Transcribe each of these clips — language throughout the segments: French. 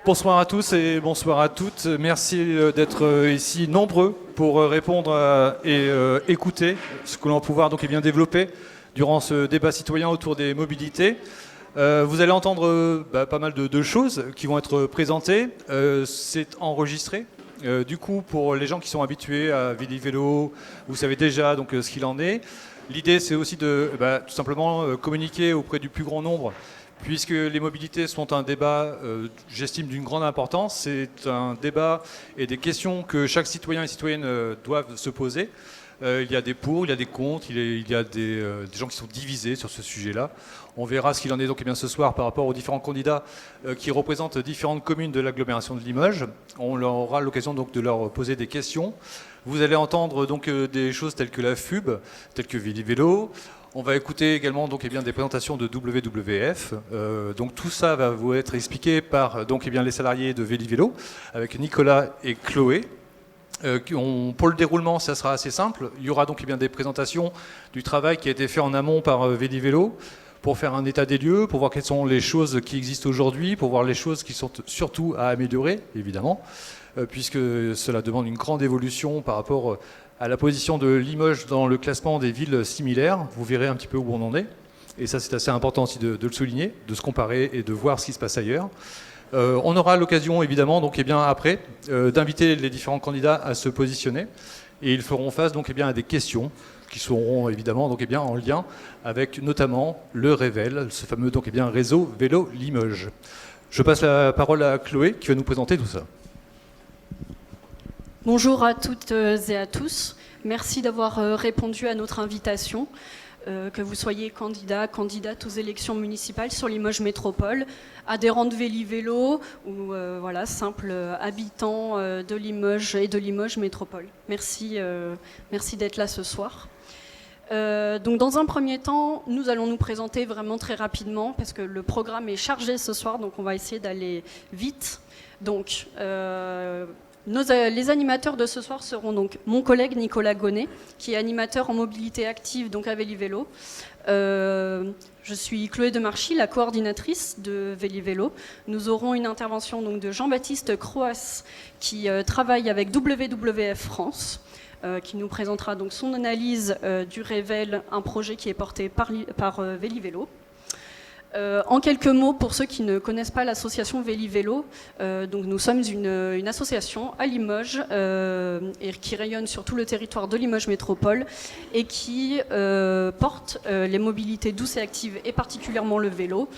Bonsoir à tous et bonsoir à toutes. Merci d'être ici nombreux pour répondre et écouter ce que l'on va pouvoir donc, développer durant ce débat citoyen autour des mobilités. Vous allez entendre pas mal de choses qui vont être présentées. C'est enregistré. Du coup, pour les gens qui sont habitués à Vélo, vous savez déjà donc, ce qu'il en est. L'idée, c'est aussi de tout simplement communiquer auprès du plus grand nombre, puisque les mobilités sont un débat, j'estime, d'une grande importance. C'est un débat et des questions que chaque citoyen et citoyenne doivent se poser. Il y a des pour, il y a des contre, il y a des gens qui sont divisés sur ce sujet-là. On verra ce qu'il en est donc ce soir par rapport aux différents candidats qui représentent différentes communes de l'agglomération de Limoges. On aura l'occasion donc de leur poser des questions. Vous allez entendre donc des choses telles que la FUB, telles que Vélo. On va écouter également donc, des présentations de WWF. Donc tout ça va vous être expliqué par donc, les salariés de Vélo avec Nicolas et Chloé. Pour le déroulement, ça sera assez simple. Il y aura donc des présentations du travail qui a été fait en amont par Vélo pour faire un état des lieux, pour voir quelles sont les choses qui existent aujourd'hui, pour voir les choses qui sont surtout à améliorer, évidemment, puisque cela demande une grande évolution par rapport à la position de Limoges dans le classement des villes similaires. Vous verrez un petit peu où on en est. Et ça, c'est assez important aussi de le souligner, de se comparer et de voir ce qui se passe ailleurs. On aura l'occasion, évidemment, donc, après, d'inviter les différents candidats à se positionner. Et ils feront face donc, à des questions qui seront évidemment donc, en lien avec notamment le Rével, ce fameux donc, réseau Vélo Limoges. Je passe la parole à Chloé qui va nous présenter tout ça. Bonjour à toutes et à tous. Merci d'avoir répondu à notre invitation. Que vous soyez candidate aux élections municipales sur Limoges Métropole, adhérent de Vélo ou simple habitant de Limoges et de Limoges Métropole. Merci d'être là ce soir. Donc dans un premier temps, nous allons nous présenter vraiment très rapidement parce que le programme est chargé ce soir, donc on va essayer d'aller vite. Donc les animateurs de ce soir seront donc mon collègue Nicolas Gonnet, qui est animateur en mobilité active donc à Vélo. Je suis Chloé Demarchy, la coordinatrice de Vélo. Nous aurons une intervention donc, de Jean-Baptiste Croas, qui travaille avec WWF France, qui nous présentera donc son analyse du Rével, un projet qui est porté par Vélo. En quelques mots, pour ceux qui ne connaissent pas l'association Vélo, donc nous sommes une association à Limoges et qui rayonne sur tout le territoire de Limoges Métropole et qui porte les mobilités douces et actives et particulièrement le vélo.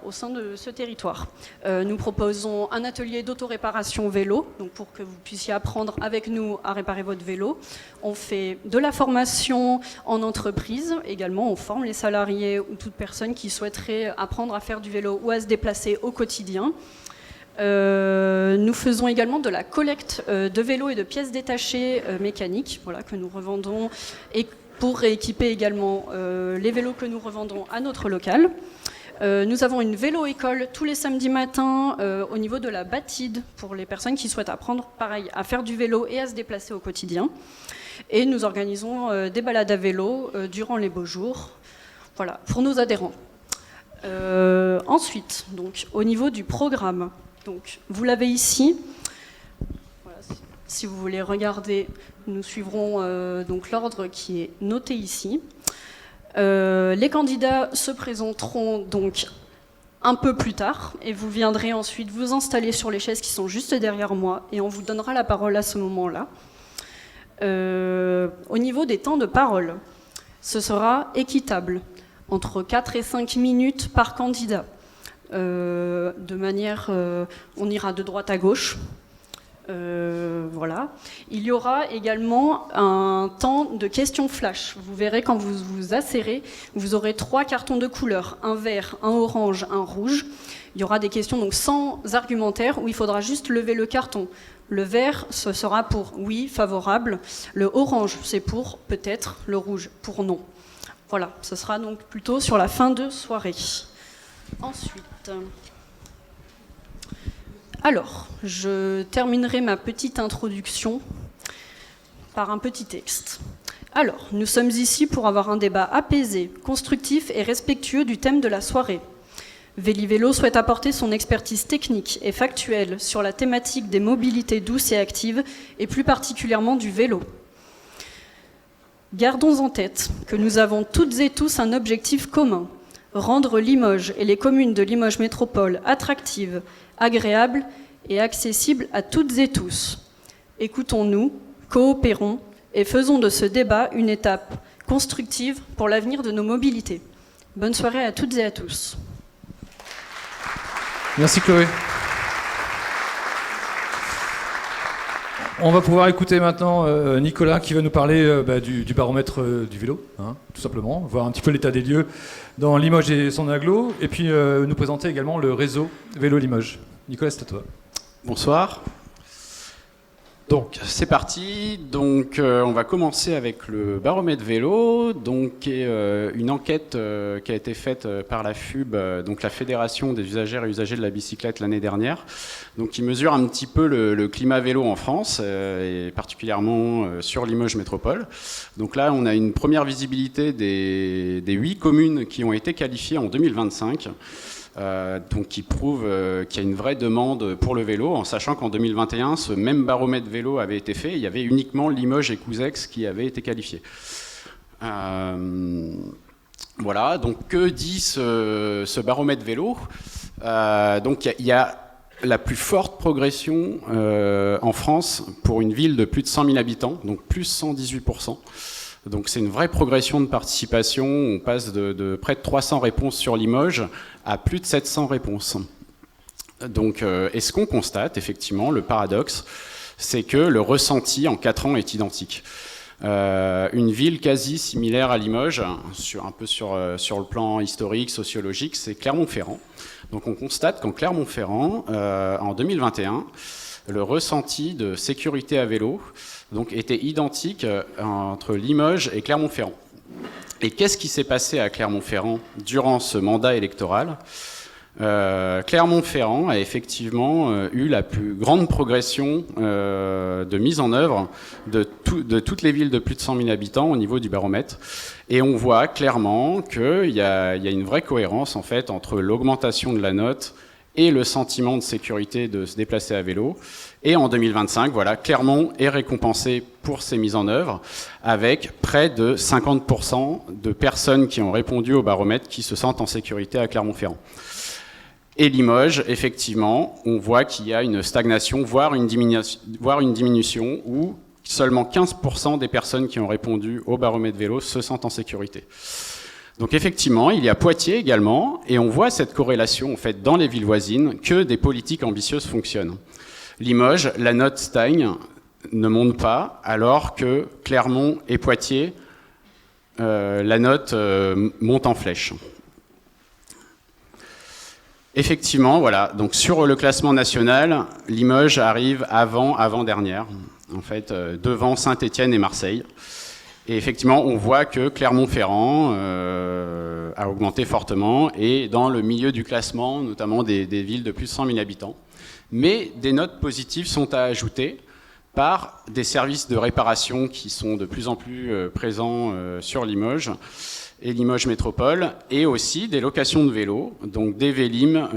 Au sein de ce territoire. Nous proposons un atelier d'autoréparation vélo, donc pour que vous puissiez apprendre avec nous à réparer votre vélo. On fait de la formation en entreprise, également on forme les salariés ou toute personne qui souhaiterait apprendre à faire du vélo ou à se déplacer au quotidien. Nous faisons également de la collecte de vélos et de pièces détachées mécaniques, que nous revendons et pour rééquiper également les vélos que nous revendons à notre local. Nous avons une vélo-école tous les samedis matins au niveau de la Batide pour les personnes qui souhaitent apprendre, pareil, à faire du vélo et à se déplacer au quotidien. Et nous organisons des balades à vélo durant les beaux jours, pour nos adhérents. Ensuite, donc, au niveau du programme, donc, vous l'avez ici. Si vous voulez regarder, nous suivrons donc l'ordre qui est noté ici. Les candidats se présenteront donc un peu plus tard et vous viendrez ensuite vous installer sur les chaises qui sont juste derrière moi et on vous donnera la parole à ce moment-là. Au niveau des temps de parole, ce sera équitable, entre 4 et 5 minutes par candidat. De manière, on ira de droite à gauche. Il y aura également un temps de questions flash. Vous verrez quand vous vous asserrez, vous aurez 3 cartons de couleur, un vert, un orange, un rouge. Il y aura des questions donc sans argumentaire où il faudra juste lever le carton. Le vert, ce sera pour oui, favorable. Le orange, c'est pour peut-être. Le rouge, pour non. Voilà, ce sera donc plutôt sur la fin de soirée. Ensuite... Alors, je terminerai ma petite introduction par un petit texte. Alors, nous sommes ici pour avoir un débat apaisé, constructif et respectueux du thème de la soirée. Vélivélo souhaite apporter son expertise technique et factuelle sur la thématique des mobilités douces et actives, et plus particulièrement du vélo. Gardons en tête que nous avons toutes et tous un objectif commun, rendre Limoges et les communes de Limoges Métropole attractives, agréables et accessibles à toutes et tous. Écoutons-nous, coopérons et faisons de ce débat une étape constructive pour l'avenir de nos mobilités. Bonne soirée à toutes et à tous. Merci Chloé. On va pouvoir écouter maintenant Nicolas qui va nous parler du baromètre du vélo, hein, tout simplement, voir un petit peu l'état des lieux dans Limoges et son agglo, et puis nous présenter également le réseau Vélo Limoges. Nicolas, c'est à toi. Bonsoir. Donc c'est parti. Donc on va commencer avec le baromètre vélo, donc qui est une enquête qui a été faite par la FUB, donc la Fédération des usagères et usagers de la bicyclette l'année dernière, donc qui mesure un petit peu le climat vélo en France et particulièrement sur Limoges Métropole. Donc là on a une première visibilité des 8 communes qui ont été qualifiées en 2025. Donc qui prouve qu'il y a une vraie demande pour le vélo, en sachant qu'en 2021, ce même baromètre vélo avait été fait, il y avait uniquement Limoges et Couzex qui avaient été qualifiés. Voilà, donc que dit ce baromètre vélo ? Donc il y a la plus forte progression en France pour une ville de plus de 100 000 habitants, donc plus 118%. Donc c'est une vraie progression de participation, on passe de près de 300 réponses sur Limoges à plus de 700 réponses. Donc et ce qu'on constate, effectivement, le paradoxe, c'est que le ressenti en 4 ans est identique. Une ville quasi similaire à Limoges, un peu sur le plan historique, sociologique, c'est Clermont-Ferrand. Donc on constate qu'en Clermont-Ferrand, en 2021, le ressenti de sécurité à vélo donc, était identique entre Limoges et Clermont-Ferrand. Et qu'est-ce qui s'est passé à Clermont-Ferrand durant ce mandat électoral ? Clermont-Ferrand a effectivement eu la plus grande progression de mise en œuvre de toutes les villes de plus de 100 000 habitants au niveau du baromètre. Et on voit clairement qu'il y a une vraie cohérence en fait, entre l'augmentation de la note et le sentiment de sécurité de se déplacer à vélo. Et en 2025, voilà, Clermont est récompensé pour ses mises en œuvre, avec près de 50% de personnes qui ont répondu au baromètre qui se sentent en sécurité à Clermont-Ferrand. Et Limoges, effectivement, on voit qu'il y a une stagnation, voire une diminution, où seulement 15% des personnes qui ont répondu au baromètre vélo se sentent en sécurité. Donc effectivement, il y a Poitiers également, et on voit cette corrélation en fait dans les villes voisines que des politiques ambitieuses fonctionnent. Limoges, la note stagne, ne monte pas, alors que Clermont et Poitiers, la note monte en flèche. Effectivement, voilà. Donc sur le classement national, Limoges arrive avant-dernière, en fait, devant Saint-Étienne et Marseille. Et effectivement, on voit que Clermont-Ferrand a augmenté fortement et dans le milieu du classement, notamment des villes de plus de 100 000 habitants. Mais des notes positives sont à ajouter par des services de réparation qui sont de plus en plus présents sur Limoges et Limoges Métropole, et aussi des locations de vélos, donc des Vélim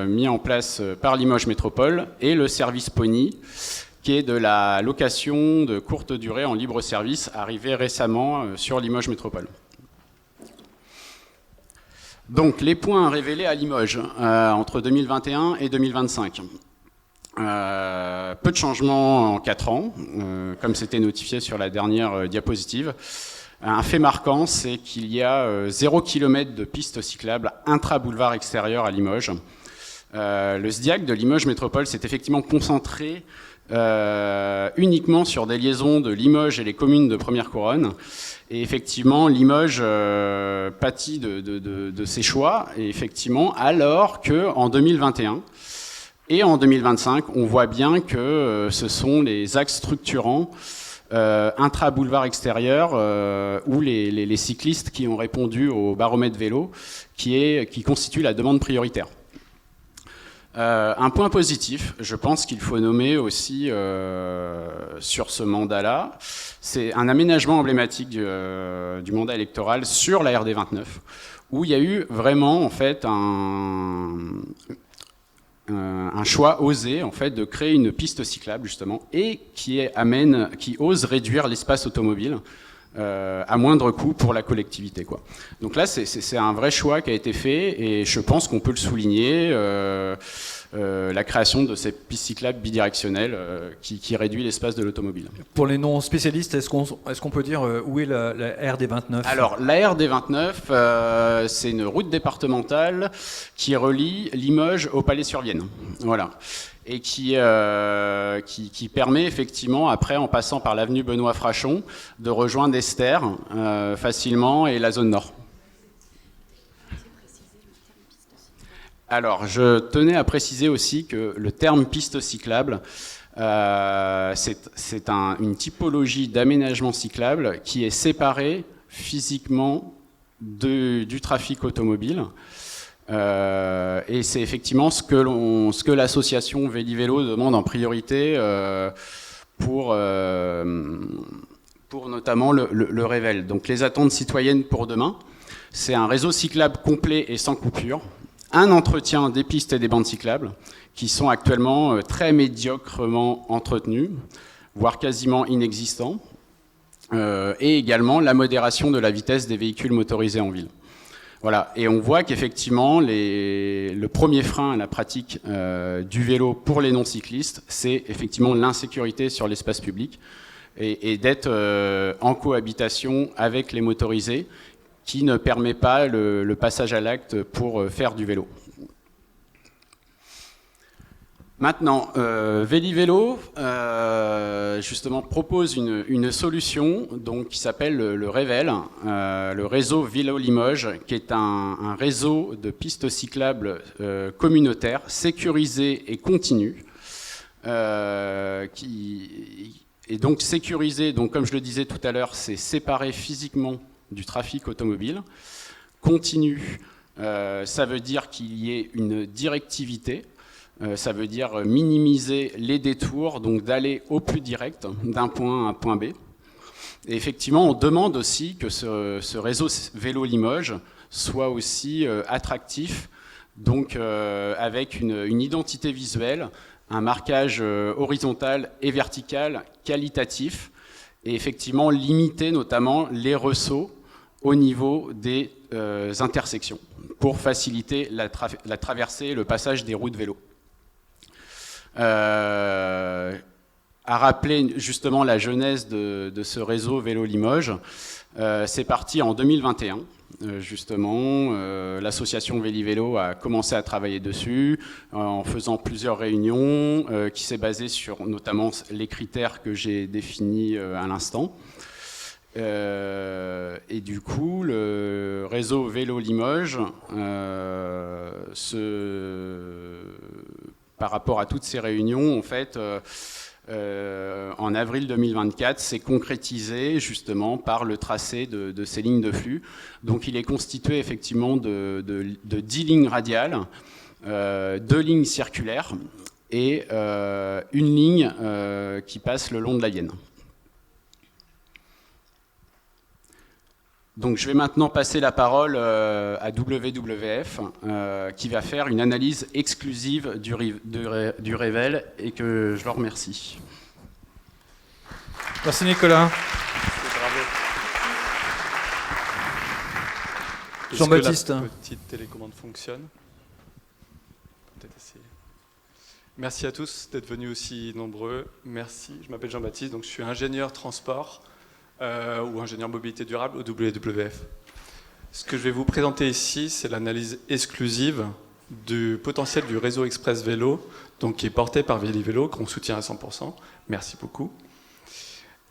mis en place par Limoges Métropole et le service Pony, qui est de la location de courte durée en libre service, arrivé récemment sur Limoges Métropole. Donc les points révélés à Limoges entre 2021 et 2025. Peu de changements en 4 ans, comme c'était notifié sur la dernière diapositive. Un fait marquant, c'est qu'il y a 0 km de pistes cyclables intra-boulevard extérieur à Limoges. Le SDIAC de Limoges Métropole s'est effectivement concentré uniquement sur des liaisons de Limoges et les communes de première couronne. Et effectivement, Limoges pâtit de ces choix, et effectivement, alors qu'en 2021 et en 2025, on voit bien que ce sont les axes structurants intra-boulevard extérieur ou les cyclistes qui ont répondu au baromètre vélo qui constituent la demande prioritaire. Un point positif, je pense qu'il faut nommer aussi sur ce mandat-là, c'est un aménagement emblématique du mandat électoral sur la RD 29, où il y a eu vraiment en fait un choix osé en fait de créer une piste cyclable justement et qui ose réduire l'espace automobile à moindre coût pour la collectivité, quoi. Donc là c'est un vrai choix qui a été fait et je pense qu'on peut le souligner, la création de ces pistes cyclables bidirectionnelles qui réduit l'espace de l'automobile. Pour les non-spécialistes, est-ce qu'on peut dire où est la RD29 ? Alors, la RD29, c'est une route départementale qui relie Limoges au Palais-sur-Vienne. Voilà. Et qui permet effectivement, après, en passant par l'avenue Benoît-Frachon, de rejoindre Esther facilement et la zone nord. Alors, je tenais à préciser aussi que le terme piste cyclable, c'est une typologie d'aménagement cyclable qui est séparée physiquement du trafic automobile. Et c'est effectivement ce que l'association Véli-Vélo demande en priorité pour notamment le Rével. Donc les attentes citoyennes pour demain, c'est un réseau cyclable complet et sans coupure, un entretien des pistes et des bandes cyclables qui sont actuellement très médiocrement entretenus, voire quasiment inexistants, et également la modération de la vitesse des véhicules motorisés en ville. Voilà. Et on voit qu'effectivement, le premier frein à la pratique du vélo pour les non-cyclistes, c'est effectivement l'insécurité sur l'espace public et d'être en cohabitation avec les motorisés, qui ne permet pas le passage à l'acte pour faire du vélo. Maintenant, Véli-Vélo justement propose une solution donc, qui s'appelle le Rével, le réseau Vélo Limoges, qui est un réseau de pistes cyclables communautaires, sécurisées et continues, et donc sécurisé, donc comme je le disais tout à l'heure, c'est séparé physiquement du trafic automobile. Continu, ça veut dire qu'il y ait une directivité, ça veut dire minimiser les détours, donc d'aller au plus direct d'un point à un point B. Et effectivement, on demande aussi que ce réseau Vélo Limoges soit aussi attractif, donc avec une identité visuelle, un marquage horizontal et vertical qualitatif, et effectivement limiter notamment les ressauts au niveau des intersections pour faciliter la traversée et le passage des routes vélo. À rappeler justement la genèse de ce réseau Vélo Limoges, c'est parti en 2021. Justement, l'association Véli-Vélo a commencé à travailler dessus en faisant plusieurs réunions qui s'est basée sur notamment les critères que j'ai définis à l'instant. Et du coup, le réseau Vélo Limoges, par rapport à toutes ces réunions, en fait, en avril 2024, s'est concrétisé justement par le tracé de ces lignes de flux. Donc il est constitué effectivement de 10 lignes radiales, 2 lignes circulaires et une ligne qui passe le long de la Vienne. Donc je vais maintenant passer la parole à WWF qui va faire une analyse exclusive du Rével et que je leur remercie. Merci Nicolas. Jean-Baptiste. La petite télécommande fonctionne. Peut-être essayer. Merci à tous d'être venus aussi nombreux. Merci. Je m'appelle Jean-Baptiste, donc je suis ingénieur transport. Ou ingénieur mobilité durable au WWF. Ce que je vais vous présenter ici, c'est l'analyse exclusive du potentiel du réseau Express Vélo, donc qui est porté par Véli-Vélo, qu'on soutient à 100%. Merci beaucoup.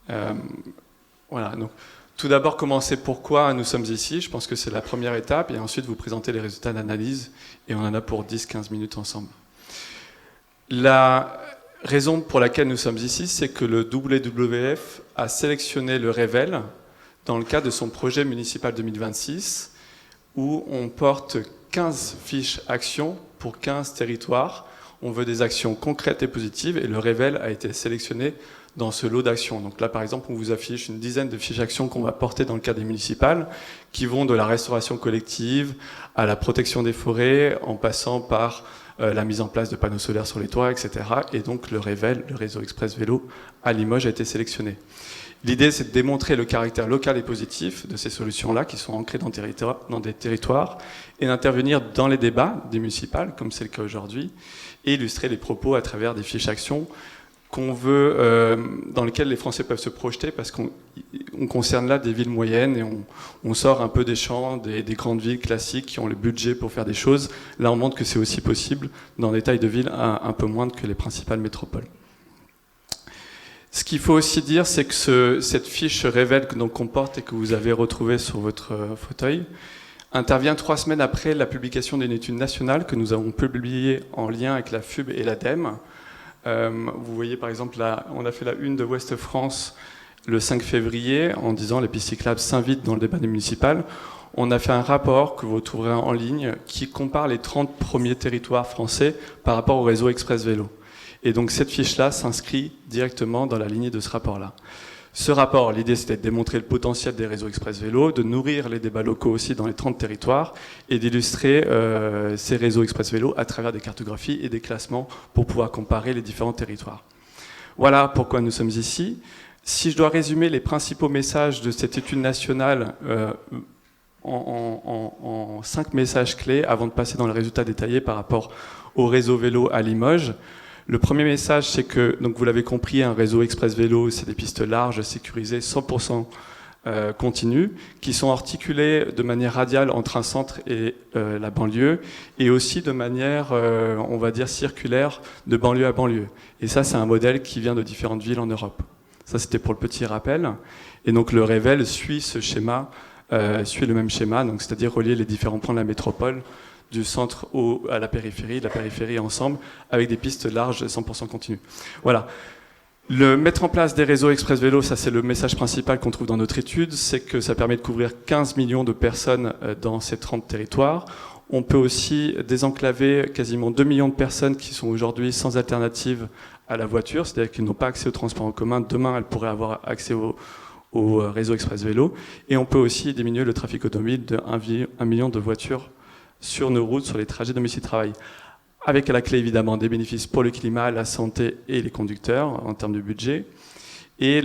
Voilà, donc, tout d'abord, commencer pourquoi nous sommes ici. Je pense que c'est la première étape, et ensuite vous présenter les résultats d'analyse, et on en a pour 10-15 minutes ensemble. La raison pour laquelle nous sommes ici, c'est que le WWF a sélectionné le Rével dans le cadre de son projet municipal 2026 où on porte 15 fiches actions pour 15 territoires. On veut des actions concrètes et positives et le Rével a été sélectionné dans ce lot d'actions. Donc là, par exemple, on vous affiche une dizaine de fiches d'actions qu'on va porter dans le cadre des municipales, qui vont de la restauration collective à la protection des forêts, en passant par la mise en place de panneaux solaires sur les toits, etc. Et donc le REVEL, le réseau express vélo, à Limoges, a été sélectionné. L'idée, c'est de démontrer le caractère local et positif de ces solutions-là, qui sont ancrées dans des territoires, et d'intervenir dans les débats des municipales, comme c'est le cas aujourd'hui, et illustrer les propos à travers des fiches actions qu'on veut, dans lesquelles les Français peuvent se projeter, parce qu'on concerne là des villes moyennes, et on sort un peu des champs, des grandes villes classiques qui ont le budget pour faire des choses. Là, on montre que c'est aussi possible dans des tailles de villes un peu moindres que les principales métropoles. Ce qu'il faut aussi dire, c'est que cette fiche REVEL qu'on porte et que vous avez retrouvée sur votre fauteuil intervient 3 semaines après la publication d'une étude nationale que nous avons publiée en lien avec la FUB et l'ADEME. Vous voyez par exemple, on a fait la une de Ouest France le 5 février en disant les pistes cyclables s'invitent dans le débat des municipales. On a fait un rapport que vous retrouverez en ligne qui compare les 30 premiers territoires français par rapport au réseau Express Vélo. Et donc cette fiche-là s'inscrit directement dans la lignée de ce rapport-là. Ce rapport, l'idée c'était de démontrer le potentiel des réseaux express vélo, de nourrir les débats locaux aussi dans les 30 territoires et d'illustrer ces réseaux express vélo à travers des cartographies et des classements pour pouvoir comparer les différents territoires. Voilà pourquoi nous sommes ici. Si je dois résumer les principaux messages de cette étude nationale en 5 messages clés avant de passer dans les résultats détaillés par rapport au réseau vélo à Limoges. Le premier message, c'est que, donc vous l'avez compris, un réseau express vélo, c'est des pistes larges, sécurisées, 100% continues, qui sont articulées de manière radiale entre un centre et la banlieue, et aussi de manière, on va dire, circulaire, de banlieue à banlieue. Et ça, c'est un modèle qui vient de différentes villes en Europe. Ça, c'était pour le petit rappel. Et donc le REVEL suit ce schéma, suit le même schéma, donc c'est-à-dire relier les différents points de la métropole, du centre à la périphérie ensemble, avec des pistes larges 100% continues. Voilà. Mettre en place des réseaux express vélo, ça c'est le message principal qu'on trouve dans notre étude, c'est que ça permet de couvrir 15 millions de personnes dans ces 30 territoires. On peut aussi désenclaver quasiment 2 millions de personnes qui sont aujourd'hui sans alternative à la voiture, c'est-à-dire qu'ils n'ont pas accès au transport en commun. Demain, elles pourraient avoir accès au réseau express vélo. Et on peut aussi diminuer le trafic automobile de 1 million de voitures sur nos routes, sur les trajets domicile-travail. Avec à la clé évidemment des bénéfices pour le climat, la santé et les conducteurs en termes de budget. Et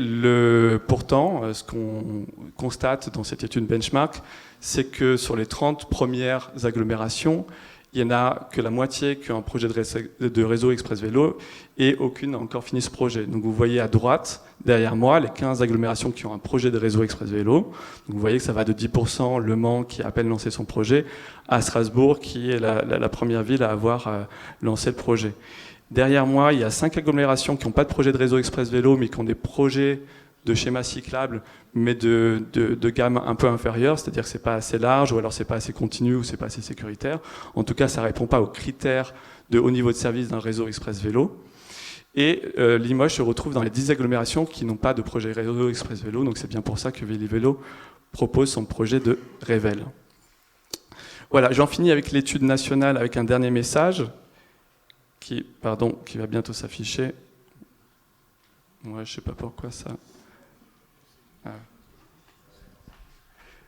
pourtant, ce qu'on constate dans cette étude benchmark, c'est que sur les 30 premières agglomérations, il n'y en a que la moitié qui ont un projet de réseau express vélo et aucune n'a encore fini ce projet. Donc vous voyez à droite, derrière moi, les 15 agglomérations qui ont un projet de réseau express vélo. Donc vous voyez que ça va de 10%, Le Mans qui a à peine lancé son projet, à Strasbourg qui est la première ville à avoir lancé le projet. Derrière moi, il y a 5 agglomérations qui n'ont pas de projet de réseau express vélo mais qui ont des projets de schéma cyclable, mais de gamme un peu inférieure, c'est-à-dire que c'est pas assez large, ou alors c'est pas assez continu, ou c'est pas assez sécuritaire. En tout cas, ça répond pas aux critères de haut niveau de service d'un réseau express vélo. Et Limoges se retrouve dans les 10 agglomérations qui n'ont pas de projet réseau express vélo, donc c'est bien pour ça que Vélo propose son projet de REVEL. Voilà, j'en finis avec l'étude nationale, avec un dernier message, qui va bientôt s'afficher. Ouais, je sais pas pourquoi ça...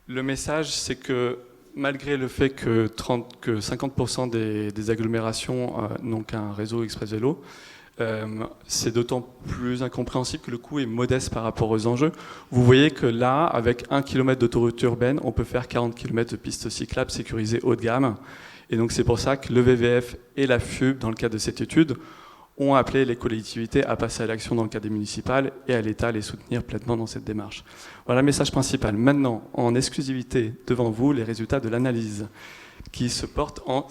Le message, c'est que malgré le fait que 50% des agglomérations n'ont qu'un réseau express vélo, c'est d'autant plus incompréhensible que le coût est modeste par rapport aux enjeux. Vous voyez que là, avec 1 km d'autoroute urbaine, on peut faire 40 km de pistes cyclables sécurisées haut de gamme. Et donc c'est pour ça que le WWF et la FUB, dans le cadre de cette étude, ont appelé les collectivités à passer à l'action dans le cadre des municipales et à l'État à les soutenir pleinement dans cette démarche. Voilà le message principal. Maintenant, en exclusivité devant vous, les résultats de l'analyse qui se portent en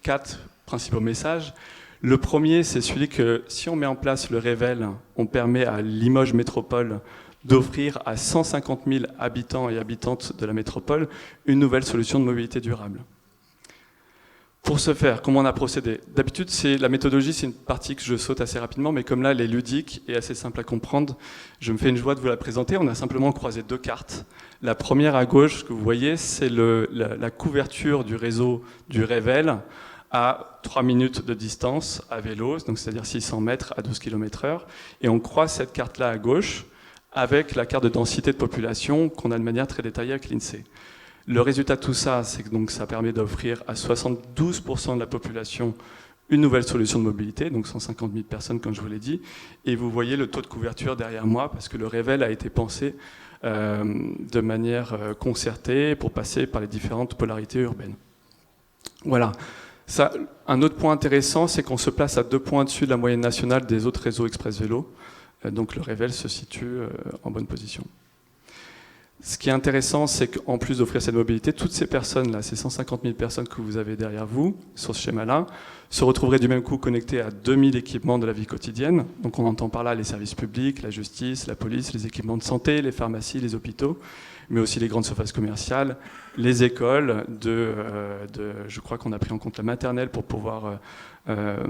4 principaux messages. Le premier, c'est celui que si on met en place le REVEL, on permet à Limoges Métropole d'offrir à 150 000 habitants et habitantes de la métropole une nouvelle solution de mobilité durable. Pour ce faire, comment on a procédé? D'habitude, la méthodologie, c'est une partie que je saute assez rapidement, mais comme là, elle est ludique et assez simple à comprendre, je me fais une joie de vous la présenter. On a simplement croisé 2 cartes. La première à gauche, que vous voyez, c'est la couverture du réseau du REVEL à 3 minutes de distance à vélo, donc c'est-à-dire 600 mètres à 12 km/h. Et on croise cette carte-là à gauche avec la carte de densité de population qu'on a de manière très détaillée avec l'INSEE. Le résultat de tout ça, c'est que donc, ça permet d'offrir à 72% de la population une nouvelle solution de mobilité, donc 150 000 personnes, comme je vous l'ai dit. Et vous voyez le taux de couverture derrière moi, parce que le révèle a été pensé de manière concertée pour passer par les différentes polarités urbaines. Voilà. Ça, un autre point intéressant, c'est qu'on se place à 2 points au-dessus de la moyenne nationale des autres réseaux express vélo. Donc le révèle se situe en bonne position. Ce qui est intéressant, c'est qu'en plus d'offrir cette mobilité, toutes ces personnes-là, ces 150 000 personnes que vous avez derrière vous, sur ce schéma-là, se retrouveraient du même coup connectées à 2000 équipements de la vie quotidienne. Donc on entend par là les services publics, la justice, la police, les équipements de santé, les pharmacies, les hôpitaux, mais aussi les grandes surfaces commerciales, les écoles, je crois qu'on a pris en compte la maternelle pour pouvoir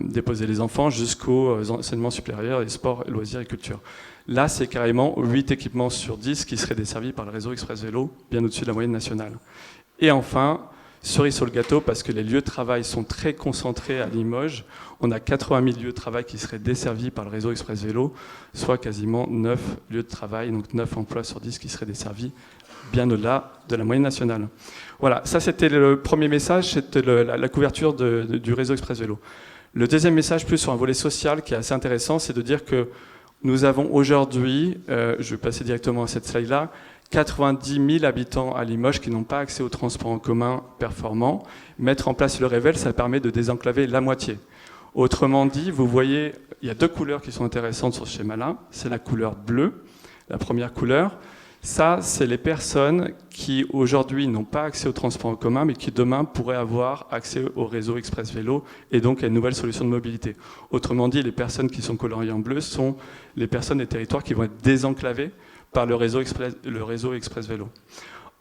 déposer les enfants, jusqu'aux enseignements supérieurs, et sport, loisirs et culture. Là, c'est carrément 8 équipements sur 10 qui seraient desservis par le réseau Express Vélo, bien au-dessus de la moyenne nationale. Et enfin, cerise sur le gâteau, parce que les lieux de travail sont très concentrés à Limoges, on a 80 000 lieux de travail qui seraient desservis par le réseau Express Vélo, soit quasiment 9 lieux de travail, donc 9 emplois sur 10 qui seraient desservis, bien au-delà de la moyenne nationale. Voilà, ça c'était le premier message, c'était la couverture du réseau Express Vélo. Le deuxième message, plus sur un volet social, qui est assez intéressant, c'est de dire que nous avons aujourd'hui, je vais passer directement à cette slide-là, 90 000 habitants à Limoges qui n'ont pas accès aux transports en commun performants. Mettre en place le révèle, ça permet de désenclaver la moitié. Autrement dit, vous voyez, il y a 2 couleurs qui sont intéressantes sur ce schéma-là. C'est la couleur bleue, la première couleur. Ça, c'est les personnes qui aujourd'hui n'ont pas accès aux transports en commun, mais qui demain pourraient avoir accès au réseau Express Vélo et donc à une nouvelle solution de mobilité. Autrement dit, les personnes qui sont coloriées en bleu sont les personnes des territoires qui vont être désenclavées par le réseau Express Vélo.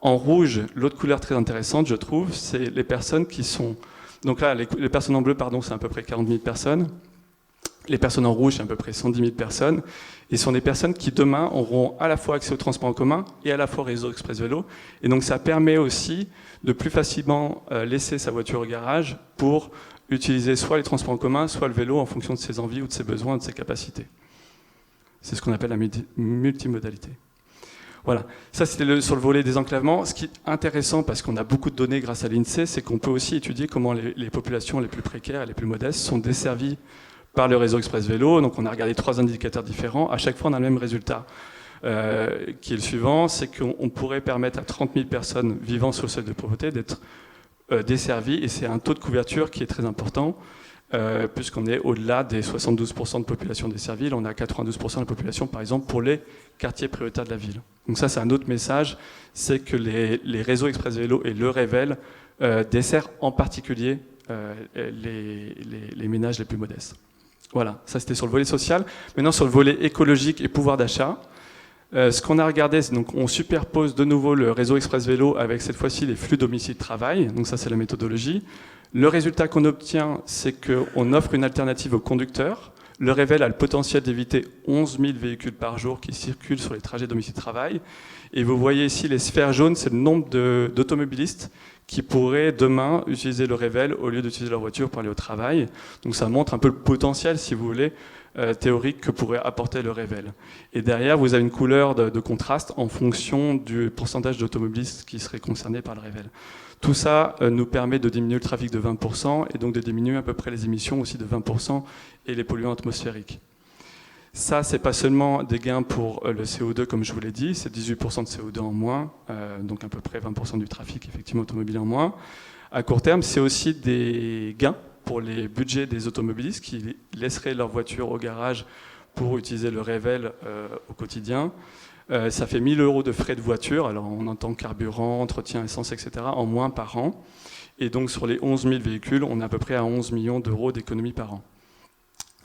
En rouge, l'autre couleur très intéressante, je trouve, c'est les personnes qui sont... Donc là, les personnes en bleu, pardon, c'est à peu près 40 000 personnes. Les personnes en rouge, c'est à peu près 110 000 personnes. Et ce sont des personnes qui, demain, auront à la fois accès au transport en commun et à la fois au réseau Express Vélo. Et donc, ça permet aussi de plus facilement laisser sa voiture au garage pour utiliser soit les transports en commun, soit le vélo en fonction de ses envies ou de ses besoins, de ses capacités. C'est ce qu'on appelle la multimodalité. Voilà, ça c'était sur le volet désenclavement. Ce qui est intéressant, parce qu'on a beaucoup de données grâce à l'INSEE, c'est qu'on peut aussi étudier comment les populations les plus précaires et les plus modestes sont desservies par le réseau Express Vélo. Donc on a regardé 3 indicateurs différents. À chaque fois, on a le même résultat, qui est le suivant, c'est qu'on pourrait permettre à 30 000 personnes vivant sur le seuil de pauvreté d'être desservies, et c'est un taux de couverture qui est très important, puisqu'on est au-delà des 72% de population desservie. Là, on a 92% de la population, par exemple, pour les quartiers prioritaires de la ville. Donc ça, c'est un autre message, c'est que les réseaux Express Vélo et le révèle desserrent en particulier les ménages les plus modestes. Voilà, ça c'était sur le volet social. Maintenant, sur le volet écologique et pouvoir d'achat, ce qu'on a regardé, c'est donc on superpose de nouveau le réseau Express Vélo avec cette fois-ci les flux domicile-travail. Donc ça, c'est la méthodologie. Le résultat qu'on obtient, c'est qu'on offre une alternative aux conducteurs. Le révèle a le potentiel d'éviter 11 000 véhicules par jour qui circulent sur les trajets domicile-travail. Et vous voyez ici les sphères jaunes, c'est le nombre d'automobilistes qui pourraient demain utiliser le révèle au lieu d'utiliser leur voiture pour aller au travail. Donc ça montre un peu le potentiel, si vous voulez, théorique que pourrait apporter le révèle. Et derrière, vous avez une couleur de contraste en fonction du pourcentage d'automobilistes qui seraient concernés par le révèle. Tout ça nous permet de diminuer le trafic de 20% et donc de diminuer à peu près les émissions aussi de 20% et les polluants atmosphériques. Ça, c'est pas seulement des gains pour le CO2, comme je vous l'ai dit, c'est 18% de CO2 en moins, donc à peu près 20% du trafic effectivement automobile en moins. À court terme, c'est aussi des gains pour les budgets des automobilistes qui laisseraient leur voiture au garage pour utiliser le révèle au quotidien. Ça fait 1 000 € de frais de voiture, alors on entend carburant, entretien, essence, etc., en moins par an. Et donc sur les 11 000 véhicules, on est à peu près à 11 millions d'euros d'économie par an.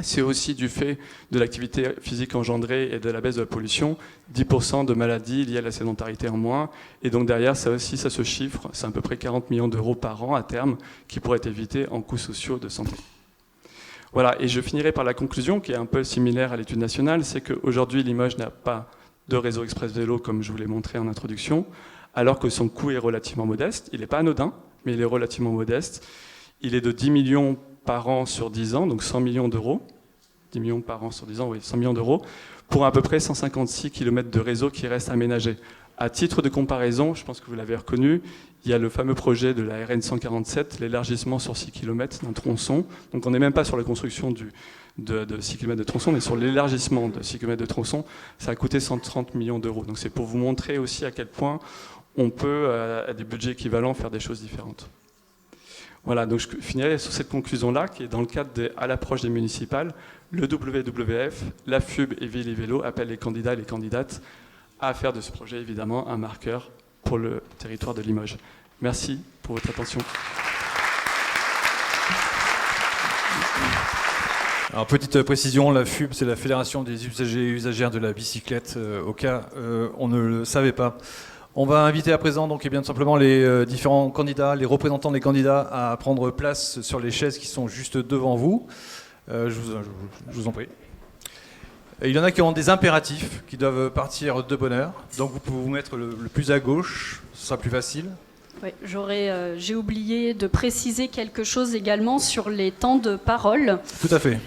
C'est aussi du fait de l'activité physique engendrée et de la baisse de la pollution, 10% de maladies liées à la sédentarité en moins. Et donc derrière, ça aussi, ça se chiffre, c'est à peu près 40 millions d'euros par an à terme qui pourraient être évités en coûts sociaux de santé. Voilà, et je finirai par la conclusion qui est un peu similaire à l'étude nationale, c'est qu'aujourd'hui, Limoges n'a pas de réseau Express Vélo, comme je vous l'ai montré en introduction, alors que son coût est relativement modeste. Il n'est pas anodin, mais il est relativement modeste. Il est de 10 millions par an sur 10 ans, donc 100 millions d'euros. 10 millions par an sur 10 ans, oui, 100 millions d'euros, pour à peu près 156 km de réseau qui restent aménagés. À titre de comparaison, je pense que vous l'avez reconnu, il y a le fameux projet de la RN 147, l'élargissement sur 6 km d'un tronçon. Donc on n'est même pas sur la construction de 6 km de tronçon, mais sur l'élargissement de 6 km de tronçon. Ça a coûté 130 millions d'euros. Donc c'est pour vous montrer aussi à quel point on peut, à des budgets équivalents, faire des choses différentes. Voilà, donc je finirai sur cette conclusion-là, qui est dans le cadre à l'approche des municipales. Le WWF, la FUB et Ville et Vélo appellent les candidats et les candidates à faire de ce projet, évidemment, un marqueur pour le territoire de Limoges. Merci pour votre attention. Alors, petite précision, la FUB, c'est la Fédération des usagers et usagères de la bicyclette, au cas on ne le savait pas. On va inviter à présent donc, tout simplement les différents candidats, les représentants des candidats à prendre place sur les chaises qui sont juste devant vous. Je vous en prie. Il y en a qui ont des impératifs, qui doivent partir de bonne heure. Donc vous pouvez vous mettre le plus à gauche, ce sera plus facile. Oui, j'ai oublié de préciser quelque chose également sur les temps de parole. Tout à fait.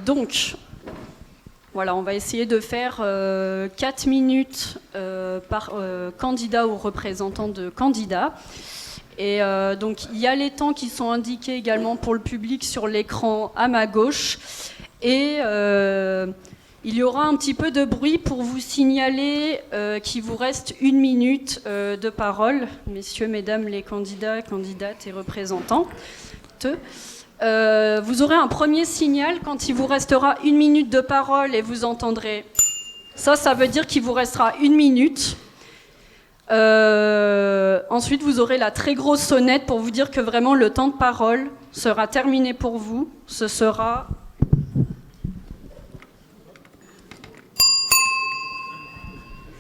Donc, voilà, on va essayer de faire 4 minutes par candidat ou représentant de candidat. Et donc, il y a les temps qui sont indiqués également pour le public sur l'écran à ma gauche. Et il y aura un petit peu de bruit pour vous signaler qu'il vous reste 1 minute de parole, messieurs, mesdames, les candidats, candidates et représentants. Vous aurez un premier signal quand il vous restera 1 minute de parole et vous entendrez ça veut dire qu'il vous restera 1 minute. Ensuite, vous aurez la très grosse sonnette pour vous dire que vraiment le temps de parole sera terminé pour vous. Ce sera...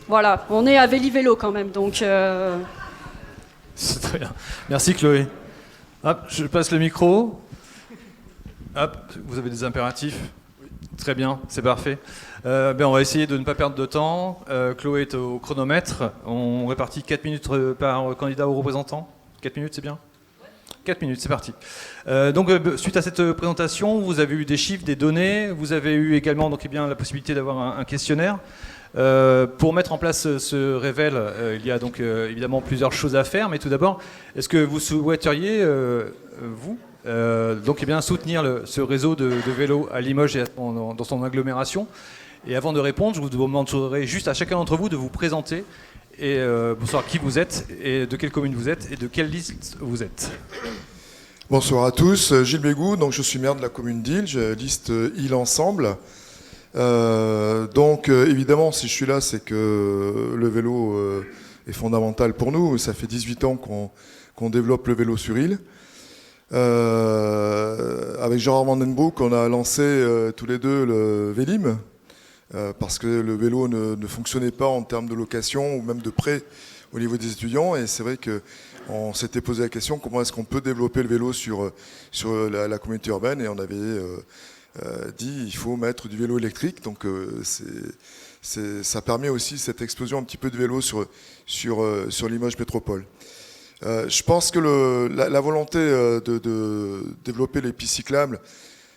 Voilà, on est à Véli-Vélo quand même, donc... C'est très bien. Merci Chloé. Hop, je passe le micro. Hop, vous avez des impératifs? Oui. Très bien, c'est parfait. On va essayer de ne pas perdre de temps. Chloé est au chronomètre. On répartit 4 minutes par candidat ou représentant. 4 minutes, c'est bien? 4 minutes, c'est parti. Suite à cette présentation, vous avez eu des chiffres, des données. Vous avez eu également la possibilité d'avoir un questionnaire. Pour mettre en place ce révèle, il y a donc évidemment plusieurs choses à faire. Mais tout d'abord, est-ce que vous souhaiteriez, soutenir ce réseau de vélos à Limoges et dans son agglomération? Et avant de répondre, je vous demanderai juste à chacun d'entre vous de vous présenter et pour savoir qui vous êtes et de quelle commune vous êtes et de quelle liste vous êtes. Bonsoir à tous, Gilles Bégou, donc je suis maire de la commune d'Ille, je liste Île Ensemble. Évidemment, si je suis là, c'est que le vélo est fondamental pour nous. Ça fait 18 ans qu'on développe le vélo sur Île. Avec Gérard Vandenbroek, on a lancé tous les deux le Vélim, parce que le vélo ne fonctionnait pas en termes de location ou même de prêt au niveau des étudiants. Et c'est vrai qu'on s'était posé la question, comment est-ce qu'on peut développer le vélo sur la communauté urbaine, et on avait dit il faut mettre du vélo électrique. Donc ça permet aussi cette explosion un petit peu de vélo sur Limoges Métropole. Je pense que la volonté de développer les pistes cyclables,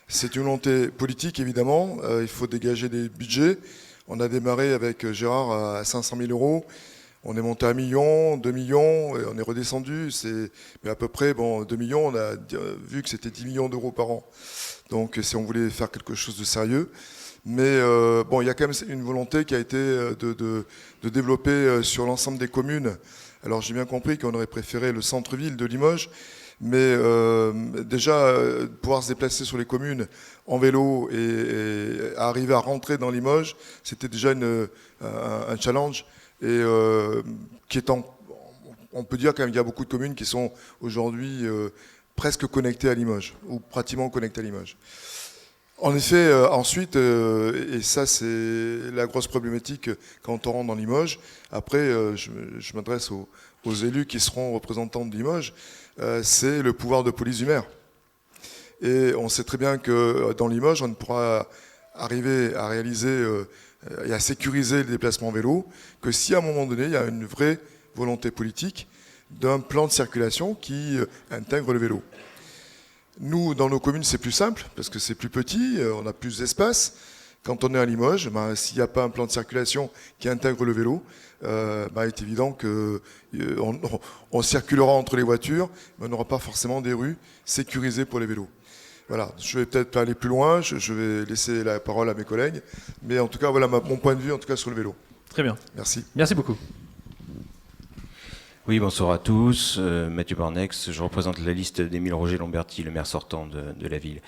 c'est une volonté politique évidemment. Il faut dégager des budgets. On a démarré avec Gérard à 500 000 €. On est monté à 1 million, 2 millions, et on est redescendu. Mais à peu près 2 millions, on a vu que c'était 10 millions d'euros par an. Donc si on voulait faire quelque chose de sérieux. Mais il y a quand même une volonté qui a été de développer sur l'ensemble des communes. Alors j'ai bien compris qu'on aurait préféré le centre-ville de Limoges, mais déjà pouvoir se déplacer sur les communes en vélo et arriver à rentrer dans Limoges, c'était déjà un challenge. Et on peut dire quand même qu'il y a beaucoup de communes qui sont aujourd'hui presque connectées à Limoges, ou pratiquement connectées à Limoges. En effet, ensuite, et ça c'est la grosse problématique quand on rentre dans Limoges, après je m'adresse aux élus qui seront représentants de Limoges, c'est le pouvoir de police du maire. Et on sait très bien que dans Limoges, on ne pourra arriver à réaliser et à sécuriser le déplacement en vélo que si à un moment donné, il y a une vraie volonté politique d'un plan de circulation qui intègre le vélo. Nous, dans nos communes, c'est plus simple, parce que c'est plus petit, on a plus d'espace. Quand on est à Limoges, s'il n'y a pas un plan de circulation qui intègre le vélo, il est évident qu'on circulera entre les voitures, mais on n'aura pas forcément des rues sécurisées pour les vélos. Voilà, je vais peut-être pas aller plus loin, je vais laisser la parole à mes collègues, mais en tout cas, voilà mon point de vue en tout cas sur le vélo. Très bien. Merci. Merci beaucoup. Oui, bonsoir à tous. Mathieu Barnex, je représente la liste d'Émile Roger Lamberty, le maire sortant de la ville.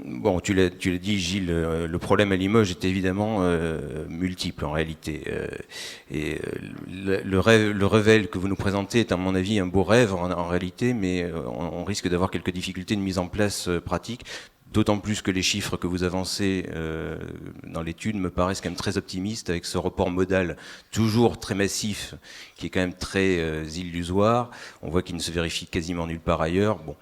Bon, tu l'as dit, Gilles, le problème à Limoges est évidemment multiple en réalité. Le réveil que vous nous présentez est à mon avis un beau rêve en réalité, mais on risque d'avoir quelques difficultés de mise en place pratique. D'autant plus que les chiffres que vous avancez dans l'étude me paraissent quand même très optimistes, avec ce report modal toujours très massif, qui est quand même très illusoire. On voit qu'il ne se vérifie quasiment nulle part ailleurs. Bon.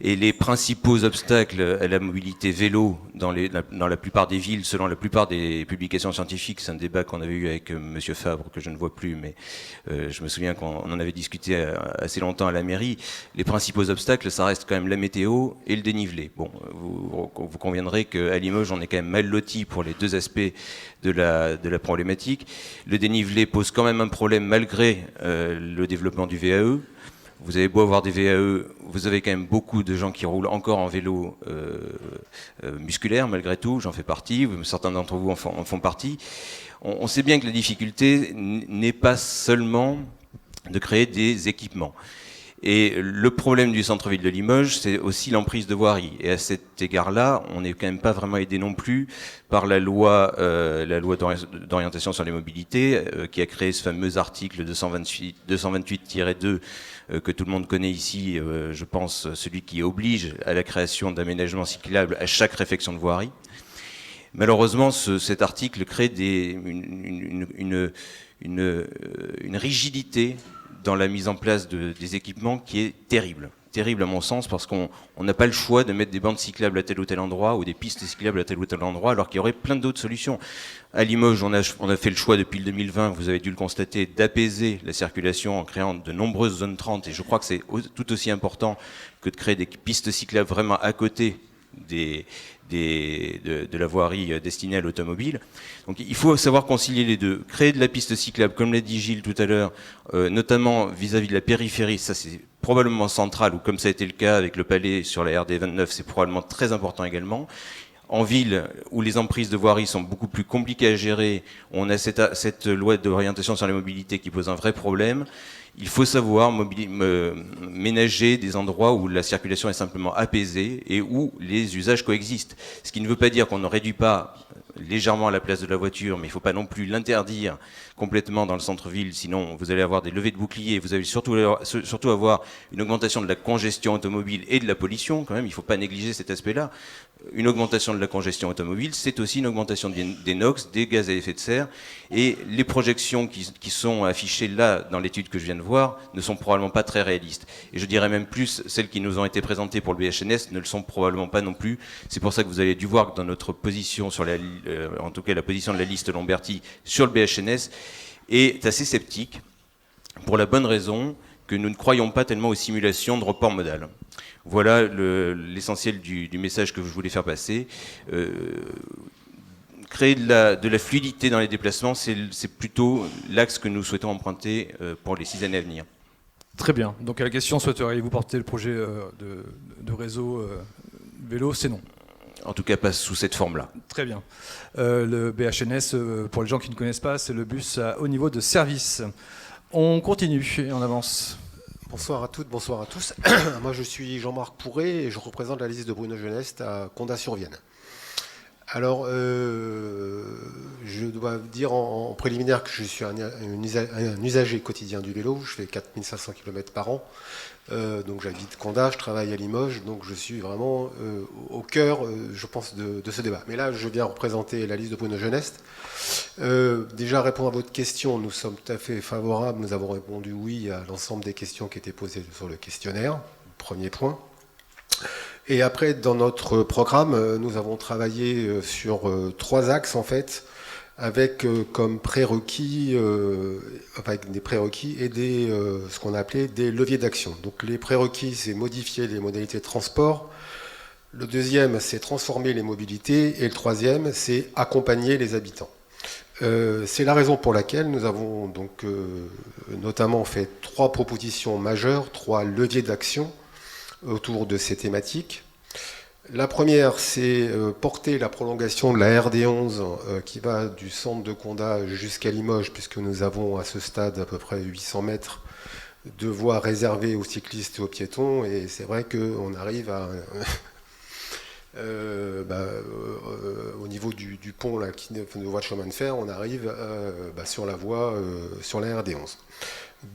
Et les principaux obstacles à la mobilité vélo dans la plupart des villes, selon la plupart des publications scientifiques, c'est un débat qu'on avait eu avec Monsieur Fabre, que je ne vois plus, mais je me souviens qu'on en avait discuté assez longtemps à la mairie. Les principaux obstacles, ça reste quand même la météo et le dénivelé. Bon, vous conviendrez qu'à Limoges, on est quand même mal loti pour les deux aspects de la problématique. Le dénivelé pose quand même un problème malgré le développement du VAE. Vous avez beau avoir des VAE, vous avez quand même beaucoup de gens qui roulent encore en vélo musculaire malgré tout, j'en fais partie, certains d'entre vous en font partie. On sait bien que la difficulté n'est pas seulement de créer des équipements. Et le problème du centre-ville de Limoges, c'est aussi l'emprise de voirie. Et à cet égard-là, on n'est quand même pas vraiment aidé non plus par la loi d'orientation sur les mobilités, qui a créé ce fameux article 228-2 que tout le monde connaît ici, je pense, celui qui oblige à la création d'aménagements cyclables à chaque réfection de voirie. Malheureusement, cet article crée une rigidité dans la mise en place des équipements qui est terrible. Terrible à mon sens, parce qu'on n'a pas le choix de mettre des bandes cyclables à tel ou tel endroit ou des pistes cyclables à tel ou tel endroit, alors qu'il y aurait plein d'autres solutions. À Limoges, on a fait le choix depuis le 2020, vous avez dû le constater, d'apaiser la circulation en créant de nombreuses zones 30, et je crois que c'est tout aussi important que de créer des pistes cyclables vraiment à côté de la voirie destinée à l'automobile. Donc il faut savoir concilier les deux. Créer de la piste cyclable, comme l'a dit Gilles tout à l'heure, notamment vis-à-vis de la périphérie, ça c'est probablement central, ou comme ça a été le cas avec le Palais sur la RD 29, c'est probablement très important également. En ville, où les emprises de voirie sont beaucoup plus compliquées à gérer, on a cette loi d'orientation sur les mobilités qui pose un vrai problème. Il faut savoir ménager des endroits où la circulation est simplement apaisée et où les usages coexistent. Ce qui ne veut pas dire qu'on ne réduit pas légèrement la place de la voiture, mais il ne faut pas non plus l'interdire complètement dans le centre-ville, sinon vous allez avoir des levées de boucliers, vous allez surtout avoir une augmentation de la congestion automobile et de la pollution, quand même, il ne faut pas négliger cet aspect-là. Une augmentation de la congestion automobile, c'est aussi une augmentation des NOx, des gaz à effet de serre, et les projections qui sont affichées là, dans l'étude que je viens de voir, ne sont probablement pas très réalistes. Et je dirais même plus, celles qui nous ont été présentées pour le BHNS ne le sont probablement pas non plus. C'est pour ça que vous avez dû voir que dans notre position, en tout cas la position de la liste Lamberty sur le BHNS, est assez sceptique, pour la bonne raison que nous ne croyons pas tellement aux simulations de report modal. Voilà l'essentiel du message que je voulais faire passer. Créer de la fluidité dans les déplacements, c'est plutôt l'axe que nous souhaitons emprunter pour les 6 années à venir. Très bien. Donc à la question, souhaiteriez-vous porter le projet de réseau vélo? C'est non. En tout cas, pas sous cette forme-là. Très bien. Le BHNS, pour les gens qui ne connaissent pas, c'est le bus à haut niveau de service. On continue et on avance. Bonsoir à toutes, bonsoir à tous. Moi, je suis Jean-Marc Pourré et je représente la liste de Bruno Geneste à Condat-sur-Vienne. Alors, je dois dire en préliminaire que je suis un usager quotidien du vélo. Je fais 4500 km par an. Donc j'habite Condat, je travaille à Limoges, donc je suis vraiment au cœur, je pense, de ce débat. Mais là, je viens représenter la liste de Bruno Geneste. Déjà, répondre à votre question, nous sommes tout à fait favorables. Nous avons répondu oui à l'ensemble des questions qui étaient posées sur le questionnaire, premier point. Et après, dans notre programme, nous avons travaillé sur 3 axes, en fait. avec comme prérequis, avec des prérequis et ce qu'on a appelé des leviers d'action. Donc les prérequis, c'est modifier les modalités de transport. Le deuxième, c'est transformer les mobilités. Et le troisième, c'est accompagner les habitants. C'est la raison pour laquelle nous avons donc notamment fait 3 propositions majeures, 3 leviers d'action autour de ces thématiques. La première, c'est porter la prolongation de la RD11 qui va du centre de Condat jusqu'à Limoges, puisque nous avons à ce stade à peu près 800 mètres de voies réservées aux cyclistes et aux piétons. Et c'est vrai qu'on arrive à... au niveau du pont là, de voie de chemin de fer, on arrive sur la voie, sur la RD11.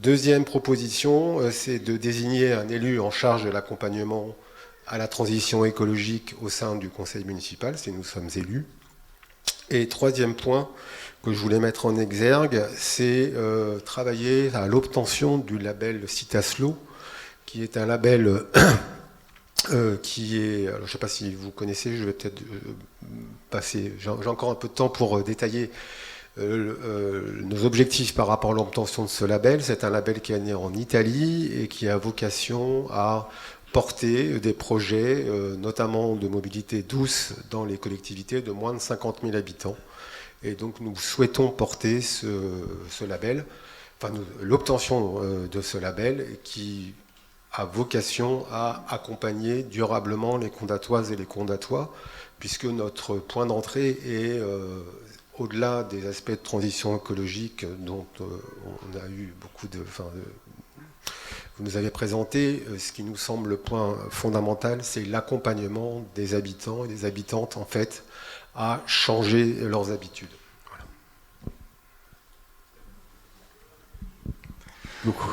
Deuxième proposition, c'est de désigner un élu en charge de l'accompagnement à la transition écologique au sein du conseil municipal, si nous sommes élus. Et troisième point que je voulais mettre en exergue, c'est travailler à l'obtention du label Citaslo, qui est un label qui est... Alors, je ne sais pas si vous connaissez, je vais peut-être passer... J'ai encore un peu de temps pour détailler nos objectifs par rapport à l'obtention de ce label. C'est un label qui est né en Italie et qui a vocation à porter des projets, notamment de mobilité douce dans les collectivités de moins de 50 000 habitants. Et donc nous souhaitons porter ce label, enfin l'obtention de ce label qui a vocation à accompagner durablement les Condatoises et les Condatois, puisque notre point d'entrée est au-delà des aspects de transition écologique dont on a eu beaucoup de... Vous nous avez présenté, ce qui nous semble le point fondamental, c'est l'accompagnement des habitants et des habitantes, en fait, à changer leurs habitudes. Voilà. Beaucoup.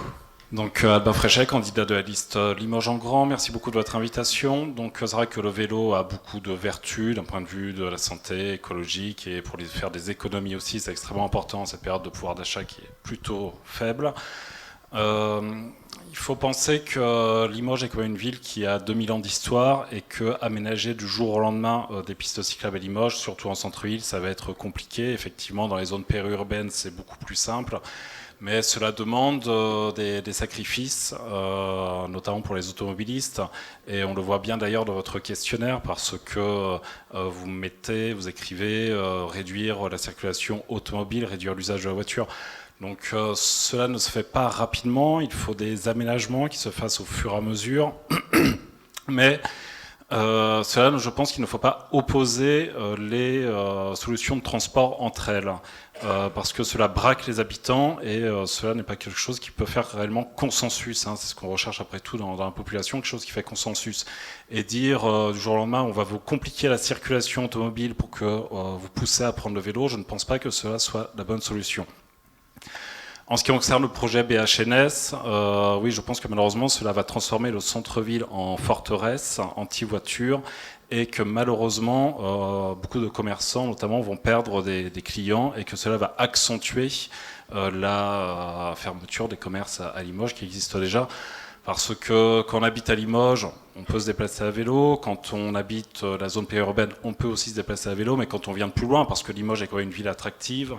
Donc Albin Fréchet, candidat de la liste Limoges en Grand, merci beaucoup de votre invitation. Donc c'est vrai que le vélo a beaucoup de vertus d'un point de vue de la santé écologique et pour faire des économies aussi, c'est extrêmement important en cette période de pouvoir d'achat qui est plutôt faible. Il faut penser que Limoges est quand même une ville qui a 2000 ans d'histoire et que aménager du jour au lendemain des pistes cyclables à Limoges, surtout en centre-ville, ça va être compliqué. Effectivement, dans les zones périurbaines, c'est beaucoup plus simple. Mais cela demande des sacrifices, notamment pour les automobilistes. Et on le voit bien d'ailleurs dans votre questionnaire parce que vous écrivez réduire la circulation automobile, réduire l'usage de la voiture. Donc cela ne se fait pas rapidement, il faut des aménagements qui se fassent au fur et à mesure. Mais cela, je pense qu'il ne faut pas opposer les solutions de transport entre elles. Parce que cela braque les habitants et cela n'est pas quelque chose qui peut faire réellement consensus. Hein, c'est ce qu'on recherche après tout dans la population, quelque chose qui fait consensus. Et dire du jour au lendemain, on va vous compliquer la circulation automobile pour que vous poussez à prendre le vélo, je ne pense pas que cela soit la bonne solution. En ce qui concerne le projet BHNS, oui, je pense que malheureusement, cela va transformer le centre-ville en forteresse anti-voiture et que malheureusement, beaucoup de commerçants, notamment, vont perdre des clients et que cela va accentuer la fermeture des commerces à Limoges qui existent déjà. Parce que quand on habite à Limoges, on peut se déplacer à vélo. Quand on habite la zone périurbaine, on peut aussi se déplacer à vélo. Mais quand on vient de plus loin, parce que Limoges est quand même une ville attractive,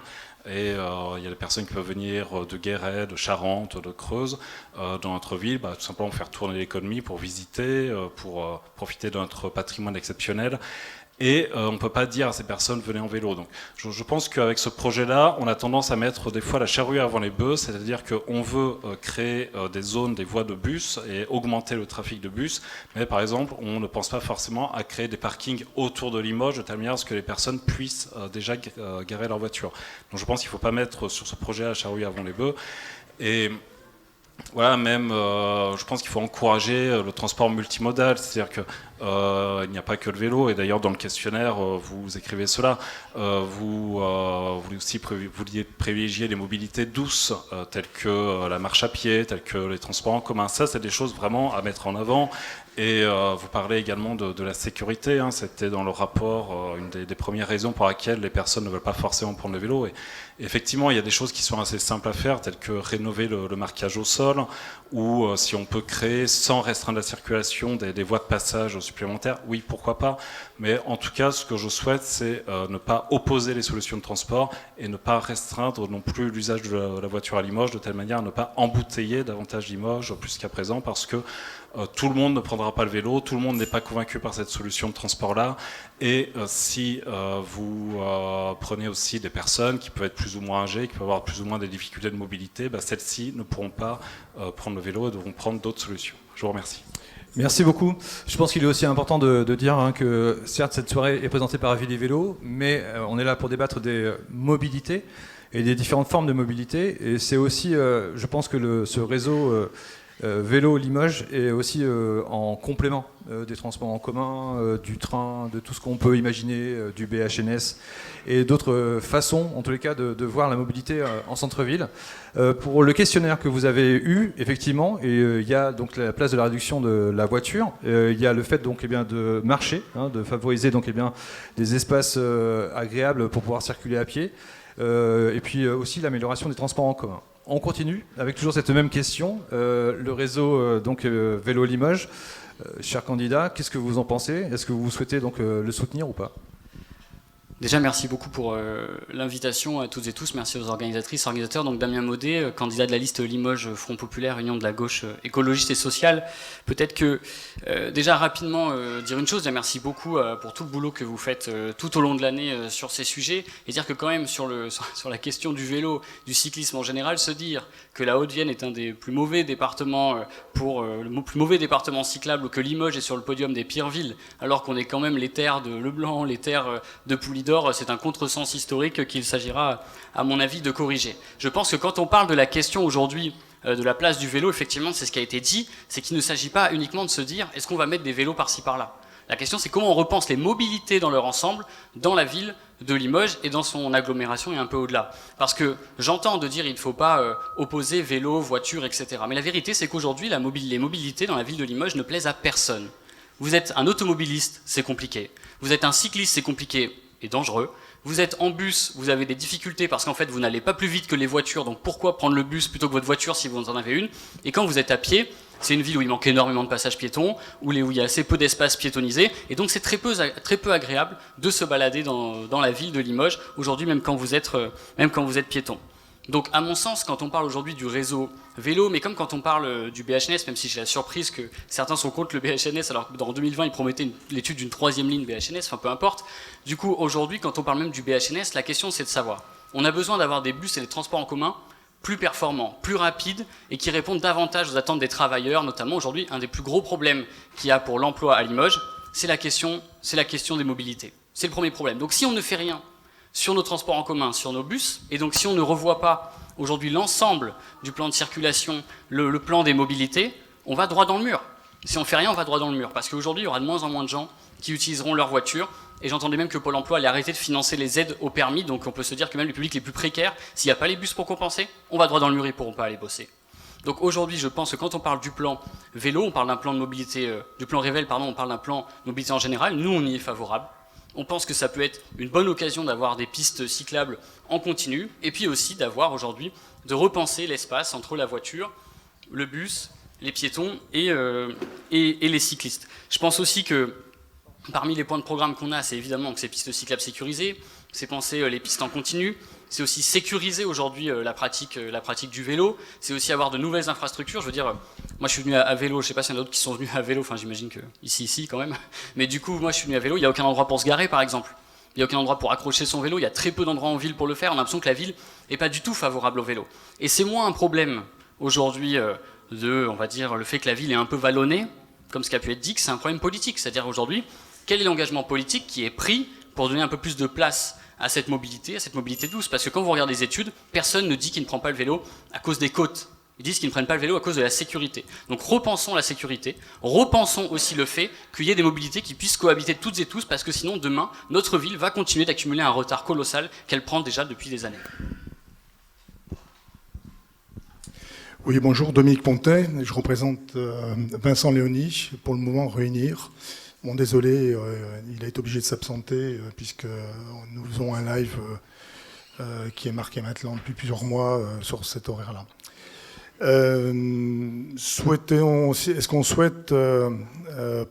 et il y a des personnes qui peuvent venir de Guéret, de Charente, de Creuse, dans notre ville, tout simplement faire tourner l'économie pour visiter, pour profiter de notre patrimoine exceptionnel. Et on ne peut pas dire à ces personnes venez en vélo. Donc, je pense qu'avec ce projet-là, on a tendance à mettre des fois la charrue avant les bœufs, c'est-à-dire qu'on veut créer des zones, des voies de bus et augmenter le trafic de bus. Mais par exemple, on ne pense pas forcément à créer des parkings autour de Limoges de telle manière à ce que les personnes puissent déjà garer leur voiture. Donc je pense qu'il ne faut pas mettre sur ce projet la charrue avant les bœufs. Et voilà, même, je pense qu'il faut encourager le transport multimodal, c'est-à-dire qu'il n'y a pas que le vélo, et d'ailleurs dans le questionnaire, vous écrivez cela, vous vouliez privilégier les mobilités douces, telles que la marche à pied, telles que les transports en commun. Ça, c'est des choses vraiment à mettre en avant, Et vous parlez également de la sécurité, hein. C'était dans le rapport une des premières raisons pour laquelle les personnes ne veulent pas forcément prendre le vélo. Et effectivement, il y a des choses qui sont assez simples à faire, telles que rénover le marquage au sol, ou si on peut créer, sans restreindre la circulation, des voies de passage supplémentaires, oui, pourquoi pas. Mais en tout cas, ce que je souhaite, c'est ne pas opposer les solutions de transport et ne pas restreindre non plus l'usage de la voiture à Limoges, de telle manière à ne pas embouteiller davantage Limoges plus qu'à présent, parce que tout le monde ne prendra pas le vélo, tout le monde n'est pas convaincu par cette solution de transport-là. Et si vous prenez aussi des personnes qui peuvent être plus ou moins âgées, qui peuvent avoir plus ou moins des difficultés de mobilité, celles-ci ne pourront pas prendre le vélo et devront prendre d'autres solutions. Je vous remercie. Merci beaucoup. Je pense qu'il est aussi important de dire que certes cette soirée est présentée par Ville et Vélo, mais on est là pour débattre des mobilités et des différentes formes de mobilité. Et c'est aussi, je pense que ce réseau vélo Limoges est aussi en complément des transports en commun, du train, de tout ce qu'on peut imaginer, du BHNS et d'autres façons, en tous les cas, de voir la mobilité en centre-ville. Pour le questionnaire que vous avez eu, effectivement, il y a donc la place de la réduction de la voiture, il y a le fait donc, de marcher, hein, de favoriser donc, des espaces agréables pour pouvoir circuler à pied, et puis aussi l'amélioration des transports en commun. On continue avec toujours cette même question. Le réseau Vélo Limoges, chers candidats, qu'est-ce que vous en pensez? Est-ce que vous souhaitez donc le soutenir ou pas? Déjà, merci beaucoup pour l'invitation à toutes et tous. Merci aux organisatrices, organisateurs. Donc Damien Maudet, candidat de la liste Limoges Front Populaire, Union de la gauche écologiste et sociale. Peut-être que, déjà rapidement, dire une chose. Déjà, merci beaucoup pour tout le boulot que vous faites tout au long de l'année sur ces sujets. Et dire que quand même, sur la question du vélo, du cyclisme en général, se dire que la Haute-Vienne est un des plus mauvais départements le plus mauvais département cyclable, que Limoges est sur le podium des pires villes, alors qu'on est quand même les terres de Leblanc, les terres de Poulidor. C'est un contresens historique qu'il s'agira, à mon avis, de corriger. Je pense que quand on parle de la question aujourd'hui de la place du vélo, effectivement, c'est ce qui a été dit, c'est qu'il ne s'agit pas uniquement de se dire est-ce qu'on va mettre des vélos par-ci par-là. La question, c'est comment on repense les mobilités dans leur ensemble, dans la ville de Limoges et dans son agglomération et un peu au-delà. Parce que j'entends de dire il ne faut pas opposer vélo, voiture, etc. Mais la vérité, c'est qu'aujourd'hui, les mobilités dans la ville de Limoges ne plaisent à personne. Vous êtes un automobiliste, c'est compliqué. Vous êtes un cycliste, c'est compliqué et dangereux. Vous êtes en bus, vous avez des difficultés parce qu'en fait vous n'allez pas plus vite que les voitures, donc pourquoi prendre le bus plutôt que votre voiture si vous en avez une? Et quand vous êtes à pied, c'est une ville où il manque énormément de passages piétons, où il y a assez peu d'espace piétonnisé, et donc c'est très peu agréable de se balader dans la ville de Limoges, aujourd'hui même quand vous êtes piéton. Donc à mon sens, quand on parle aujourd'hui du réseau vélo, mais comme quand on parle du BHNS, même si j'ai la surprise que certains sont contre le BHNS, alors que dans 2020 ils promettaient l'étude d'une 3e ligne BHNS, enfin peu importe. Du coup aujourd'hui, quand on parle même du BHNS, la question c'est de savoir, on a besoin d'avoir des bus et des transports en commun plus performants, plus rapides et qui répondent davantage aux attentes des travailleurs, notamment aujourd'hui un des plus gros problèmes qu'il y a pour l'emploi à Limoges, c'est la question des mobilités. C'est le premier problème. Donc si on ne fait rien sur nos transports en commun, sur nos bus, et donc si on ne revoit pas aujourd'hui l'ensemble du plan de circulation, le plan des mobilités, on va droit dans le mur. Si on ne fait rien, on va droit dans le mur, parce qu'aujourd'hui, il y aura de moins en moins de gens qui utiliseront leur voiture, et j'entendais même que Pôle emploi allait arrêter de financer les aides au permis, donc on peut se dire que même les publics les plus précaires, s'il n'y a pas les bus pour compenser, on va droit dans le mur, ils ne pourront pas aller bosser. Donc aujourd'hui, je pense que quand on parle du plan vélo, on parle d'un plan de mobilité, du plan Rével, pardon, on parle d'un plan de mobilité en général, nous on y est favorable. On pense que ça peut être une bonne occasion d'avoir des pistes cyclables en continu, et puis aussi d'avoir aujourd'hui, de repenser l'espace entre la voiture, le bus, les piétons et les cyclistes. Je pense aussi que parmi les points de programme qu'on a, c'est évidemment que ces pistes cyclables sécurisées, c'est penser les pistes en continu, c'est aussi sécuriser aujourd'hui la pratique du vélo, c'est aussi avoir de nouvelles infrastructures. Je veux dire, moi je suis venu à vélo, je ne sais pas s'il y en a d'autres qui sont venus à vélo, enfin j'imagine que ici quand même, mais du coup moi je suis venu à vélo, il n'y a aucun endroit pour se garer par exemple, il n'y a aucun endroit pour accrocher son vélo, il y a très peu d'endroits en ville pour le faire, on a l'impression que la ville n'est pas du tout favorable au vélo. Et c'est moins un problème aujourd'hui on va dire, le fait que la ville est un peu vallonnée, comme ce qui a pu être dit, que c'est un problème politique, c'est-à-dire aujourd'hui, quel est l'engagement politique qui est pris pour donner un peu plus de place à cette mobilité douce. Parce que quand vous regardez les études, personne ne dit qu'il ne prend pas le vélo à cause des côtes. Ils disent qu'ils ne prennent pas le vélo à cause de la sécurité. Donc repensons la sécurité, repensons aussi le fait qu'il y ait des mobilités qui puissent cohabiter toutes et tous, parce que sinon demain, notre ville va continuer d'accumuler un retard colossal qu'elle prend déjà depuis des années. Oui, bonjour, Dominique Pontet, je représente Vincent Léoni, pour le moment Réunir. Bon, désolé, il a été obligé de s'absenter puisque nous faisons un live qui est marqué maintenant depuis plusieurs mois sur cet horaire-là. Est-ce qu'on souhaite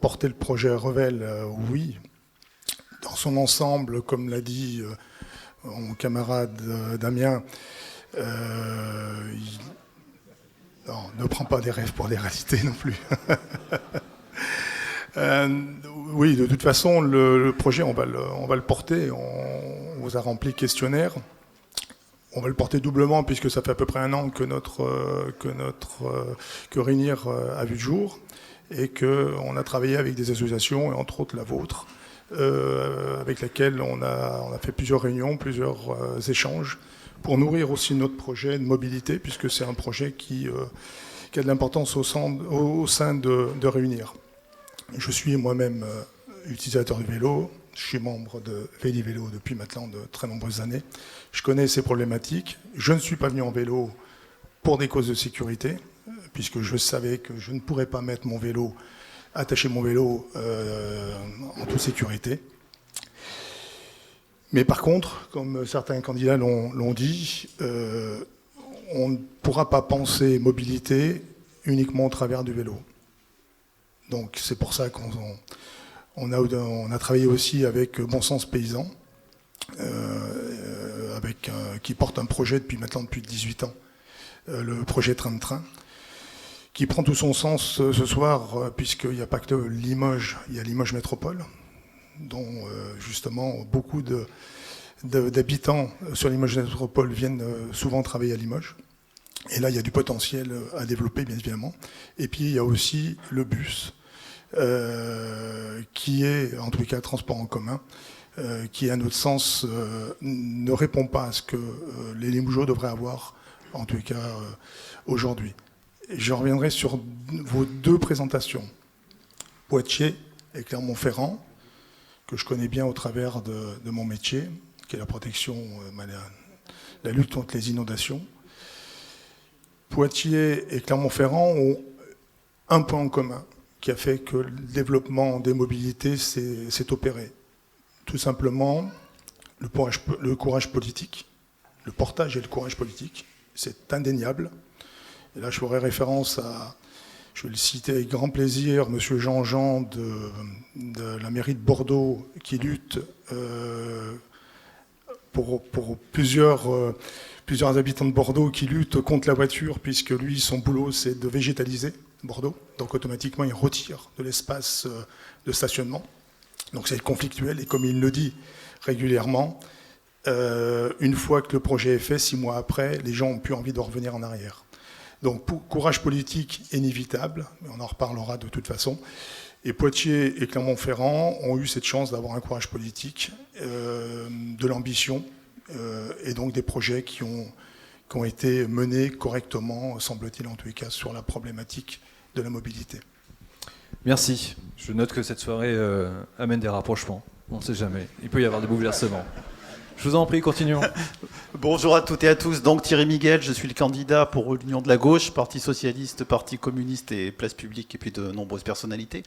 porter le projet Revel? Oui. Dans son ensemble, comme l'a dit mon camarade Damien, non, ne prends pas des rêves pour des réalités non plus. Oui, de toute façon, le projet, on va le porter. On vous a rempli le questionnaire. On va le porter doublement puisque ça fait à peu près un an que Réunir a vu le jour et qu'on a travaillé avec des associations, et entre autres la vôtre, avec laquelle on a fait plusieurs réunions, plusieurs échanges pour nourrir aussi notre projet de mobilité, puisque c'est un projet qui a de l'importance au sein de Réunir. Je suis moi-même utilisateur de vélo, je suis membre de Vélo depuis maintenant de très nombreuses années. Je connais ces problématiques. Je ne suis pas venu en vélo pour des causes de sécurité, puisque je savais que je ne pourrais pas attacher mon vélo en toute sécurité. Mais par contre, comme certains candidats l'ont dit, on ne pourra pas penser mobilité uniquement au travers du vélo. Donc c'est pour ça qu'on a travaillé aussi avec Bon Sens Paysan, qui porte un projet depuis 18 ans, le projet Train de Train, qui prend tout son sens ce soir, puisqu'il n'y a pas que Limoges, il y a Limoges Métropole, dont justement beaucoup d'habitants sur Limoges Métropole viennent souvent travailler à Limoges. Et là, il y a du potentiel à développer, bien évidemment. Et puis, il y a aussi le bus, qui est, en tout cas, transport en commun, qui, à notre sens, ne répond pas à ce que les Limougeaux devraient avoir, en tout cas, aujourd'hui. Et je reviendrai sur vos deux présentations, Poitiers et Clermont-Ferrand, que je connais bien au travers de mon métier, qui est la protection, la lutte contre les inondations. Poitiers et Clermont-Ferrand ont un point en commun qui a fait que le développement des mobilités s'est opéré. Tout simplement, le courage politique, le portage et le courage politique, c'est indéniable. Et là, je ferai référence je vais le citer avec grand plaisir, M. Jean-Jean de la mairie de Bordeaux, qui lutte pour plusieurs habitants de Bordeaux qui luttent contre la voiture, puisque lui, son boulot, c'est de végétaliser Bordeaux. Donc automatiquement, il retire de l'espace de stationnement. Donc c'est conflictuel, et comme il le dit régulièrement, une fois que le projet est fait, 6 mois après, les gens n'ont plus envie de revenir en arrière. Donc courage politique inévitable, mais on en reparlera de toute façon. Et Poitiers et Clermont-Ferrand ont eu cette chance d'avoir un courage politique, de l'ambition, et donc des projets qui ont été menés correctement, semble-t-il en tous les cas, sur la problématique de la mobilité. Merci. Je note que cette soirée amène des rapprochements. On ne sait jamais. Il peut y avoir des bouleversements. Je vous en prie, continuons. Bonjour à toutes et à tous. Donc Thierry Miguel, je suis le candidat pour l'Union de la Gauche, Parti Socialiste, Parti Communiste et Place Publique, et puis de nombreuses personnalités.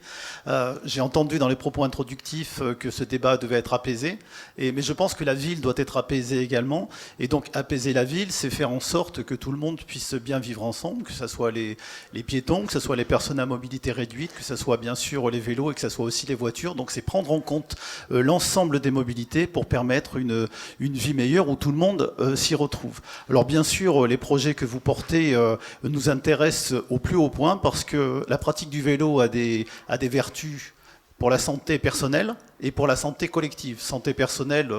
J'ai entendu dans les propos introductifs que ce débat devait être apaisé, mais je pense que la ville doit être apaisée également. Et donc apaiser la ville, c'est faire en sorte que tout le monde puisse bien vivre ensemble, que ce soit les piétons, que ce soit les personnes à mobilité réduite, que ce soit bien sûr les vélos et que ce soit aussi les voitures. Donc c'est prendre en compte l'ensemble des mobilités pour permettre une vie meilleure où tout le monde s'y retrouve. Alors bien sûr, les projets que vous portez nous intéressent au plus haut point parce que la pratique du vélo a des vertus pour la santé personnelle et pour la santé collective. Santé personnelle,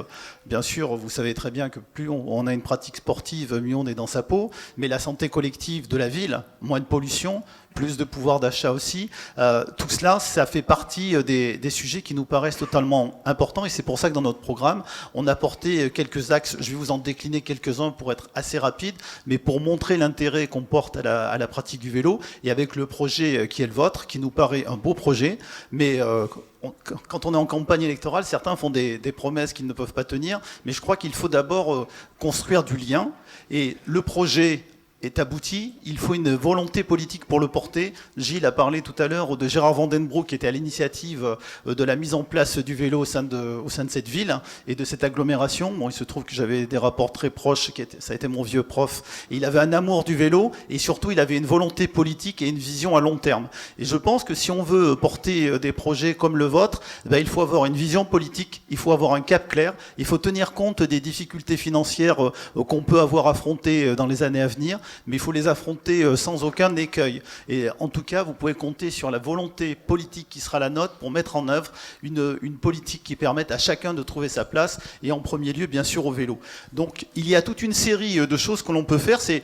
bien sûr, vous savez très bien que plus on a une pratique sportive, mieux on est dans sa peau, mais la santé collective de la ville, moins de pollution, plus de pouvoir d'achat aussi, tout cela, ça fait partie des sujets qui nous paraissent totalement importants, et c'est pour ça que dans notre programme, on a porté quelques axes, je vais vous en décliner quelques-uns pour être assez rapide, mais pour montrer l'intérêt qu'on porte à la pratique du vélo, et avec le projet qui est le vôtre, qui nous paraît un beau projet, mais quand on est en campagne électorale, certains font des promesses qu'ils ne peuvent pas tenir, mais je crois qu'il faut d'abord construire du lien, et le projet est abouti, il faut une volonté politique pour le porter. Gilles a parlé tout à l'heure de Gérard Vandenbroek qui était à l'initiative de la mise en place du vélo au sein de cette ville et de cette agglomération. Bon, il se trouve que j'avais des rapports très proches, ça a été mon vieux prof, et il avait un amour du vélo et surtout il avait une volonté politique et une vision à long terme. Et je pense que si on veut porter des projets comme le vôtre, il faut avoir une vision politique, il faut avoir un cap clair, il faut tenir compte des difficultés financières qu'on peut avoir affrontées dans les années à venir, mais il faut les affronter sans aucun écueil. Et en tout cas, vous pouvez compter sur la volonté politique qui sera la nôtre pour mettre en œuvre une politique qui permette à chacun de trouver sa place, et en premier lieu, bien sûr, au vélo. Donc, il y a toute une série de choses que l'on peut faire. C'est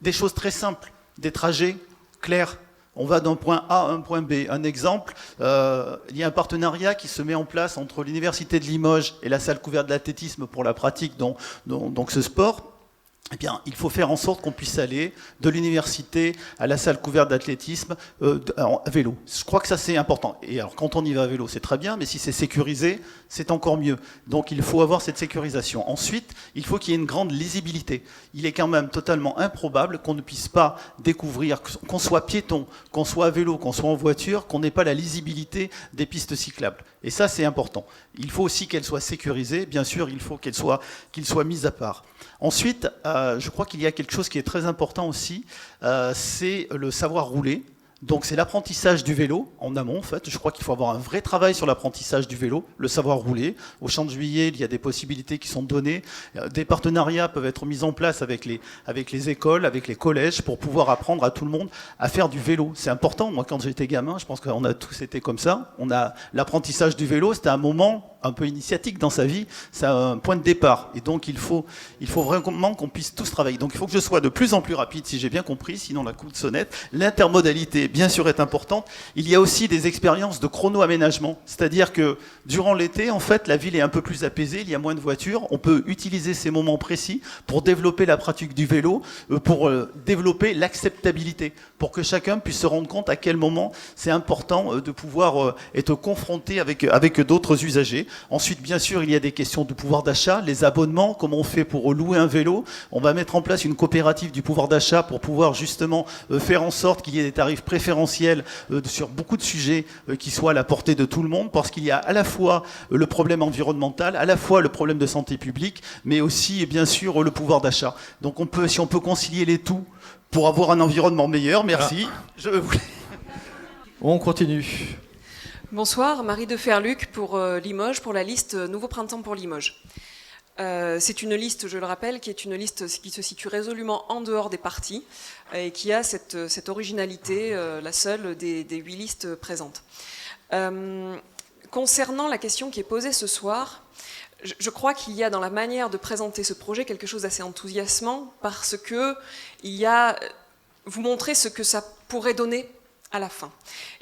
des choses très simples, des trajets clairs. On va d'un point A à un point B. Un exemple, il y a un partenariat qui se met en place entre l'Université de Limoges et la salle couverte d'athlétisme pour la pratique donc ce sport. Eh bien, il faut faire en sorte qu'on puisse aller de l'université à la salle couverte d'athlétisme à vélo. Je crois que ça, c'est important. Et alors, quand on y va à vélo, c'est très bien, mais si c'est sécurisé, c'est encore mieux. Donc, il faut avoir cette sécurisation. Ensuite, il faut qu'il y ait une grande lisibilité. Il est quand même totalement improbable qu'on ne puisse pas découvrir, qu'on soit piéton, qu'on soit à vélo, qu'on soit en voiture, qu'on n'ait pas la lisibilité des pistes cyclables. Et ça, c'est important. Il faut aussi qu'elles soient sécurisées. Bien sûr, il faut qu'ils soient mises à part. Ensuite, je crois qu'il y a quelque chose qui est très important aussi, c'est le savoir rouler. Donc c'est l'apprentissage du vélo en amont en fait. Je crois qu'il faut avoir un vrai travail sur l'apprentissage du vélo, le savoir rouler. Au Champ de Juillet, il y a des possibilités qui sont données. Des partenariats peuvent être mis en place avec les écoles, avec les collèges pour pouvoir apprendre à tout le monde à faire du vélo. C'est important. Moi quand j'étais gamin, je pense qu'on a tous été comme ça. On a l'apprentissage du vélo, c'était un moment un peu initiatique dans sa vie, c'est un point de départ. Et donc il faut vraiment qu'on puisse tous travailler. Donc il faut que je sois de plus en plus rapide, si j'ai bien compris, sinon la coup de sonnette. L'intermodalité, bien sûr, est importante. Il y a aussi des expériences de chrono-aménagement, c'est-à-dire que durant l'été, en fait, la ville est un peu plus apaisée, il y a moins de voitures, on peut utiliser ces moments précis pour développer la pratique du vélo, pour développer l'acceptabilité, pour que chacun puisse se rendre compte à quel moment c'est important de pouvoir être confronté avec d'autres usagers. Ensuite, bien sûr, il y a des questions de pouvoir d'achat, les abonnements, comment on fait pour louer un vélo. On va mettre en place une coopérative du pouvoir d'achat pour pouvoir justement faire en sorte qu'il y ait des tarifs préférentiels sur beaucoup de sujets qui soient à la portée de tout le monde, parce qu'il y a à la fois le problème environnemental, à la fois le problème de santé publique, mais aussi, bien sûr, le pouvoir d'achat. Donc, si on peut concilier les tout pour avoir un environnement meilleur, merci. On continue. Bonsoir, Marie de Ferluc pour Limoges, pour la liste Nouveau Printemps pour Limoges. C'est une liste, je le rappelle, qui est une liste qui se situe résolument en dehors des partis et qui a cette originalité, la seule des 8 listes présentes. Concernant la question qui est posée ce soir, je crois qu'il y a dans la manière de présenter ce projet quelque chose d'assez enthousiasmant parce que vous montrez ce que ça pourrait donner à la fin.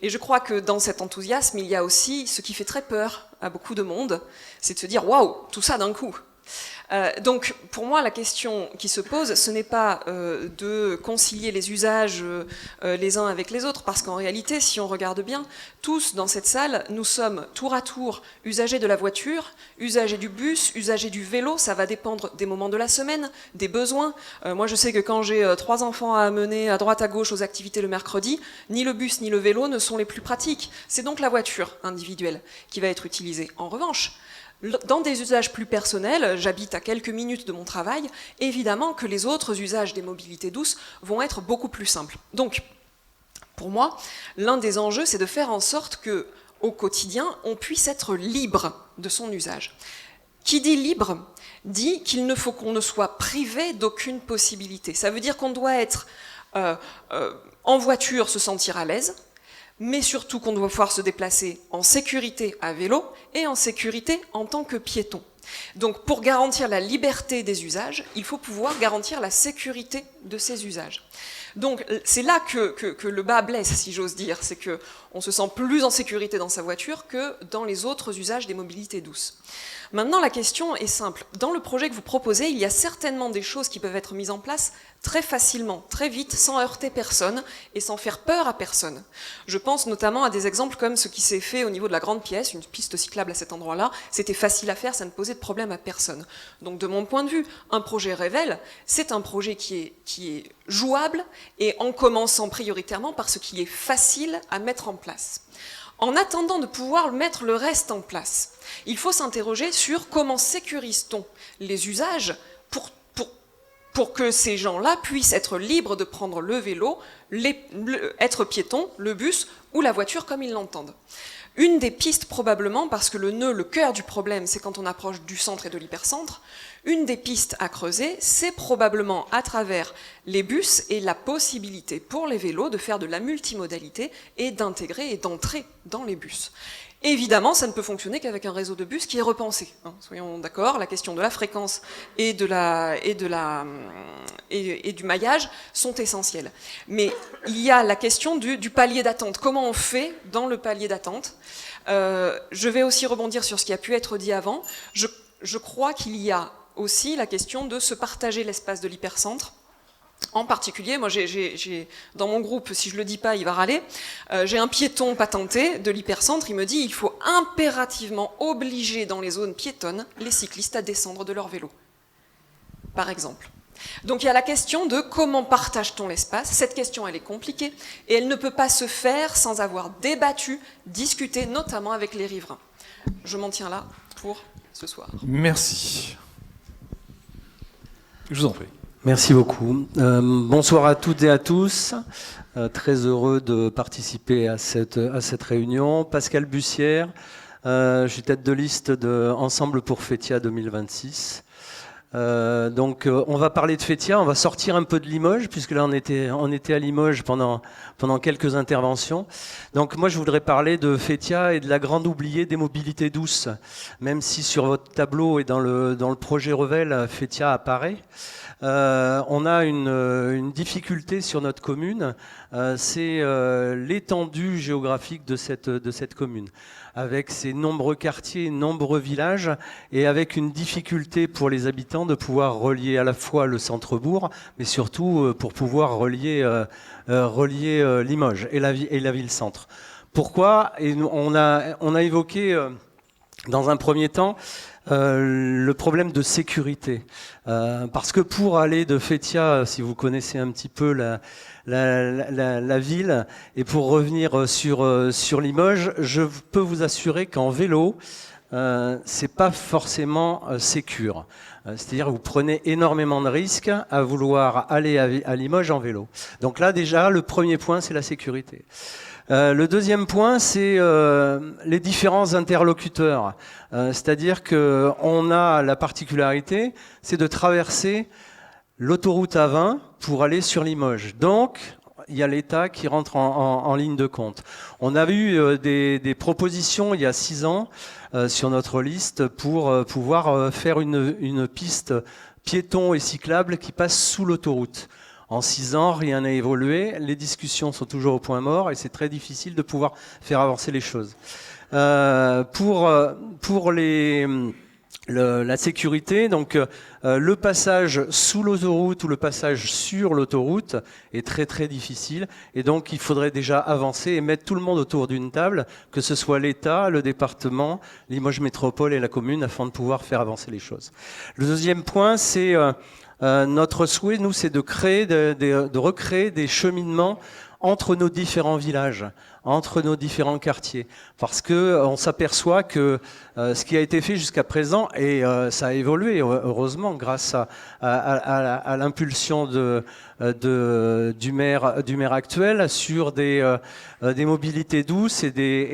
Et je crois que dans cet enthousiasme, il y a aussi ce qui fait très peur à beaucoup de monde, c'est de se dire « waouh, tout ça d'un coup ». Donc pour moi la question qui se pose ce n'est pas de concilier les usages les uns avec les autres, parce qu'en réalité si on regarde bien, tous dans cette salle nous sommes tour à tour usagers de la voiture, usagers du bus, usagers du vélo. Ça va dépendre des moments de la semaine, des besoins. Moi je sais que quand j'ai 3 enfants à amener à droite à gauche aux activités le mercredi, ni le bus ni le vélo ne sont les plus pratiques, c'est donc la voiture individuelle qui va être utilisée. En revanche, dans des usages plus personnels, j'habite à quelques minutes de mon travail, évidemment que les autres usages des mobilités douces vont être beaucoup plus simples. Donc, pour moi, l'un des enjeux, c'est de faire en sorte que, au quotidien, on puisse être libre de son usage. Qui dit libre, dit qu'il ne faut qu'on ne soit privé d'aucune possibilité. Ça veut dire qu'on doit être en voiture, se sentir à l'aise, mais surtout qu'on doit pouvoir se déplacer en sécurité à vélo et en sécurité en tant que piéton. Donc pour garantir la liberté des usages, il faut pouvoir garantir la sécurité de ces usages. Donc c'est là que le bas blesse, si j'ose dire, c'est que On se sent plus en sécurité dans sa voiture que dans les autres usages des mobilités douces. Maintenant, la question est simple. Dans le projet que vous proposez, il y a certainement des choses qui peuvent être mises en place très facilement, très vite, sans heurter personne et sans faire peur à personne. Je pense notamment à des exemples comme ce qui s'est fait au niveau de la grande pièce, une piste cyclable à cet endroit-là. C'était facile à faire, ça ne posait de problème à personne. Donc de mon point de vue, un projet Revel, c'est un projet qui est jouable et en commençant prioritairement par ce qui est facile à mettre en place. En attendant de pouvoir mettre le reste en place, il faut s'interroger sur comment sécurise-t-on les usages pour que ces gens-là puissent être libres de prendre le vélo, être piétons, le bus ou la voiture comme ils l'entendent. Une des pistes probablement, parce que le cœur du problème, c'est quand on approche du centre et de l'hypercentre, une des pistes à creuser, c'est probablement à travers les bus et la possibilité pour les vélos de faire de la multimodalité et d'intégrer et d'entrer dans les bus. Évidemment, ça ne peut fonctionner qu'avec un réseau de bus qui est repensé. Soyons d'accord, la question de la fréquence et du maillage sont essentielles. Mais il y a la question du palier d'attente. Comment on fait dans le palier d'attente ? Je vais aussi rebondir sur ce qui a pu être dit avant. Je crois qu'il y a aussi la question de se partager l'espace de l'hypercentre. En particulier, moi, dans mon groupe, si je le dis pas, il va râler, j'ai un piéton patenté de l'hypercentre, il me dit il faut impérativement obliger dans les zones piétonnes les cyclistes à descendre de leur vélo, par exemple. Donc il y a la question de comment partage-t-on l'espace. Cette question, elle est compliquée et elle ne peut pas se faire sans avoir débattu, discuté, notamment avec les riverains. Je m'en tiens là pour ce soir. Merci. Je vous en prie. Merci beaucoup. Bonsoir à toutes et à tous. Très heureux de participer à cette réunion. Pascal Bussière, je suis tête de liste de Ensemble pour Fétia 2026. Donc on va parler de Fétia, on va sortir un peu de Limoges, puisque là on était à Limoges pendant quelques interventions. Donc moi je voudrais parler de Fétia et de la grande oubliée des mobilités douces. Même si sur votre tableau et dans le projet Revel, Fétia apparaît. On a une difficulté sur notre commune, c'est l'étendue géographique de cette commune, avec ses nombreux quartiers, nombreux villages, et avec une difficulté pour les habitants de pouvoir relier à la fois le centre-bourg, mais surtout pour pouvoir relier Limoges et la ville-centre. Pourquoi ? Et on a évoqué dans un premier temps le problème de sécurité. Parce que pour aller de Fétia, si vous connaissez un petit peu la ville, et pour revenir sur Limoges, je peux vous assurer qu'en vélo, c'est pas forcément sécure. C'est-à-dire que vous prenez énormément de risques à vouloir aller à Limoges en vélo. Donc là, déjà, le premier point, c'est la sécurité. Le deuxième point, c'est les différents interlocuteurs. C'est-à-dire qu'on a la particularité, c'est de traverser l'autoroute A20 pour aller sur Limoges. Donc, il y a l'État qui rentre en ligne de compte. On a eu des propositions il y a 6 ans sur notre liste pour pouvoir faire une piste piéton et cyclable qui passe sous l'autoroute. En 6 ans, rien n'a évolué, les discussions sont toujours au point mort et c'est très difficile de pouvoir faire avancer les choses. Pour la sécurité, donc le passage sous l'autoroute ou le passage sur l'autoroute est très très difficile et donc il faudrait déjà avancer et mettre tout le monde autour d'une table, que ce soit l'État, le département, Limoges Métropole et la commune, afin de pouvoir faire avancer les choses. Le deuxième point, c'est notre souhait, nous, c'est de recréer des cheminements entre nos différents villages, entre nos différents quartiers, parce que on s'aperçoit que ce qui a été fait jusqu'à présent, et ça a évolué heureusement grâce à l'impulsion du maire actuel sur des mobilités douces et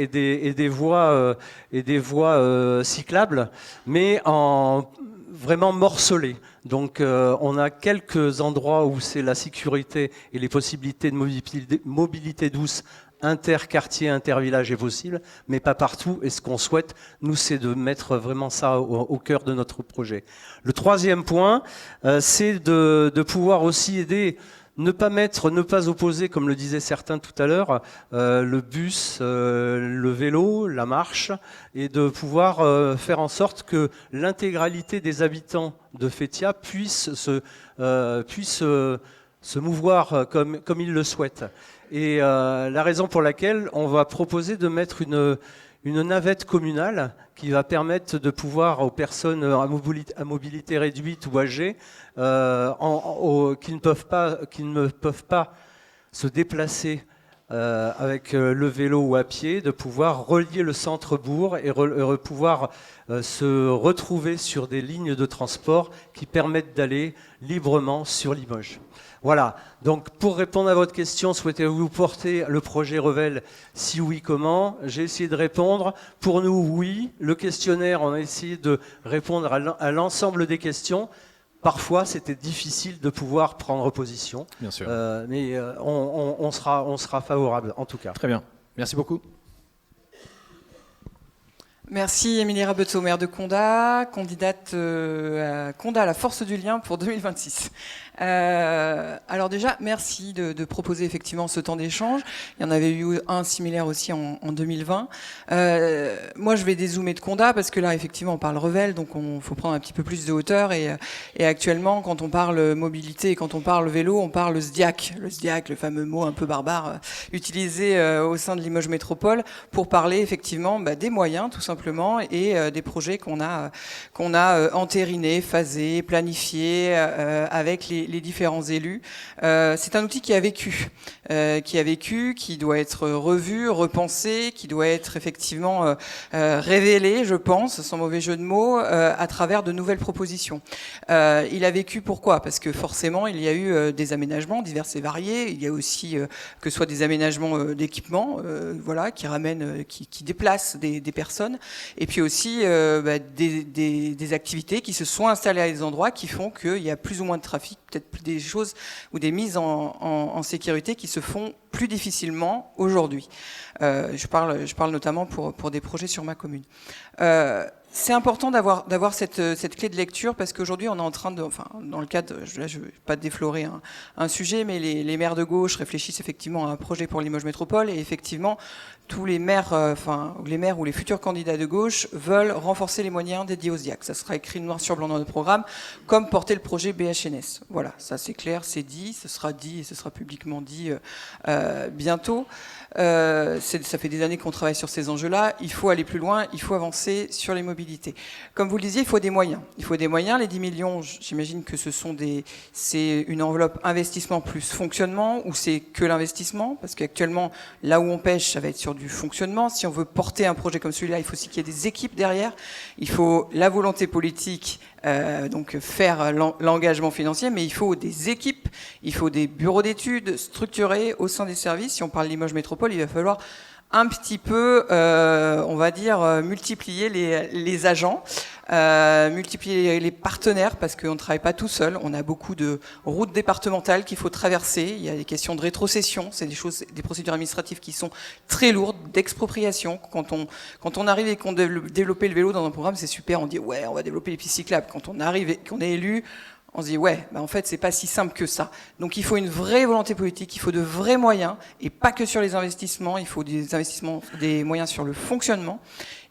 des voies cyclables, mais vraiment morcelées. Donc on a quelques endroits où c'est la sécurité et les possibilités de mobilité douce inter-quartier, inter-village est possible, mais pas partout. Et ce qu'on souhaite, nous, c'est de mettre vraiment ça au cœur de notre projet. Le troisième point, c'est de pouvoir aussi aider ne pas opposer, comme le disaient certains tout à l'heure, le bus, le vélo, la marche, et de pouvoir faire en sorte que l'intégralité des habitants de Feytiat puisse se mouvoir comme ils le souhaitent. Et la raison pour laquelle on va proposer de mettre une navette communale qui va permettre de pouvoir aux personnes à mobilité réduite ou âgées qui ne peuvent pas se déplacer avec le vélo ou à pied, de pouvoir relier le centre-bourg et pouvoir se retrouver sur des lignes de transport qui permettent d'aller librement sur Limoges. Voilà, donc pour répondre à votre question, souhaitez-vous porter le projet Revel? Si oui, comment? J'ai essayé de répondre. Pour nous, oui. Le questionnaire, on a essayé de répondre à l'ensemble des questions. Parfois, c'était difficile de pouvoir prendre position. Bien sûr. Mais on sera favorable, en tout cas. Très bien. Merci beaucoup. Merci Émilie Rabeteau, maire de Condat, candidate à Condat à la force du lien pour 2026. Alors déjà, merci de proposer effectivement ce temps d'échange. Il y en avait eu un similaire aussi en 2020. Moi, je vais dézoomer de Condat parce que là, effectivement, on parle Revel, donc il faut prendre un petit peu plus de hauteur. Et actuellement, quand on parle mobilité et quand on parle vélo, on parle SDIAC. Le SDIAC, le fameux mot un peu barbare utilisé au sein de Limoges Métropole pour parler effectivement des moyens, tout simplement, et des projets qu'on a entérinés, phasés, planifiés avec les différents élus. C'est un outil qui a vécu, qui doit être revu, repensé, qui doit être effectivement révélé, je pense, sans mauvais jeu de mots, à travers de nouvelles propositions. Il a vécu pourquoi? Parce que forcément, il y a eu des aménagements divers et variés. Il y a aussi que ce soit des aménagements d'équipements, voilà, qui ramènent, qui déplacent des personnes, et puis aussi des activités qui se sont installées à des endroits qui font qu'il y a plus ou moins de trafic, peut-être des choses ou des mises en sécurité qui se font plus difficilement aujourd'hui. Je parle notamment pour des projets sur ma commune. C'est important d'avoir cette clé de lecture parce qu'aujourd'hui on est en train de, enfin dans le cadre, je ne vais pas déflorer un sujet, mais les maires de gauche réfléchissent effectivement à un projet pour Limoges Métropole et effectivement tous les maires, les maires ou les futurs candidats de gauche veulent renforcer les moyens dédiés aux SDIAC. Ça sera écrit noir sur blanc dans notre programme, comme porter le projet BHNS. Voilà, ça c'est clair, c'est dit, ce sera dit et ce sera publiquement dit bientôt. Ça fait des années qu'on travaille sur ces enjeux-là. Il faut aller plus loin, il faut avancer sur les mobilités. Comme vous le disiez, il faut des moyens. Il faut des moyens. Les 10 millions, j'imagine que c'est une enveloppe investissement plus fonctionnement ou c'est que l'investissement? Parce qu'actuellement, là où on pêche, ça va être sur du fonctionnement. Si on veut porter un projet comme celui-là, il faut aussi qu'il y ait des équipes derrière. Il faut la volonté politique, donc faire l'engagement financier, mais il faut des équipes, il faut des bureaux d'études structurés au sein des services. Si on parle Limoges Métropole, il va falloir un petit peu, on va dire, multiplier les agents, multiplier les partenaires, parce qu'on ne travaille pas tout seul. On a beaucoup de routes départementales qu'il faut traverser. Il y a des questions de rétrocession, c'est des procédures administratives qui sont très lourdes, d'expropriation. Quand on arrive et qu'on développe le vélo dans un programme, c'est super, on dit ouais, on va développer les pistes cyclables. Quand on arrive et qu'on est élu, on se dit ouais, en fait c'est pas si simple que ça. Donc il faut une vraie volonté politique, il faut de vrais moyens, et pas que sur les investissements, il faut des moyens sur le fonctionnement.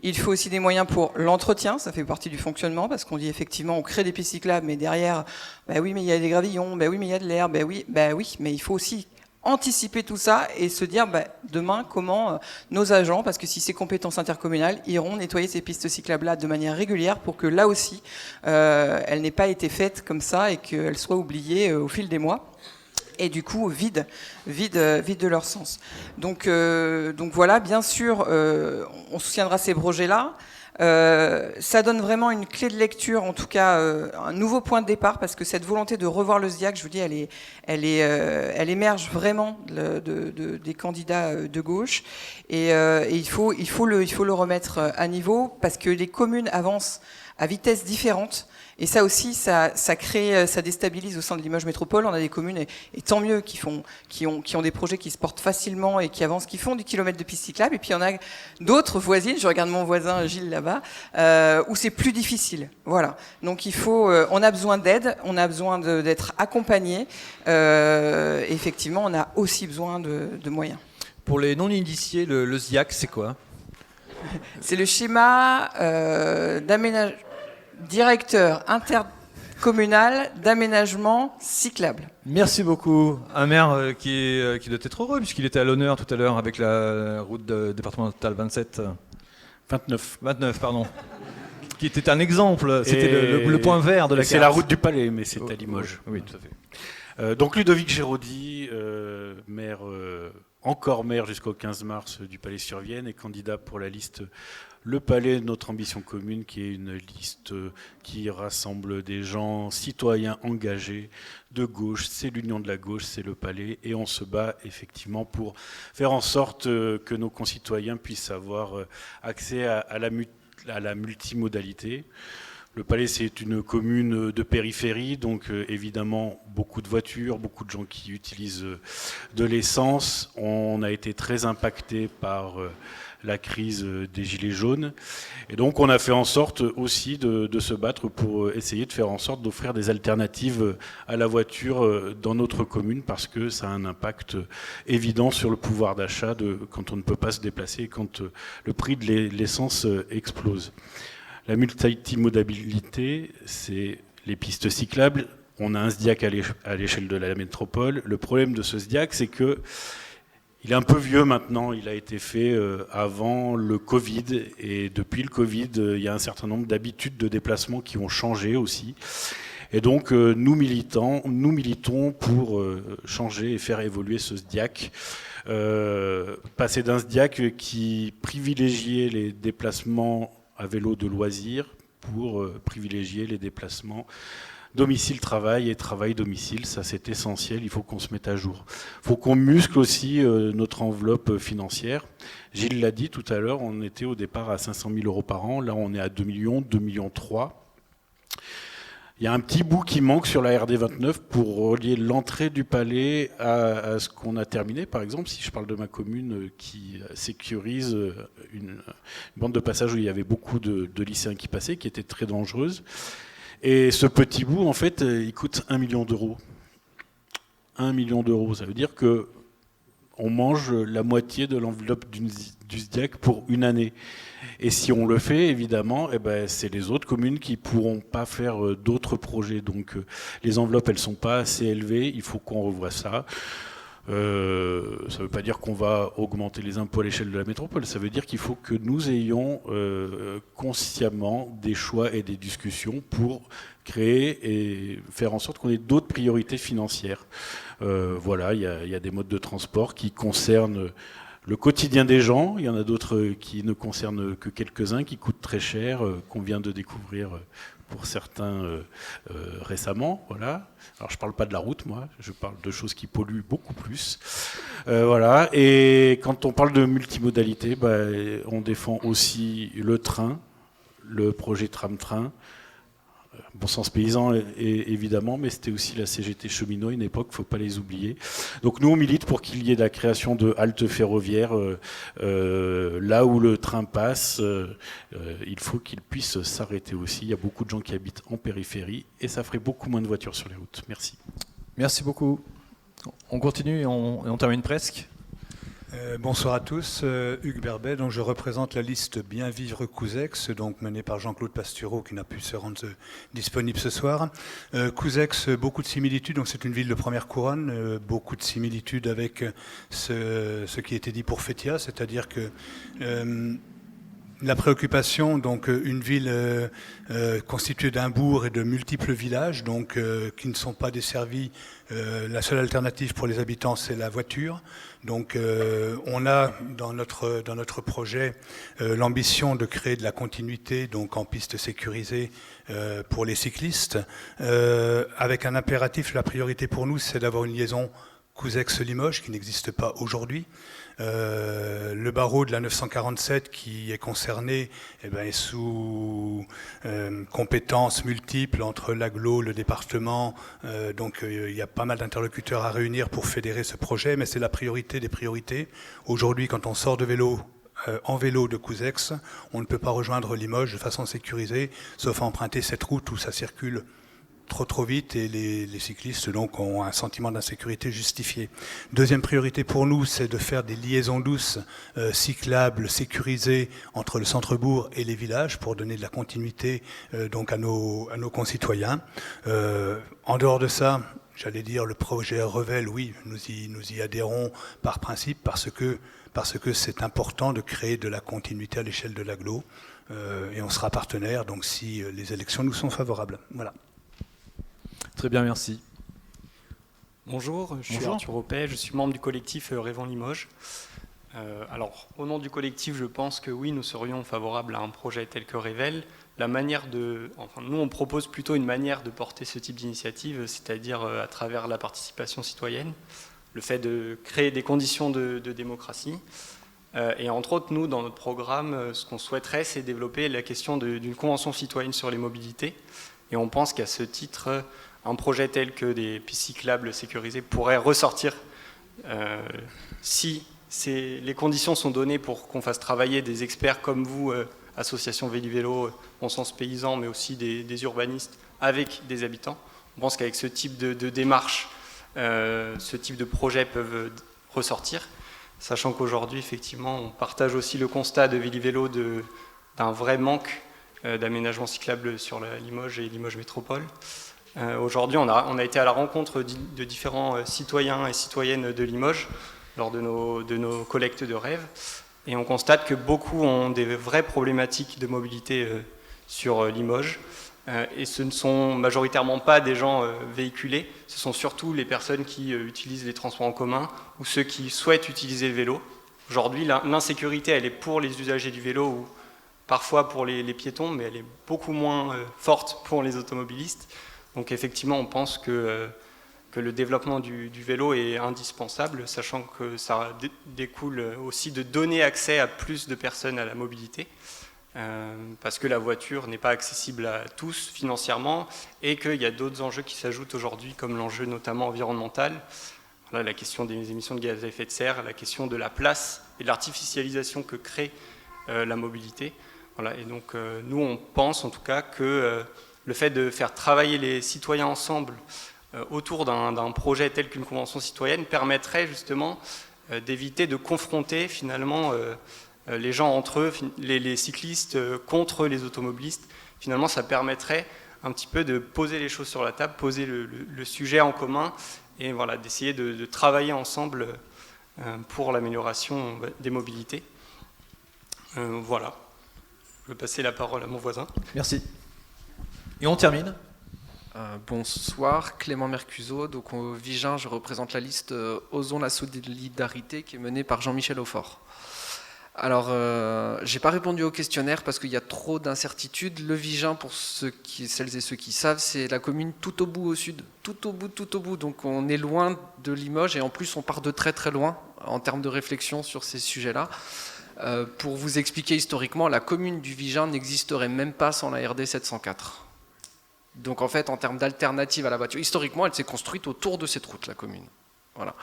Il faut aussi des moyens pour l'entretien, ça fait partie du fonctionnement, parce qu'on dit effectivement on crée des pistes cyclables, mais derrière, oui mais il y a des gravillons, oui mais il y a de l'herbe, oui, mais il faut aussi anticiper tout ça et se dire demain comment nos agents, parce que si ces compétences intercommunales, iront nettoyer ces pistes cyclables-là de manière régulière pour que là aussi, elles n'aient pas été faites comme ça et qu'elles soient oubliées au fil des mois. Et du coup, vide de leur sens. Donc voilà, bien sûr, on soutiendra ces projets-là. Ça donne vraiment une clé de lecture, en tout cas un nouveau point de départ, parce que cette volonté de revoir le SDIAC, je vous dis, elle émerge vraiment des candidats de gauche, et il faut le remettre à niveau, parce que les communes avancent à vitesse différente. Et ça aussi, ça déstabilise au sein de Limoges Métropole. On a des communes, et tant mieux, qui ont des projets qui se portent facilement et qui avancent, qui font du kilomètre de piste cyclable. Et puis il y en a d'autres voisines, je regarde mon voisin Gilles là-bas, où c'est plus difficile. Voilà. Donc on a besoin d'aide, on a besoin d'être accompagné. Effectivement, on a aussi besoin de moyens. Pour les non-initiés, le SDIAC, c'est quoi? C'est le schéma d'aménagement. Directeur intercommunal d'aménagement cyclable. Merci beaucoup. Un maire qui doit être heureux puisqu'il était à l'honneur tout à l'heure avec la route départementale 29, pardon. Qui était un exemple, c'était le point vert de la carte. C'est la route du Palais, mais c'est à Limoges. Oui, tout à fait. Donc Ludovic Géraudy, maire, encore maire jusqu'au 15 mars du Palais-sur-Vienne et candidat pour la liste Le Palais, notre ambition commune, qui est une liste qui rassemble des gens citoyens engagés de gauche. C'est l'union de la gauche, c'est Le Palais. Et on se bat effectivement pour faire en sorte que nos concitoyens puissent avoir accès à la multimodalité. Le Palais, c'est une commune de périphérie, donc évidemment beaucoup de voitures, beaucoup de gens qui utilisent de l'essence. On a été très impacté par la crise des Gilets jaunes. Et donc on a fait en sorte aussi de se battre pour essayer de faire en sorte d'offrir des alternatives à la voiture dans notre commune, parce que ça a un impact évident sur le pouvoir d'achat quand on ne peut pas se déplacer, quand le prix de l'essence explose. La multimodalité, c'est les pistes cyclables. On a un SDIAC à l'échelle de la métropole. Le problème de ce SDIAC, c'est que il est un peu vieux maintenant, il a été fait avant le Covid, et depuis le Covid, il y a un certain nombre d'habitudes de déplacement qui ont changé aussi. Et donc nous militons pour changer et faire évoluer ce SDIAC. Passer d'un SDIAC qui privilégiait les déplacements à vélo de loisirs pour privilégier les déplacements domicile-travail et travail-domicile. Ça, c'est essentiel, il faut qu'on se mette à jour. Il faut qu'on muscle aussi notre enveloppe financière. Gilles l'a dit tout à l'heure, on était au départ à 500 000 euros par an, là on est à 2 millions, 2,3 millions. Il y a un petit bout qui manque sur la RD 29 pour relier l'entrée du Palais à ce qu'on a terminé. Par exemple, si je parle de ma commune qui sécurise une bande de passage où il y avait beaucoup de lycéens qui passaient, qui était très dangereuse. Et ce petit bout, en fait, il coûte 1 million d'euros. 1 million d'euros, ça veut dire qu'on mange la moitié de l'enveloppe du SDIAC pour une année. Et si on le fait, évidemment, c'est les autres communes qui ne pourront pas faire d'autres projets. Donc les enveloppes, elles ne sont pas assez élevées, il faut qu'on revoie ça. Ça ne veut pas dire qu'on va augmenter les impôts à l'échelle de la métropole, ça veut dire qu'il faut que nous ayons consciemment des choix et des discussions pour créer et faire en sorte qu'on ait d'autres priorités financières. Voilà, il y a des modes de transport qui concernent le quotidien des gens, il y en a d'autres qui ne concernent que quelques-uns, qui coûtent très cher, qu'on vient de découvrir pour certains récemment. Voilà. Alors je ne parle pas de la route, moi, je parle de choses qui polluent beaucoup plus. Voilà. Et quand on parle de multimodalité, on défend aussi le train, le projet tram-train. Bon sens paysan évidemment, mais c'était aussi la CGT cheminot à une époque, il ne faut pas les oublier. Donc nous on milite pour qu'il y ait la création de haltes ferroviaires là où le train passe, il faut qu'il puisse s'arrêter aussi. Il y a beaucoup de gens qui habitent en périphérie et ça ferait beaucoup moins de voitures sur les routes. Merci. Merci beaucoup. On continue et on termine presque. Bonsoir à tous, Hugues Berbet, donc je représente la liste Bien Vivre Couzex, donc menée par Jean-Claude Pastureau qui n'a pu se rendre disponible ce soir. Couzex, beaucoup de similitudes, donc c'est une ville de première couronne, beaucoup de similitudes avec ce qui était dit pour Fétia, c'est-à-dire que la préoccupation, donc une ville constituée d'un bourg et de multiples villages, donc qui ne sont pas desservis. La seule alternative pour les habitants, c'est la voiture. Donc on a dans notre projet l'ambition de créer de la continuité, donc en piste sécurisée pour les cyclistes, avec un impératif. La priorité pour nous, c'est d'avoir une liaison Couzex-Limoges, qui n'existe pas aujourd'hui. Le barreau de la 947 qui est concerné est sous compétences multiples entre l'agglo, le département. Donc il y a pas mal d'interlocuteurs à réunir pour fédérer ce projet, mais c'est la priorité des priorités. Aujourd'hui, quand on sort de vélo, en vélo de Couzex, on ne peut pas rejoindre Limoges de façon sécurisée, sauf à emprunter cette route où ça circule trop vite et les cyclistes donc ont un sentiment d'insécurité justifié. Deuxième priorité pour nous, c'est de faire des liaisons douces, cyclables, sécurisées entre le centre-bourg et les villages pour donner de la continuité donc à nos concitoyens. En dehors de ça, j'allais dire le projet Revel, oui, nous y adhérons par principe parce que c'est important de créer de la continuité à l'échelle de l'agglo et on sera partenaire donc si les élections nous sont favorables. Voilà. Très bien, merci. Bonjour, je suis Arthur Opet, je suis membre du collectif Rêvons Limoges. Alors, au nom du collectif, je pense que oui, nous serions favorables à un projet tel que Revel. Nous, on propose plutôt une manière de porter ce type d'initiative, c'est-à-dire à travers la participation citoyenne, le fait de créer des conditions de démocratie. Et entre autres, nous, dans notre programme, ce qu'on souhaiterait, c'est développer la question d'une convention citoyenne sur les mobilités. Et on pense qu'à ce titre, un projet tel que des pistes cyclables sécurisées pourrait ressortir si les conditions sont données pour qu'on fasse travailler des experts comme vous, associations Vélo, Bon Sens Paysan, mais aussi des urbanistes avec des habitants. On pense qu'avec ce type de démarche, ce type de projet peuvent ressortir, sachant qu'aujourd'hui, effectivement, on partage aussi le constat de Vélo d'un vrai manque d'aménagement cyclable sur la Limoges et Limoges Métropole. Aujourd'hui, on a été à la rencontre de différents citoyens et citoyennes de Limoges lors de nos collectes de rêves, et on constate que beaucoup ont des vraies problématiques de mobilité sur Limoges, et ce ne sont majoritairement pas des gens véhiculés, ce sont surtout les personnes qui utilisent les transports en commun ou ceux qui souhaitent utiliser le vélo. Aujourd'hui, l'insécurité, elle est pour les usagers du vélo ou parfois pour les piétons, mais elle est beaucoup moins forte pour les automobilistes. Donc effectivement, on pense que le développement du vélo est indispensable, sachant que ça découle aussi de donner accès à plus de personnes à la mobilité, parce que la voiture n'est pas accessible à tous financièrement, et qu'il y a d'autres enjeux qui s'ajoutent aujourd'hui, comme l'enjeu notamment environnemental, voilà, la question des émissions de gaz à effet de serre, la question de la place et de l'artificialisation que crée la mobilité. Voilà, et donc nous, on pense en tout cas que le fait de faire travailler les citoyens ensemble autour d'un projet tel qu'une convention citoyenne permettrait justement d'éviter de confronter finalement les gens entre eux, les cyclistes contre les automobilistes. Finalement, ça permettrait un petit peu de poser les choses sur la table, poser le sujet en commun et voilà, d'essayer de travailler ensemble pour l'amélioration des mobilités. Voilà. Je vais passer la parole à mon voisin. Merci. Et on termine. Bonsoir, Clément Mercuzot. Donc au Vigin, je représente la liste Osons la solidarité qui est menée par Jean-Michel Aufort. Alors, j'ai pas répondu au questionnaire parce qu'il y a trop d'incertitudes. Le Vigin, pour celles et ceux qui savent, c'est la commune tout au bout au sud, tout au bout. Donc on est loin de Limoges et en plus on part de très très loin en termes de réflexion sur ces sujets-là. Pour vous expliquer historiquement, la commune du Vigin n'existerait même pas sans la RD 704. Donc en fait, en termes d'alternative à la voiture, historiquement, elle s'est construite autour de cette route, la commune. Voilà.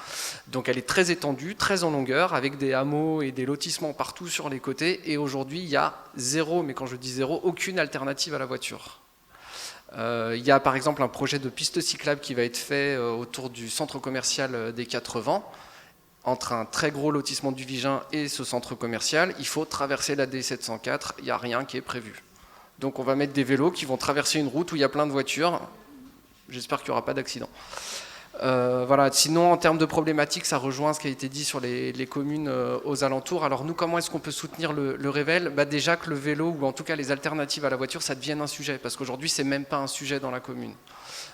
Donc elle est très étendue, très en longueur, avec des hameaux et des lotissements partout sur les côtés. Et aujourd'hui, il y a zéro, mais quand je dis zéro, aucune alternative à la voiture. Il y a par exemple un projet de piste cyclable qui va être fait autour du centre commercial des 4 Vents. Entre un très gros lotissement du Vigin et ce centre commercial, il faut traverser la D704, il n'y a rien qui est prévu. Donc on va mettre des vélos qui vont traverser une route où il y a plein de voitures. J'espère qu'il n'y aura pas d'accident. Voilà. Sinon, en termes de problématiques, ça rejoint ce qui a été dit sur les communes aux alentours. Alors nous, comment est-ce qu'on peut soutenir le Revel ? Déjà que le vélo, ou en tout cas les alternatives à la voiture, ça devienne un sujet, parce qu'aujourd'hui, c'est même pas un sujet dans la commune.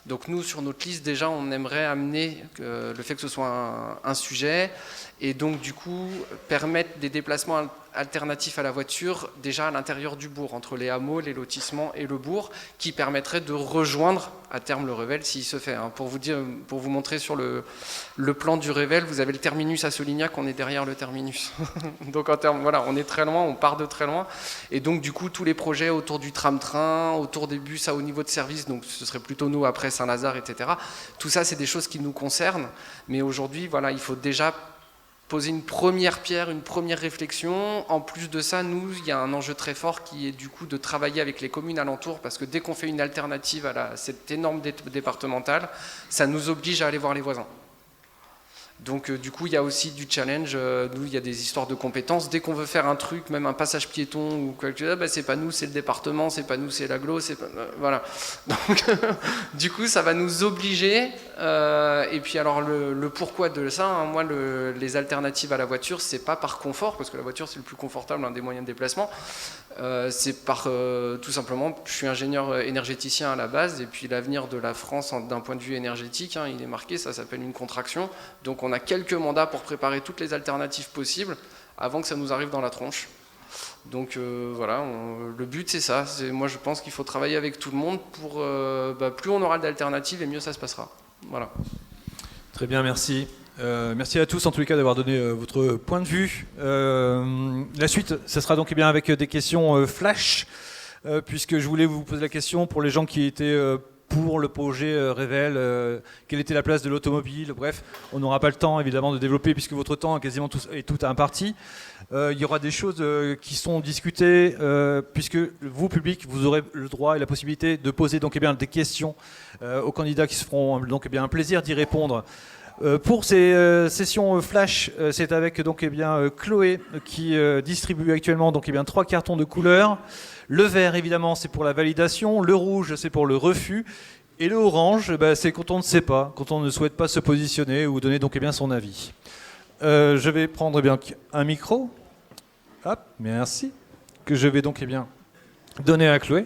Donc nous, sur notre liste, déjà, on aimerait amener le fait que ce soit un sujet, et donc du coup, permettre des déplacements alternatif à la voiture déjà à l'intérieur du bourg, entre les hameaux, les lotissements et le bourg, qui permettrait de rejoindre à terme le Revel s'il se fait. Hein. Pour vous montrer sur le plan du Revel, vous avez le terminus à Solignac, on est derrière le terminus. Donc en termes, voilà, on est très loin, on part de très loin. Et donc du coup, tous les projets autour du tram-train, autour des bus à haut niveau de service, donc ce serait plutôt nous après Saint-Lazare, etc. Tout ça, c'est des choses qui nous concernent. Mais aujourd'hui, voilà, il faut déjà poser une première pierre, une première réflexion. En plus de ça, nous, il y a un enjeu très fort qui est du coup de travailler avec les communes alentours, parce que dès qu'on fait une alternative à cette énorme départementale, ça nous oblige à aller voir les voisins. Donc du coup, il y a aussi du challenge. Nous, il y a des histoires de compétences. Dès qu'on veut faire un truc, même un passage piéton ou quoi que ce soit, c'est pas nous, c'est le département, c'est pas nous, c'est l'agglo, c'est pas... voilà. Donc du coup, ça va nous obliger. Et puis alors le pourquoi de ça, hein, moi, les alternatives à la voiture, c'est pas par confort, parce que la voiture c'est le plus confortable, un des moyens de déplacement. C'est par tout simplement, je suis ingénieur énergéticien à la base, et puis l'avenir de la France d'un point de vue énergétique, hein, il est marqué, ça s'appelle une contraction. Donc on a quelques mandats pour préparer toutes les alternatives possibles avant que ça nous arrive dans la tronche. Donc voilà, le but c'est ça. Moi je pense qu'il faut travailler avec tout le monde pour plus on aura d'alternatives et mieux ça se passera. Voilà. Très bien, merci. Merci à tous en tous les cas d'avoir donné votre point de vue. La suite, ce sera donc avec des questions flash, puisque je voulais vous poser la question pour les gens qui étaient pour le projet Revel, quelle était la place de l'automobile. Bref, on n'aura pas le temps évidemment de développer puisque votre temps est quasiment tout imparti. Il y aura des choses qui sont discutées puisque vous, public, vous aurez le droit et la possibilité de poser donc, des questions aux candidats qui se feront donc, un plaisir d'y répondre. Pour ces sessions flash, c'est avec donc, Chloé qui distribue actuellement donc, 3 cartons de couleurs. Le vert, évidemment, c'est pour la validation. Le rouge, c'est pour le refus. Et le orange, c'est quand on ne sait pas, quand on ne souhaite pas se positionner ou donner donc, son avis. Je vais prendre un micro. Hop, merci. Que je vais donc donner à Chloé.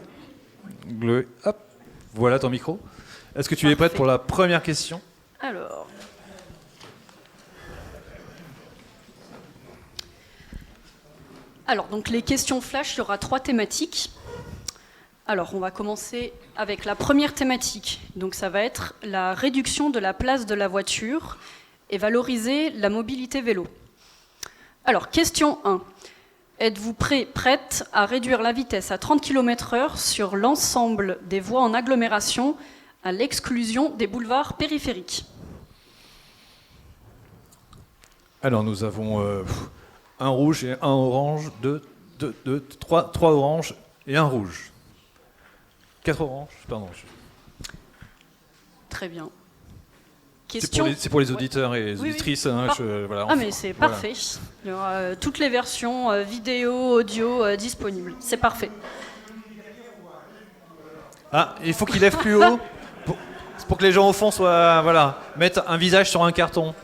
Chloé, hop, voilà ton micro. Est-ce que tu es prête pour la première question ? Alors, donc les questions flash, il y aura 3 thématiques. Alors, on va commencer avec la première thématique. Donc, ça va être la réduction de la place de la voiture et valoriser la mobilité vélo. Alors, question 1. Êtes-vous prête à réduire la vitesse à 30 km/h sur l'ensemble des voies en agglomération à l'exclusion des boulevards périphériques ? Alors, nous avons... un rouge et un orange, 3 oranges et un rouge. 4 oranges, pardon. Très bien. C'est pour les auditeurs et les auditrices. Oui. Hein, voilà, mais c'est parfait. Il y aura toutes les versions vidéo, audio disponibles. C'est parfait. Ah, il faut qu'il lève plus haut pour que les gens au fond mettent un visage sur un carton.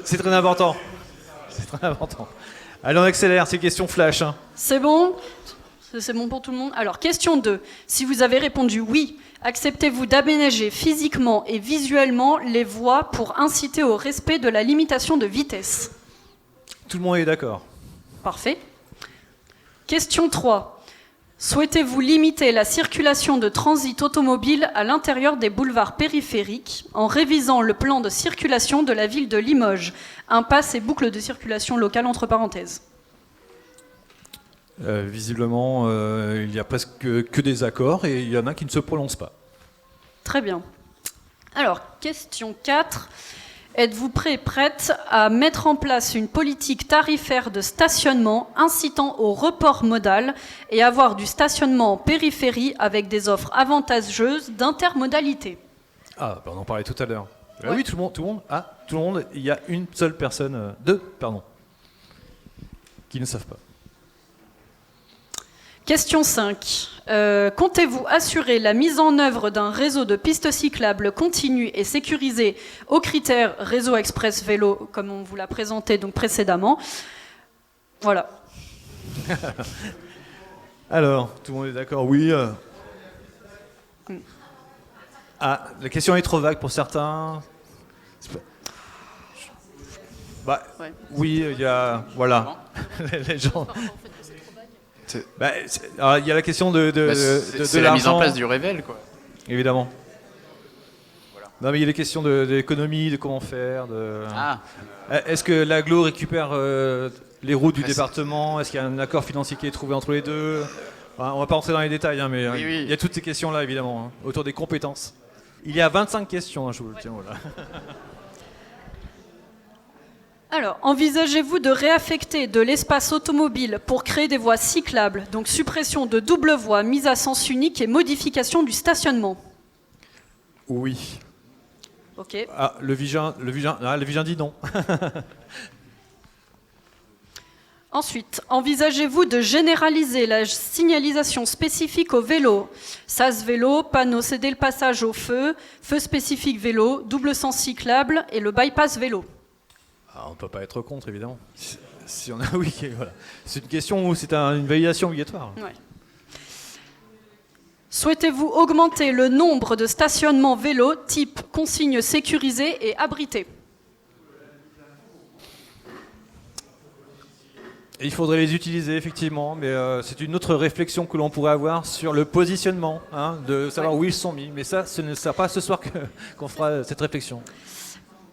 C'est très important. C'est très important. Allez, on accélère, c'est question flash. Hein. C'est bon ? C'est bon pour tout le monde ? Alors, question 2. Si vous avez répondu oui, acceptez-vous d'aménager physiquement et visuellement les voies pour inciter au respect de la limitation de vitesse ? Tout le monde est d'accord. Parfait. Question 3. Souhaitez-vous limiter la circulation de transit automobile à l'intérieur des boulevards périphériques en révisant le plan de circulation de la ville de Limoges, impasse et boucle de circulation locale entre parenthèses ? Visiblement, il n'y a presque que des accords et il y en a qui ne se prononcent pas. Très bien. Alors, question 4. Êtes-vous prête à mettre en place une politique tarifaire de stationnement incitant au report modal et avoir du stationnement en périphérie avec des offres avantageuses d'intermodalité ? Ah, on en parlait tout à l'heure. Ouais. Ah oui, tout le monde, il y a une seule personne, qui ne savent pas. Question 5. Comptez-vous assurer la mise en œuvre d'un réseau de pistes cyclables continu et sécurisé aux critères réseau express vélo, comme on vous l'a présenté donc précédemment ? Voilà. Alors, tout le monde est d'accord, oui. Ah, la question est trop vague pour certains. Bah, Ouais. oui, il y a... Voilà. Les gens... Bah, alors, il y a la question de c'est la mise en l'argent. place du rével, quoi. Évidemment. Non, mais il y a des questions d'économie, de comment faire. Est-ce que l'agglo récupère les routes du département? Est-ce qu'il y a un accord financier qui est trouvé entre les deux? Enfin, on va pas rentrer dans les détails, hein, mais il y a toutes ces questions-là, évidemment, hein, autour des compétences. Il y a 25 questions, hein, je vous le tiens, voilà. Alors, envisagez-vous de réaffecter de l'espace automobile pour créer des voies cyclables, donc suppression de double voie, mise à sens unique et modification du stationnement? Oui. Ok. Ah, le Vigin dit non. Ensuite, envisagez-vous de généraliser la signalisation spécifique au vélo? Sas vélo, panneau céder le passage au feu, feu spécifique vélo, double sens cyclable et le bypass vélo? On ne peut pas être contre, évidemment. Si on a, oui, voilà. C'est une question où c'est une validation obligatoire. Ouais. Souhaitez-vous augmenter le nombre de stationnements vélo type consigne sécurisée et abritée? Il faudrait les utiliser, effectivement, mais c'est une autre réflexion que l'on pourrait avoir sur le positionnement, hein, de savoir où ils sont mis. Mais ça, ce ne sera pas ce soir qu'on fera cette réflexion.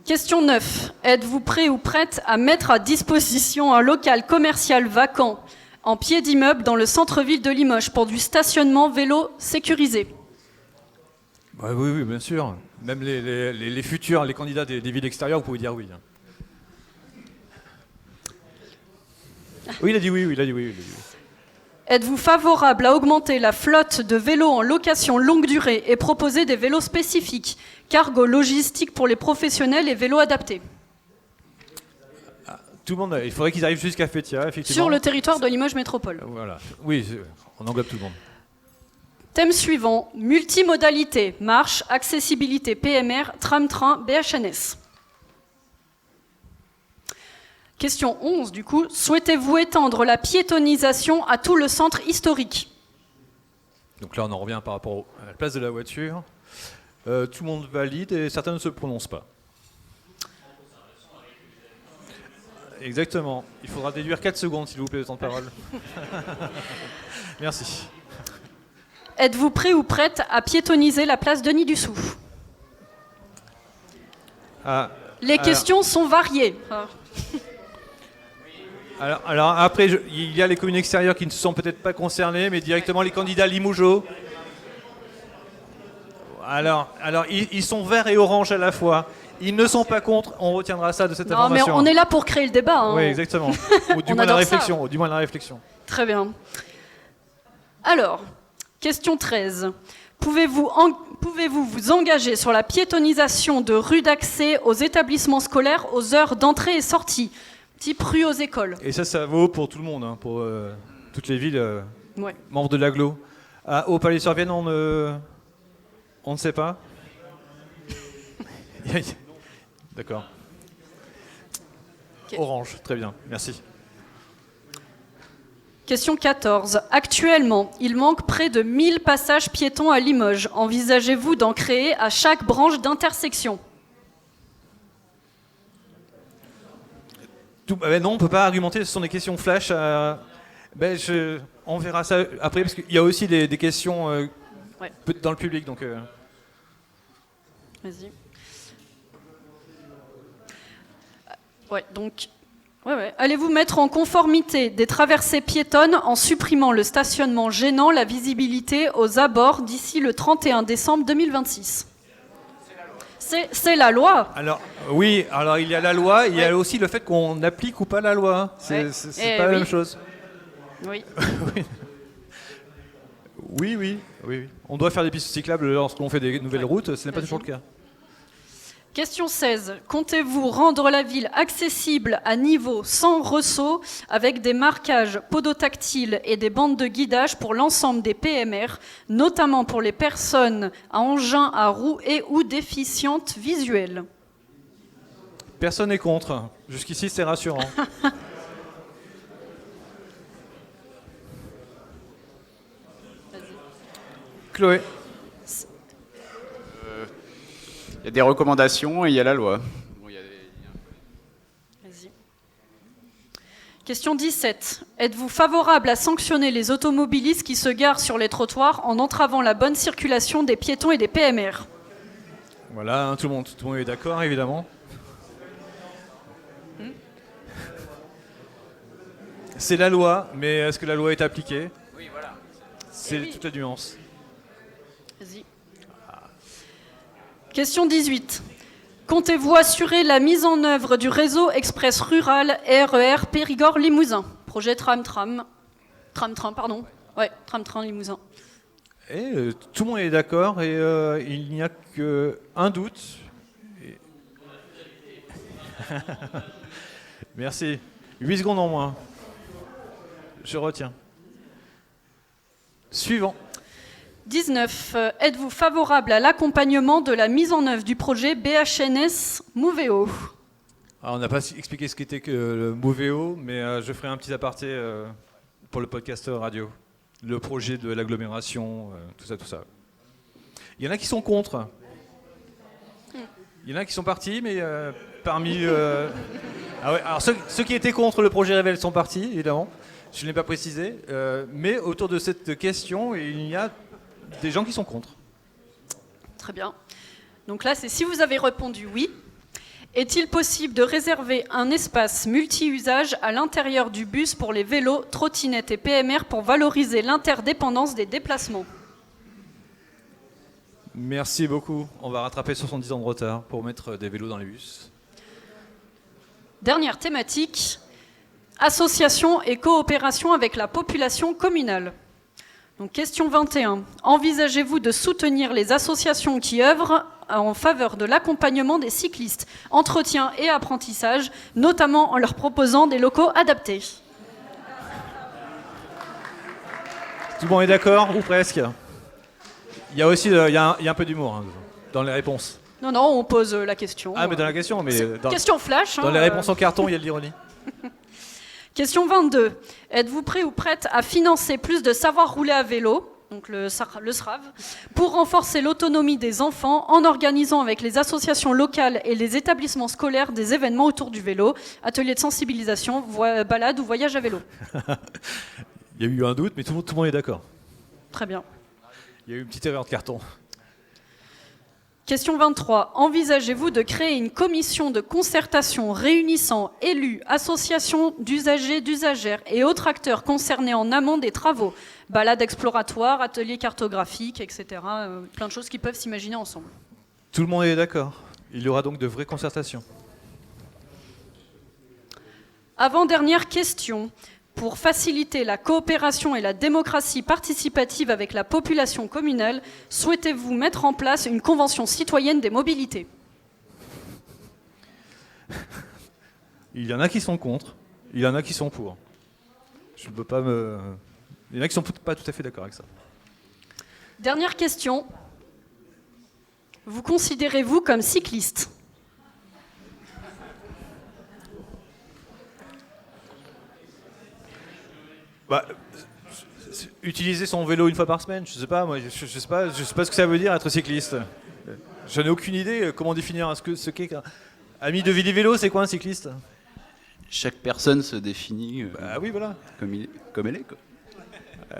Question 9. Êtes-vous prêt ou prête à mettre à disposition un local commercial vacant en pied d'immeuble dans le centre-ville de Limoges pour du stationnement vélo sécurisé? Bah, oui, bien sûr. Même les futurs, les candidats des villes extérieures, vous pouvez dire oui. Oui, il a dit oui, il a dit oui. Êtes-vous favorable à augmenter la flotte de vélos en location longue durée et proposer des vélos spécifiques, cargo logistique pour les professionnels et vélos adaptés? Tout le monde, il faudrait qu'ils arrivent jusqu'à Fétia, effectivement. Sur le territoire de Limoges Métropole. Voilà. Oui, on englobe tout le monde. Thème suivant, multimodalité, marche, accessibilité PMR, tram-train, BHNS. Question 11, du coup. Souhaitez-vous étendre la piétonisation à tout le centre historique? Donc là, on en revient par rapport à la place de la voiture. Tout le monde valide et certains ne se prononcent pas. Exactement. Il faudra déduire 4 secondes, s'il vous plaît, de temps de parole. Merci. Êtes-vous prêt ou prête à piétoniser la place Denis-Dussopt? Les questions sont variées. Alors après, il y a les communes extérieures qui ne sont peut-être pas concernées, mais directement les candidats Limougeot. Alors ils sont verts et orange à la fois. Ils ne sont pas contre, on retiendra ça de cette information. Non, mais on est là pour créer le débat. Hein. Oui, exactement. Ou du moins la réflexion. Très bien. Alors, question 13. Pouvez-vous vous engager sur la piétonisation de rues d'accès aux établissements scolaires aux heures d'entrée et sortie, type rue aux écoles? Et ça vaut pour tout le monde, hein, pour toutes les villes membres de l'agglo. Au Palais-sur-Vienne, on ne sait pas. D'accord. Okay. Orange, très bien, merci. Question 14. Actuellement, il manque près de 1000 passages piétons à Limoges. Envisagez-vous d'en créer à chaque branche d'intersection? Non, on ne peut pas argumenter, ce sont des questions flash. On verra ça après, parce qu'il y a aussi des questions dans le public. Donc, Vas-y. Donc, allez-vous mettre en conformité des traversées piétonnes en supprimant le stationnement gênant la visibilité aux abords d'ici le 31 décembre 2026? C'est la loi. Alors, oui, alors il y a la loi, il y a aussi le fait qu'on applique ou pas la loi. C'est pas la même chose. Oui. Oui. On doit faire des pistes cyclables lorsqu'on fait des nouvelles routes, ce n'est pas toujours le cas. Question 16. Comptez-vous rendre la ville accessible à niveau sans ressaut avec des marquages podotactiles et des bandes de guidage pour l'ensemble des PMR, notamment pour les personnes à engins à roues et ou déficientes visuelles? Personne n'est contre. Jusqu'ici, c'est rassurant. Chloé. Il y a des recommandations et il y a la loi. Vas-y. Question 17. Êtes-vous favorable à sanctionner les automobilistes qui se garent sur les trottoirs en entravant la bonne circulation des piétons et des PMR? Voilà, hein, tout le monde est d'accord, évidemment. C'est la loi, mais est-ce que la loi est appliquée? Oui, voilà. C'est toute la nuance. Vas-y. Question 18. Comptez-vous assurer la mise en œuvre du réseau express rural RER Périgord-Limousin? Projet tram-tram. Tram-tram, pardon. Ouais, tram-tram Limousin. Et tout le monde est d'accord et il n'y a qu'un doute. Et... Merci. 8 secondes en moins. Je retiens. Suivant. 19. Êtes-vous favorable à l'accompagnement de la mise en œuvre du projet BHNS Mouveo? Alors, on n'a pas expliqué ce qu'était que le Mouveo, mais je ferai un petit aparté pour le podcast radio. Le projet de l'agglomération, tout ça. Il y en a qui sont contre. Il y en a qui sont partis, mais parmi... Ah ouais, alors ceux qui étaient contre le projet Révèle sont partis, évidemment. Je ne l'ai pas précisé. Mais autour de cette question, il y a des gens qui sont contre. Très bien. Donc là, c'est si vous avez répondu oui. Est-il possible de réserver un espace multi-usage à l'intérieur du bus pour les vélos, trottinettes et PMR pour valoriser l'interdépendance des déplacements? Merci beaucoup. On va rattraper 70 ans de retard pour mettre des vélos dans les bus. Dernière thématique, association et coopération avec la population communale. Donc, question 21. Envisagez-vous de soutenir les associations qui œuvrent en faveur de l'accompagnement des cyclistes, entretien et apprentissage, notamment en leur proposant des locaux adaptés? Tout le monde est d'accord, ou presque? Il y a aussi il y a un peu d'humour hein, dans les réponses. Non, on pose la question. Ah, mais dans la question, mais question flash. Dans les réponses en carton, il y a de l'ironie. Question 22. Êtes-vous prêt ou prête à financer plus de savoir rouler à vélo, donc le SRAV, pour renforcer l'autonomie des enfants en organisant avec les associations locales et les établissements scolaires des événements autour du vélo, ateliers de sensibilisation, balades ou voyages à vélo? Il y a eu un doute, mais tout le monde est d'accord. Très bien. Il y a eu une petite erreur de carton. Question 23. Envisagez-vous de créer une commission de concertation réunissant élus, associations d'usagers, d'usagères et autres acteurs concernés en amont des travaux, balades exploratoires, ateliers cartographiques, etc. Plein de choses qui peuvent s'imaginer ensemble. Tout le monde est d'accord. Il y aura donc de vraies concertations. Avant-dernière question. Pour faciliter la coopération et la démocratie participative avec la population communale, souhaitez-vous mettre en place une convention citoyenne des mobilités? Il y en a qui sont contre, il y en a qui sont pour. Je ne peux pas me... Il y en a qui ne sont pas tout à fait d'accord avec ça. Dernière question. Vous considérez-vous comme cycliste? Bah, utiliser son vélo une fois par semaine, je sais pas, moi, je sais pas ce que ça veut dire être cycliste. Je n'ai aucune idée comment définir ce qu'est. Ami de vélo, c'est quoi un cycliste? Chaque personne se définit oui, voilà. comme elle est. Quoi.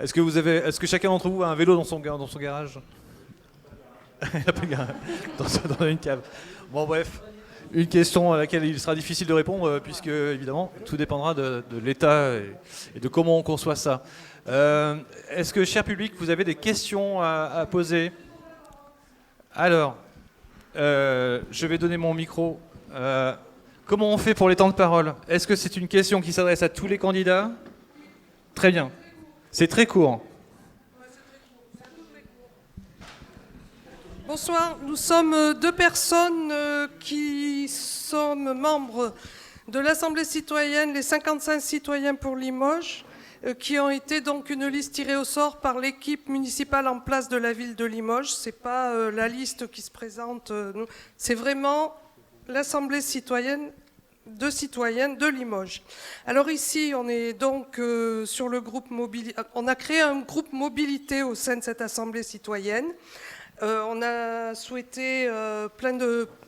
Est-ce que chacun d'entre vous a un vélo dans son garage? Il n'y a pas de garage. Dans une cave. Bon, bref. Une question à laquelle il sera difficile de répondre, puisque, évidemment, tout dépendra de l'État et de comment on conçoit ça. Est-ce que, cher public, vous avez des questions à poser? Alors, je vais donner mon micro. Comment on fait pour les temps de parole? Est-ce que c'est une question qui s'adresse à tous les candidats? Très bien. C'est très court. Bonsoir, nous sommes deux personnes qui sommes membres de l'Assemblée citoyenne, les 55 citoyens pour Limoges, qui ont été donc une liste tirée au sort par l'équipe municipale en place de la ville de Limoges. Ce n'est pas la liste qui se présente, c'est vraiment l'Assemblée citoyenne de Limoges. Alors ici, on est donc sur le groupe mobilité. On a créé un groupe mobilité au sein de cette Assemblée citoyenne, On a souhaité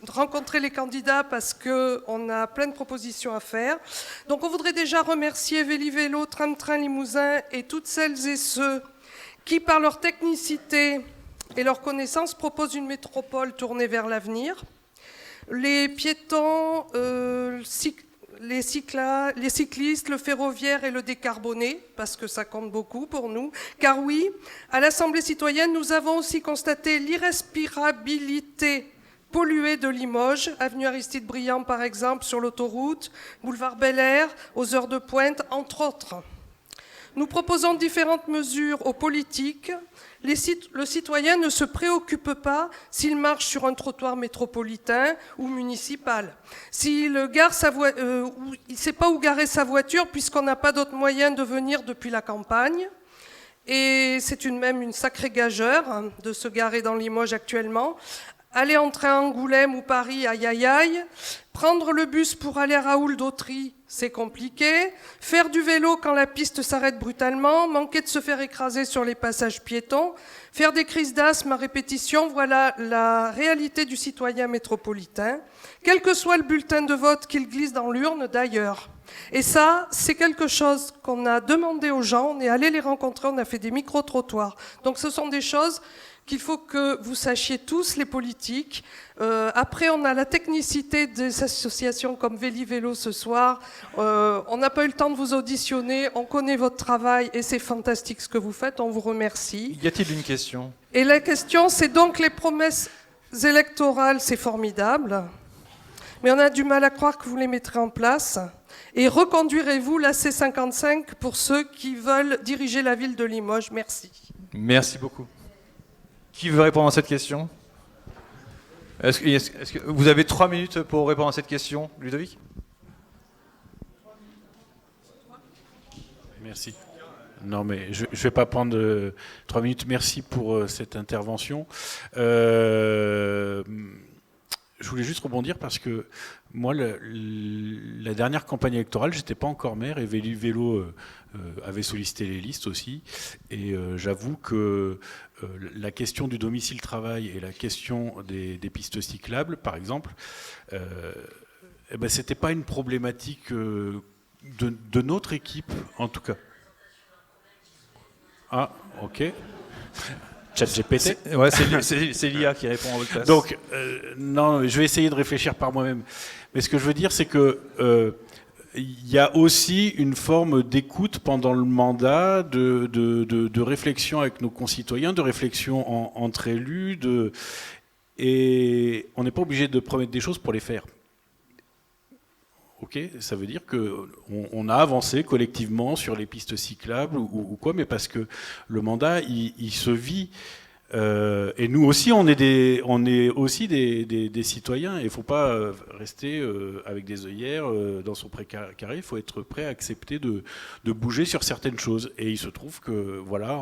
rencontrer les candidats parce qu'on a plein de propositions à faire. Donc on voudrait déjà remercier Véli Vélo, Tram Train Limousin et toutes celles et ceux qui, par leur technicité et leur connaissance, proposent une métropole tournée vers l'avenir. Les piétons, les cyclistes, le ferroviaire et le décarboné, parce que ça compte beaucoup pour nous. Car oui, à l'Assemblée citoyenne, nous avons aussi constaté l'irrespirabilité polluée de Limoges, avenue Aristide Briand par exemple, sur l'autoroute, boulevard Bel Air, aux heures de pointe, entre autres. Nous proposons différentes mesures aux politiques. Le citoyen ne se préoccupe pas s'il marche sur un trottoir métropolitain ou municipal. S'il ne sait pas où garer sa voiture puisqu'on n'a pas d'autre moyen de venir depuis la campagne. Et c'est même une sacrée gageure de se garer dans Limoges actuellement. Aller en train à Angoulême ou Paris, aïe aïe aïe. Prendre le bus pour aller à Raoul d'Autry, c'est compliqué. Faire du vélo quand la piste s'arrête brutalement. Manquer de se faire écraser sur les passages piétons. Faire des crises d'asthme à répétition, voilà la réalité du citoyen métropolitain. Quel que soit le bulletin de vote qu'il glisse dans l'urne d'ailleurs. Et ça, c'est quelque chose qu'on a demandé aux gens. On est allé les rencontrer, on a fait des micro-trottoirs. Donc ce sont des choses qu'il faut que vous sachiez tous, les politiques. Après, on a la technicité des associations comme Véli Vélo ce soir. On n'a pas eu le temps de vous auditionner. On connaît votre travail et c'est fantastique ce que vous faites. On vous remercie. Y a-t-il une question ? Et la question, c'est donc les promesses électorales, c'est formidable. Mais on a du mal à croire que vous les mettrez en place. Et reconduirez-vous la C55 pour ceux qui veulent diriger la ville de Limoges ? Merci. Merci beaucoup. Qui veut répondre à cette question ? Est-ce que vous avez 3 minutes pour répondre à cette question, Ludovic ? Merci. Non, mais je ne vais pas prendre 3 minutes. Merci pour cette intervention. Je voulais juste rebondir parce que moi, la dernière campagne électorale, j'étais pas encore maire et Véli Vélo avait sollicité les listes aussi. Et j'avoue que la question du domicile-travail et la question des pistes cyclables, par exemple, c'était pas une problématique de notre équipe, en tout cas. Ah, ok. ChatGPT. Ouais, c'est l'IA qui répond à votre place. Donc, non, je vais essayer de réfléchir par moi-même. Mais ce que je veux dire, c'est que il y a aussi une forme d'écoute pendant le mandat, de réflexion avec nos concitoyens, de réflexion entre élus, et on n'est pas obligé de promettre des choses pour les faire. Ok, ça veut dire qu'on a avancé collectivement sur les pistes cyclables ou quoi, mais parce que le mandat, il se vit. Et nous aussi, on est aussi des citoyens. Il ne faut pas rester avec des œillères dans son précaré. Il faut être prêt à accepter de bouger sur certaines choses. Et il se trouve que, voilà,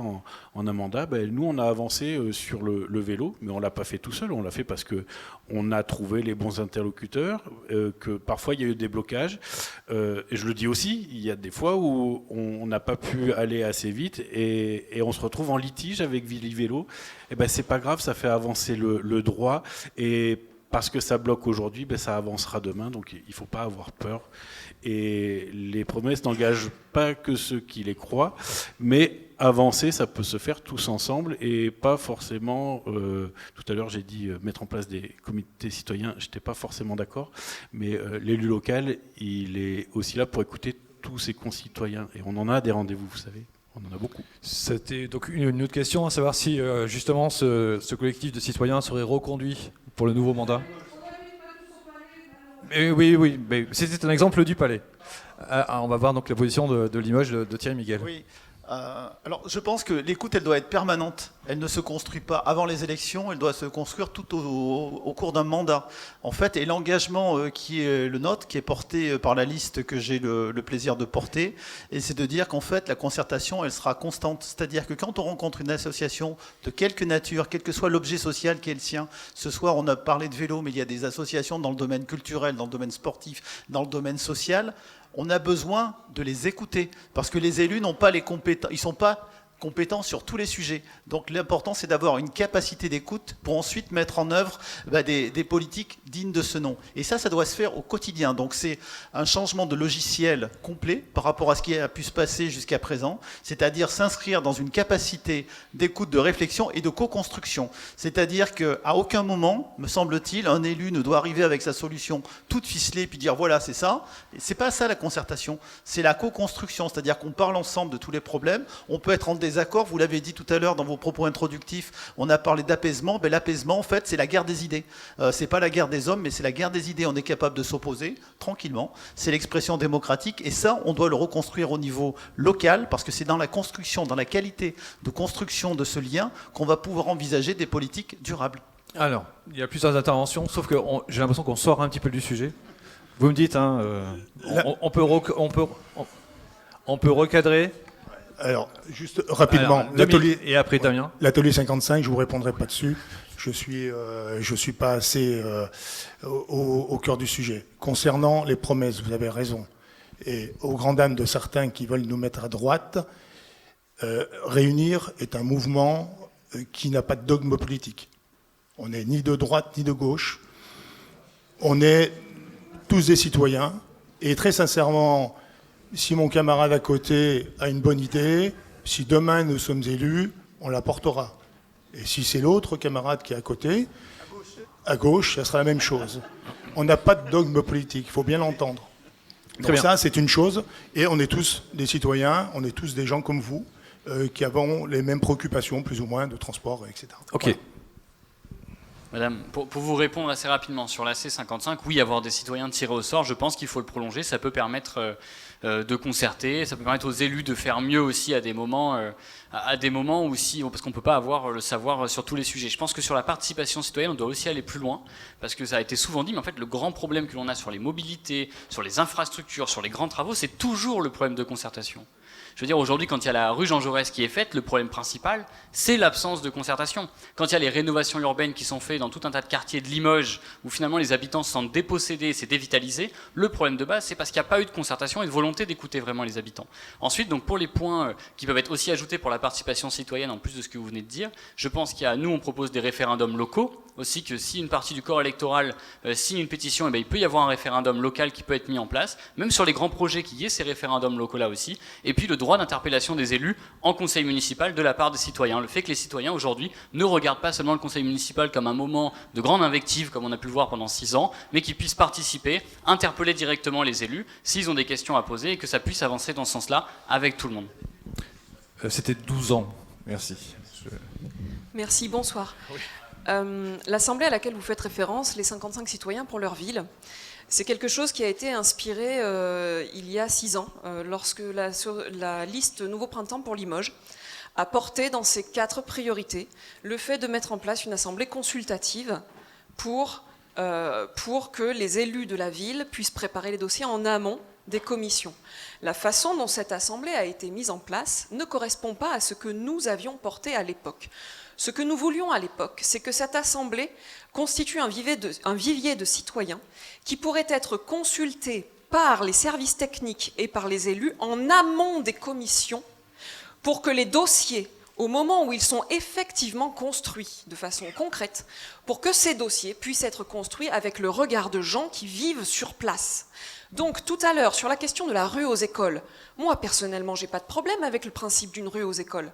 en un mandat, nous, on a avancé sur le vélo, mais on ne l'a pas fait tout seul. On l'a fait parce qu'on a trouvé les bons interlocuteurs, que parfois, il y a eu des blocages. Et je le dis aussi, il y a des fois où on n'a pas pu aller assez vite et on se retrouve en litige avec Véli Vélo. Eh ben, c'est pas grave, ça fait avancer le droit et parce que ça bloque aujourd'hui, ça avancera demain, donc il ne faut pas avoir peur. Et les promesses n'engagent pas que ceux qui les croient, mais avancer, ça peut se faire tous ensemble et pas forcément, tout à l'heure j'ai dit mettre en place des comités citoyens, je n'étais pas forcément d'accord, mais l'élu local, il est aussi là pour écouter tous ses concitoyens et on en a des rendez-vous, vous savez. On en a beaucoup. C'était donc une autre question, à savoir si justement ce collectif de citoyens serait reconduit pour le nouveau mandat. Oui, mais c'était un exemple du Palais. On va voir donc la position de Limoges de Thierry Miguel. Oui. Alors, je pense que l'écoute, elle doit être permanente. Elle ne se construit pas avant les élections, elle doit se construire tout au cours d'un mandat. En fait, et l'engagement qui est le nôtre, qui est porté par la liste que j'ai le plaisir de porter, et c'est de dire qu'en fait, la concertation, elle sera constante. C'est-à-dire que quand on rencontre une association de quelque nature, quel que soit l'objet social qui est le sien, ce soir, on a parlé de vélo, mais il y a des associations dans le domaine culturel, dans le domaine sportif, dans le domaine social. On a besoin de les écouter parce que les élus n'ont pas les compétences, ils sont pas compétent sur tous les sujets. Donc l'important, c'est d'avoir une capacité d'écoute pour ensuite mettre en œuvre des politiques dignes de ce nom. Et ça doit se faire au quotidien. Donc c'est un changement de logiciel complet par rapport à ce qui a pu se passer jusqu'à présent, c'est-à-dire s'inscrire dans une capacité d'écoute, de réflexion et de co-construction. C'est-à-dire qu'à aucun moment, me semble-t-il, un élu ne doit arriver avec sa solution toute ficelée puis dire voilà, c'est ça. C'est pas ça la concertation, c'est la co-construction, c'est-à-dire qu'on parle ensemble de tous les problèmes. On peut être en désaccord, vous l'avez dit tout à l'heure dans vos propos introductifs, on a parlé d'apaisement. L'apaisement, en fait, c'est la guerre des idées. C'est pas la guerre des hommes, mais c'est la guerre des idées. On est capable de s'opposer tranquillement. C'est l'expression démocratique, et ça, on doit le reconstruire au niveau local, parce que c'est dans la construction, dans la qualité de construction de ce lien qu'on va pouvoir envisager des politiques durables. Alors, il y a plusieurs interventions, sauf que j'ai l'impression qu'on sort un petit peu du sujet. Vous me dites, on peut recadrer. Alors, juste rapidement, et après Damien. L'atelier 55, je ne vous répondrai pas dessus. Je suis pas assez au cœur du sujet. Concernant les promesses, vous avez raison. Et aux grandes dames de certains qui veulent nous mettre à droite, Réunir est un mouvement qui n'a pas de dogme politique. On n'est ni de droite ni de gauche. On est tous des citoyens. Et très sincèrement, si mon camarade à côté a une bonne idée, si demain nous sommes élus, on la portera. Et si c'est l'autre camarade qui est à côté, à gauche, ça sera la même chose. On n'a pas de dogme politique, il faut bien l'entendre. Donc ça, c'est une chose. Et on est tous des citoyens, on est tous des gens comme vous, qui avons les mêmes préoccupations, plus ou moins, de transport, etc. Ok. Voilà. Madame, pour vous répondre assez rapidement, sur la C55, oui, avoir des citoyens tirés au sort, je pense qu'il faut le prolonger, ça peut permettre de concerter, ça peut permettre aux élus de faire mieux aussi à des moments où parce qu'on ne peut pas avoir le savoir sur tous les sujets. Je pense que sur la participation citoyenne, on doit aussi aller plus loin, parce que ça a été souvent dit, mais en fait, le grand problème que l'on a sur les mobilités, sur les infrastructures, sur les grands travaux, c'est toujours le problème de concertation. Je veux dire, aujourd'hui, quand il y a la rue Jean Jaurès qui est faite, le problème principal, c'est l'absence de concertation. Quand il y a les rénovations urbaines qui sont faites dans tout un tas de quartiers de Limoges, où finalement les habitants se sentent dépossédés, c'est dévitalisé, le problème de base, c'est parce qu'il n'y a pas eu de concertation et de volonté d'écouter vraiment les habitants. Ensuite, donc pour les points qui peuvent être aussi ajoutés pour la participation citoyenne, en plus de ce que vous venez de dire, je pense qu'il y a, nous, on propose des référendums locaux, aussi que si une partie du corps électoral signe une pétition, il peut y avoir un référendum local qui peut être mis en place, même sur les grands projets qu'il y ait ces référendums locaux-là aussi, et puis le droit d'interpellation des élus en conseil municipal de la part des citoyens. Le fait que les citoyens aujourd'hui ne regardent pas seulement le conseil municipal comme un moment de grande invective, comme on a pu le voir pendant 6 ans, mais qu'ils puissent participer, interpeller directement les élus s'ils ont des questions à poser, et que ça puisse avancer dans ce sens-là avec tout le monde. C'était 12 ans. Merci. Merci, bonsoir. Oui. L'assemblée à laquelle vous faites référence, les 55 citoyens pour leur ville, c'est quelque chose qui a été inspiré il y a 6 ans, lorsque la liste Nouveau Printemps pour Limoges a porté dans ses 4 priorités le fait de mettre en place une assemblée consultative pour que les élus de la ville puissent préparer les dossiers en amont des commissions. La façon dont cette assemblée a été mise en place ne correspond pas à ce que nous avions porté à l'époque. Ce que nous voulions à l'époque, c'est que cette assemblée constitue un vivier de citoyens qui pourraient être consultés par les services techniques et par les élus en amont des commissions pour que les dossiers, au moment où ils sont effectivement construits de façon concrète, pour que ces dossiers puissent être construits avec le regard de gens qui vivent sur place. Donc tout à l'heure, sur la question de la rue aux écoles, moi personnellement, j'ai pas de problème avec le principe d'une rue aux écoles.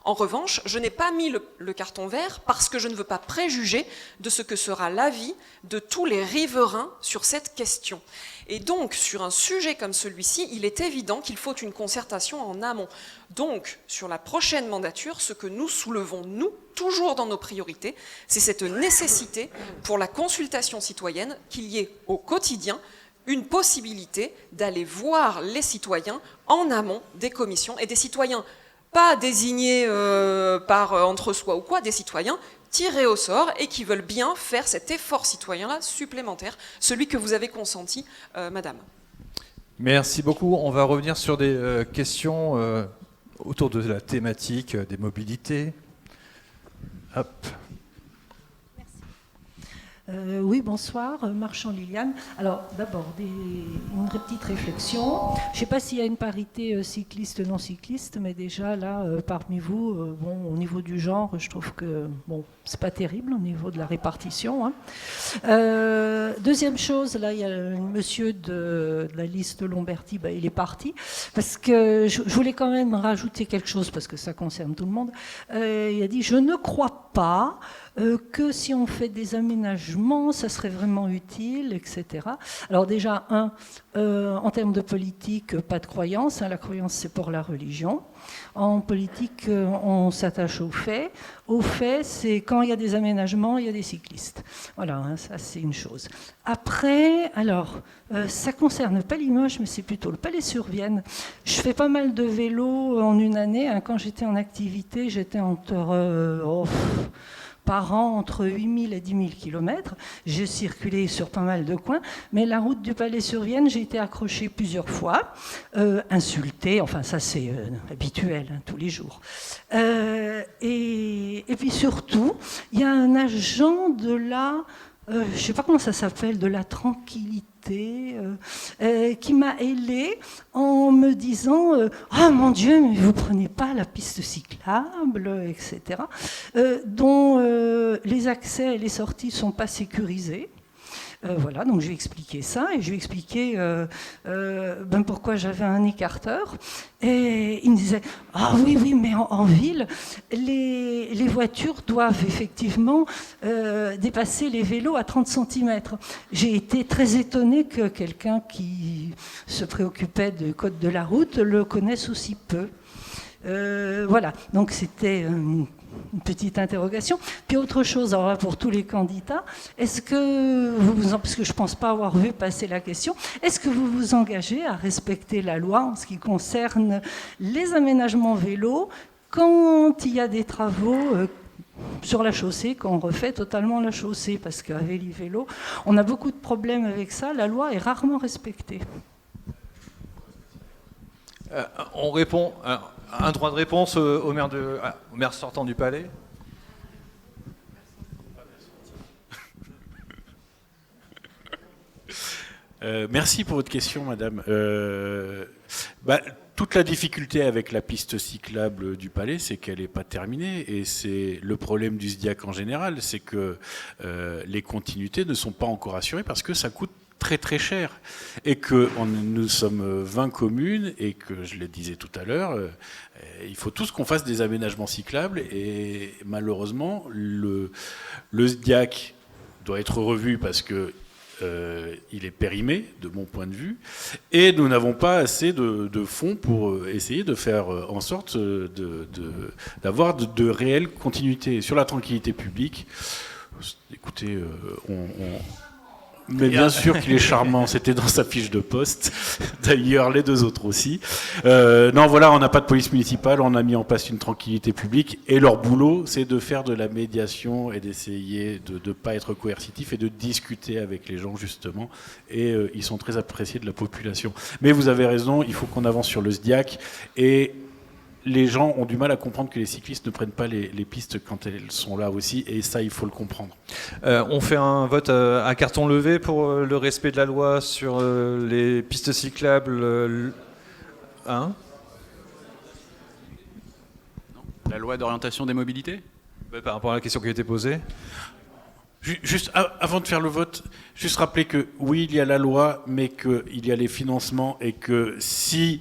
En revanche, je n'ai pas mis le carton vert parce que je ne veux pas préjuger de ce que sera l'avis de tous les riverains sur cette question. Et donc, sur un sujet comme celui-ci, il est évident qu'il faut une concertation en amont. Donc, sur la prochaine mandature, ce que nous soulevons, nous, toujours dans nos priorités, c'est cette nécessité pour la consultation citoyenne qu'il y ait au quotidien une possibilité d'aller voir les citoyens en amont des commissions, et des citoyens pas désignés par entre-soi ou quoi, des citoyens tirés au sort et qui veulent bien faire cet effort citoyen-là supplémentaire, celui que vous avez consenti, madame. Merci beaucoup. On va revenir sur des questions autour de la thématique des mobilités. Hop. Oui, bonsoir, Marchand Liliane. Alors, d'abord, une petite réflexion. Je ne sais pas s'il y a une parité cycliste-non cycliste, mais déjà, là, parmi vous, bon, au niveau du genre, je trouve que, bon, c'est pas terrible au niveau de la répartition. Hein. Deuxième chose, là, il y a un monsieur de la liste Lomberti, ben, il est parti, parce que je voulais quand même rajouter quelque chose, parce que ça concerne tout le monde. Il a dit, je ne crois pas que si on fait des aménagements, ça serait vraiment utile, etc. Alors déjà, en termes de politique, pas de croyance. Hein, la croyance, c'est pour la religion. En politique, on s'attache aux faits. Aux faits, c'est quand il y a des aménagements, il y a des cyclistes. Voilà, hein, ça c'est une chose. Après, alors, ça concerne pas Limoges, mais c'est plutôt le Palais-sur-Vienne. Je fais pas mal de vélo en une année. Hein. Quand j'étais en activité, j'étais par an entre 8000 et 10 000 km. J'ai circulé sur pas mal de coins, mais la route du Palais-sur-Vienne, j'ai été accrochée plusieurs fois, insultée, enfin ça c'est habituel, hein, tous les jours. Et puis surtout, il y a un agent de la... je ne sais pas comment ça s'appelle, de la tranquillité, qui m'a ailée en me disant ah mon Dieu, mais vous prenez pas la piste cyclable, etc., dont les accès et les sorties ne sont pas sécurisés. Voilà, donc je lui ai expliqué ça et je lui ai expliqué pourquoi j'avais un écarteur. Et il me disait « Ah oui, mais en ville, les voitures doivent effectivement dépasser les vélos à 30 cm. » J'ai été très étonnée que quelqu'un qui se préoccupait du code de la route le connaisse aussi peu. Voilà, donc c'était... une petite interrogation. Puis autre chose, alors pour tous les candidats, est-ce que parce que je ne pense pas avoir vu passer la question, est-ce que vous vous engagez à respecter la loi en ce qui concerne les aménagements vélos quand il y a des travaux sur la chaussée, quand on refait totalement la chaussée, parce qu'à Vélo, on a beaucoup de problèmes avec ça, la loi est rarement respectée. On répond... Un droit de réponse au maire sortant du Palais. Merci pour votre question, madame. Toute la difficulté avec la piste cyclable du Palais, c'est qu'elle n'est pas terminée. Et c'est le problème du SDIAC en général, c'est que les continuités ne sont pas encore assurées parce que ça coûte très très cher et que nous sommes 20 communes et que je le disais tout à l'heure, il faut tous qu'on fasse des aménagements cyclables et malheureusement le SDIAC doit être revu parce que il est périmé de mon point de vue et nous n'avons pas assez de fonds pour essayer de faire en sorte d'avoir de réelles continuités sur la tranquillité publique. Écoutez, mais bien sûr qu'il est charmant, c'était dans sa fiche de poste, d'ailleurs les deux autres aussi. Non, voilà, on n'a pas de police municipale, on a mis en place une tranquillité publique, et leur boulot, c'est de faire de la médiation et d'essayer de ne pas être coercitif et de discuter avec les gens, justement, et ils sont très appréciés de la population. Mais vous avez raison, il faut qu'on avance sur le SDIAC, et les gens ont du mal à comprendre que les cyclistes ne prennent pas les pistes quand elles sont là aussi, et ça, il faut le comprendre. On fait un vote à carton levé pour le respect de la loi sur les pistes cyclables. La loi d'orientation des mobilités ? Par rapport à la question qui a été posée. Juste avant de faire le vote, juste rappeler que oui, il y a la loi, mais qu'il y a les financements, et que si...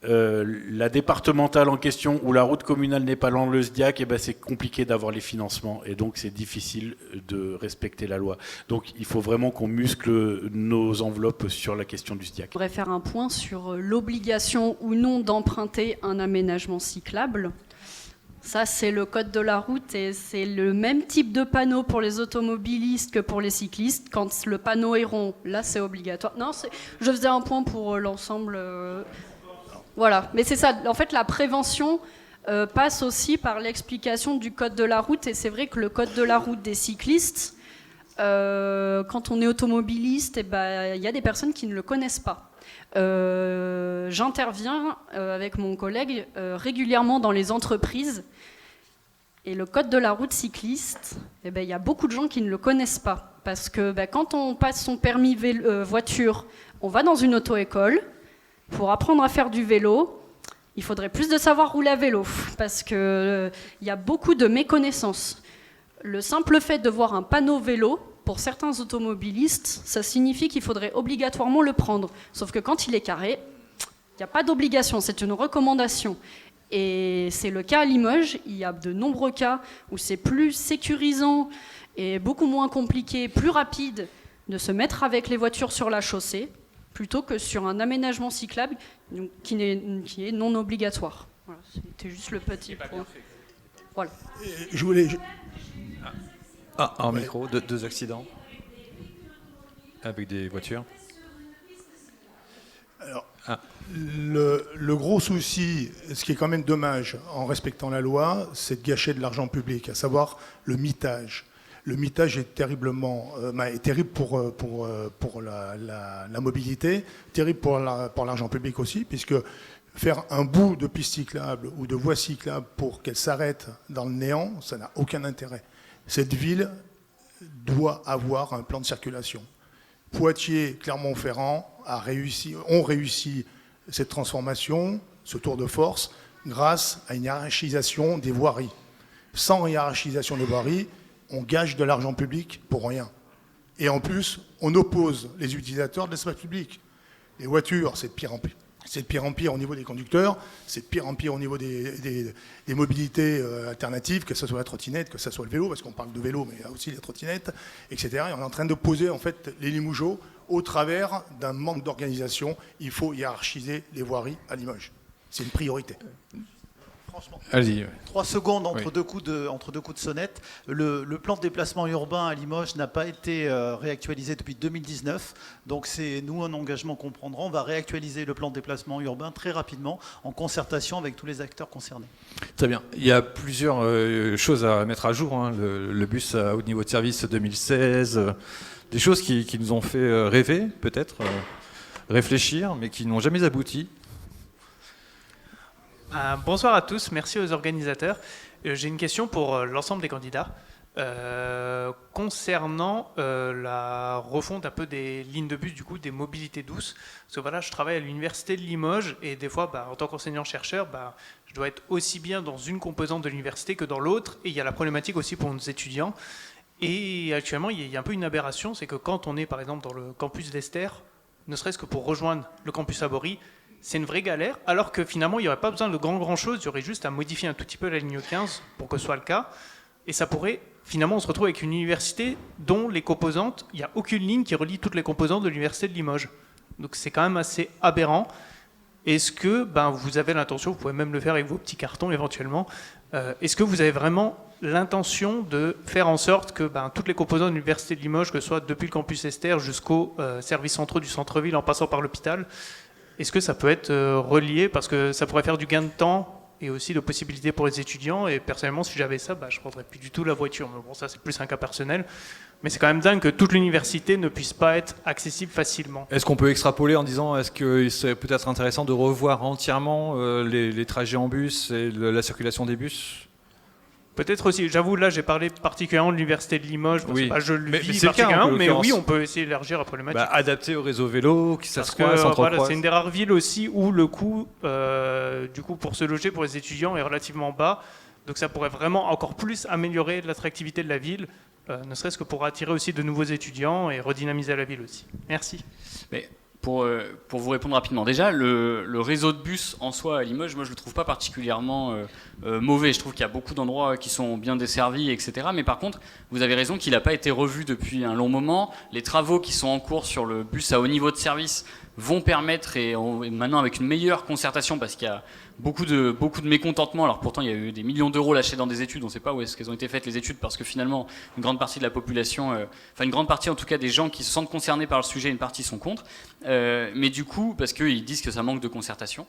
la départementale en question ou la route communale n'est pas dans le SDIAC, c'est compliqué d'avoir les financements et donc c'est difficile de respecter la loi. Donc il faut vraiment qu'on muscle nos enveloppes sur la question du SDIAC. Je voudrais faire un point sur l'obligation ou non d'emprunter un aménagement cyclable. Ça, c'est le code de la route et c'est le même type de panneau pour les automobilistes que pour les cyclistes. Quand le panneau est rond, là, c'est obligatoire. Non, je faisais un point pour l'ensemble... Voilà, mais c'est ça. En fait, la prévention passe aussi par l'explication du code de la route. Et c'est vrai que le code de la route des cyclistes, quand on est automobiliste, il y a des personnes qui ne le connaissent pas. J'interviens avec mon collègue régulièrement dans les entreprises Et le code de la route cycliste, eh ben, y a beaucoup de gens qui ne le connaissent pas. Parce que quand on passe son permis voiture, on va dans une auto-école. Pour apprendre à faire du vélo, il faudrait plus de savoir rouler à vélo. Parce qu'il y a beaucoup de méconnaissances. Le simple fait de voir un panneau vélo, pour certains automobilistes, ça signifie qu'il faudrait obligatoirement le prendre. Sauf que quand il est carré, il n'y a pas d'obligation, c'est une recommandation. Et c'est le cas à Limoges. Il y a de nombreux cas où c'est plus sécurisant et beaucoup moins compliqué, plus rapide de se mettre avec les voitures sur la chaussée plutôt que sur un aménagement cyclable qui est non obligatoire. Voilà, c'était juste le petit point. Voilà. Je voulais... Un micro, deux accidents avec des voitures. Alors, le gros souci, ce qui est quand même dommage en respectant la loi, c'est de gâcher de l'argent public, à savoir le mitage. Le mitage est terrible pour la mobilité, terrible pour l'argent public aussi, puisque faire un bout de piste cyclable ou de voie cyclable pour qu'elle s'arrête dans le néant, ça n'a aucun intérêt. Cette ville doit avoir un plan de circulation. Poitiers, Clermont-Ferrand ont réussi cette transformation, ce tour de force, grâce à une hiérarchisation des voiries. Sans hiérarchisation des voiries, on gâche de l'argent public pour rien. Et en plus, on oppose les utilisateurs de l'espace public. Les voitures, c'est de pire en pire. C'est de pire en pire au niveau des conducteurs, c'est de pire en pire au niveau des mobilités alternatives, que ce soit la trottinette, que ce soit le vélo, parce qu'on parle de vélo, mais il y a aussi les trottinettes, etc. Et on est en train de poser en fait les Limougeaux au travers d'un manque d'organisation. Il faut hiérarchiser les voiries à Limoges. C'est une priorité. Franchement, allez-y. 3 secondes entre deux coups de sonnette. Le plan de déplacement urbain à Limoges n'a pas été réactualisé depuis 2019. Donc c'est nous un engagement qu'on prendra. On va réactualiser le plan de déplacement urbain très rapidement en concertation avec tous les acteurs concernés. Très bien. Il y a plusieurs choses à mettre à jour. Hein. Le bus à haut niveau de service 2016, des choses qui nous ont fait rêver, peut-être, réfléchir, mais qui n'ont jamais abouti. Bonsoir à tous, merci aux organisateurs. J'ai une question pour l'ensemble des candidats concernant la refonte un peu des lignes de bus, du coup des mobilités douces. Parce que voilà, je travaille à l'université de Limoges et des fois, en tant qu'enseignant-chercheur, je dois être aussi bien dans une composante de l'université que dans l'autre. Et il y a la problématique aussi pour nos étudiants. Et actuellement, il y a un peu une aberration, c'est que quand on est par exemple dans le campus d'Esther, ne serait-ce que pour rejoindre le campus à Bory, c'est une vraie galère, alors que finalement, il n'y aurait pas besoin de grand chose, il y aurait juste à modifier un tout petit peu la ligne 15 pour que ce soit le cas. Et ça pourrait, finalement, on se retrouve avec une université dont les composantes, il n'y a aucune ligne qui relie toutes les composantes de l'université de Limoges. Donc c'est quand même assez aberrant. Est-ce que vous avez l'intention, vous pouvez même le faire avec vos petits cartons éventuellement, est-ce que vous avez vraiment l'intention de faire en sorte que toutes les composantes de l'université de Limoges, que ce soit depuis le campus Esther jusqu'aux services centraux du centre-ville en passant par l'hôpital, est-ce que ça peut être relié, parce que ça pourrait faire du gain de temps et aussi de possibilités pour les étudiants. Et personnellement, si j'avais ça, je ne prendrais plus du tout la voiture. Mais bon, ça, c'est plus un cas personnel. Mais c'est quand même dingue que toute l'université ne puisse pas être accessible facilement. Est-ce qu'on peut extrapoler en disant, est-ce qu'il serait peut-être intéressant de revoir entièrement les trajets en bus et la circulation des bus ? Peut-être aussi. J'avoue, là, j'ai parlé particulièrement de l'université de Limoges. Parce que, je le vis c'est particulièrement, le cas, mais oui, on peut essayer d'élargir la problématique. Adapté au réseau vélo, qui ça se croise, voilà, c'est une des rares villes aussi où le coût, du coup, pour se loger pour les étudiants est relativement bas. Donc ça pourrait vraiment encore plus améliorer l'attractivité de la ville, ne serait-ce que pour attirer aussi de nouveaux étudiants et redynamiser la ville aussi. Merci. Mais pour vous répondre rapidement, déjà, le réseau de bus en soi à Limoges, moi je le trouve pas particulièrement mauvais. Je trouve qu'il y a beaucoup d'endroits qui sont bien desservis, etc. Mais par contre, vous avez raison qu'il n'a pas été revu depuis un long moment. Les travaux qui sont en cours sur le bus à haut niveau de service vont permettre, et maintenant avec une meilleure concertation, parce qu'il y a beaucoup de mécontentement. Alors pourtant, il y a eu des millions d'euros lâchés dans des études. On ne sait pas où est-ce qu'elles ont été faites, les études, parce que finalement, une grande partie de la population, une grande partie en tout cas des gens qui se sentent concernés par le sujet, une partie sont contre. Mais du coup, parce qu'ils disent que ça manque de concertation.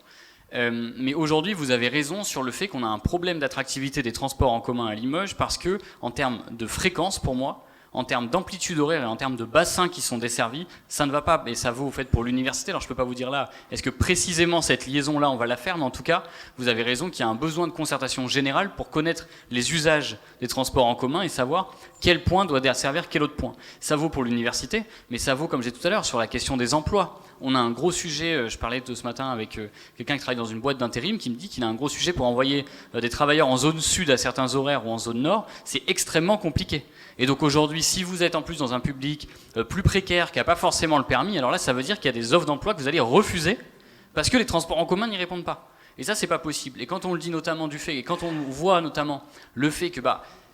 Mais aujourd'hui, vous avez raison sur le fait qu'on a un problème d'attractivité des transports en commun à Limoges, parce que, en termes de fréquence, pour moi, en termes d'amplitude horaire et en termes de bassins qui sont desservis, ça ne va pas. Et ça vaut au fait pour l'université. Alors je ne peux pas vous dire là, est-ce que précisément cette liaison-là, on va la faire, mais en tout cas, vous avez raison qu'il y a un besoin de concertation générale pour connaître les usages des transports en commun et savoir quel point doit desservir quel autre point. Ça vaut pour l'université, mais ça vaut, comme j'ai dit tout à l'heure, sur la question des emplois. On a un gros sujet, je parlais de ce matin avec quelqu'un qui travaille dans une boîte d'intérim qui me dit qu'il a un gros sujet pour envoyer des travailleurs en zone sud à certains horaires ou en zone nord. C'est extrêmement compliqué. Et donc aujourd'hui, si vous êtes en plus dans un public plus précaire qui n'a pas forcément le permis, alors là, ça veut dire qu'il y a des offres d'emploi que vous allez refuser parce que les transports en commun n'y répondent pas. Et ça, c'est pas possible. Et quand on le dit notamment du fait, et quand on voit notamment le fait que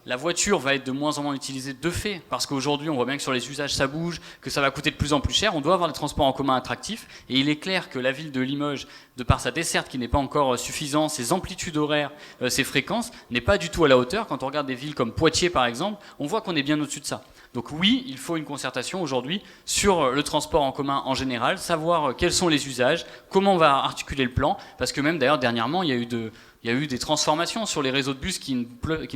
la voiture va être de moins en moins utilisée de fait, parce qu'aujourd'hui on voit bien que sur les usages ça bouge, que ça va coûter de plus en plus cher, on doit avoir des transports en commun attractifs, et il est clair que la ville de Limoges, de par sa desserte qui n'est pas encore suffisante, ses amplitudes horaires, ses fréquences, n'est pas du tout à la hauteur. Quand on regarde des villes comme Poitiers par exemple, on voit qu'on est bien au-dessus de ça. Donc oui, il faut une concertation aujourd'hui sur le transport en commun en général, savoir quels sont les usages, comment on va articuler le plan, parce que même d'ailleurs dernièrement il y a eu des transformations sur les réseaux de bus qui ne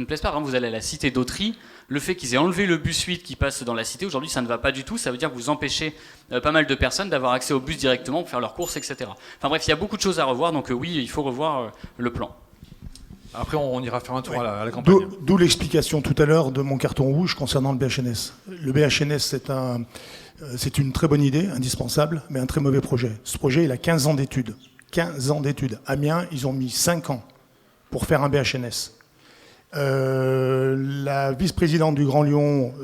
plaisent pas. Par exemple, vous allez à la cité d'Autry, le fait qu'ils aient enlevé le bus 8 qui passe dans la cité, aujourd'hui ça ne va pas du tout, ça veut dire que vous empêchez pas mal de personnes d'avoir accès au bus directement pour faire leurs courses, etc. Enfin bref, il y a beaucoup de choses à revoir, donc oui, il faut revoir le plan. Après, on ira faire un tour à la campagne. D'où l'explication tout à l'heure de mon carton rouge concernant le BHNS. Le BHNS, c'est une très bonne idée, indispensable, mais un très mauvais projet. Ce projet, il a 15 ans d'études. 15 ans d'études. Amiens, ils ont mis 5 ans pour faire un BHNS. La vice-présidente du Grand Lyon,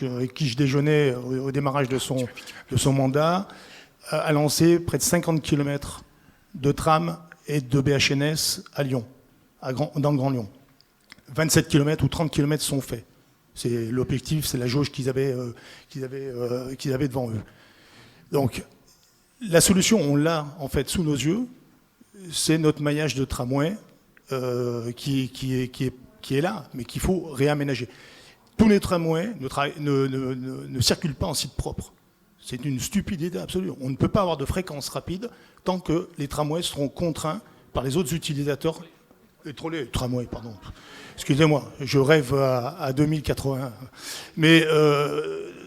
avec qui je déjeunais au démarrage de son mandat, a lancé près de 50 km de tram et de BHNS à Lyon, dans le Grand Lyon. 27 km ou 30 km sont faits. C'est l'objectif, c'est la jauge qu'ils avaient devant eux. Donc, la solution, on l'a en fait sous nos yeux, c'est notre maillage de tramway qui est là, mais qu'il faut réaménager. Tous les tramways ne circulent pas en site propre. C'est une stupidité absolue. On ne peut pas avoir de fréquence rapide tant que les tramways seront contraints par les autres utilisateurs. Les tramways, pardon. Excusez-moi, je rêve à 2080. Mais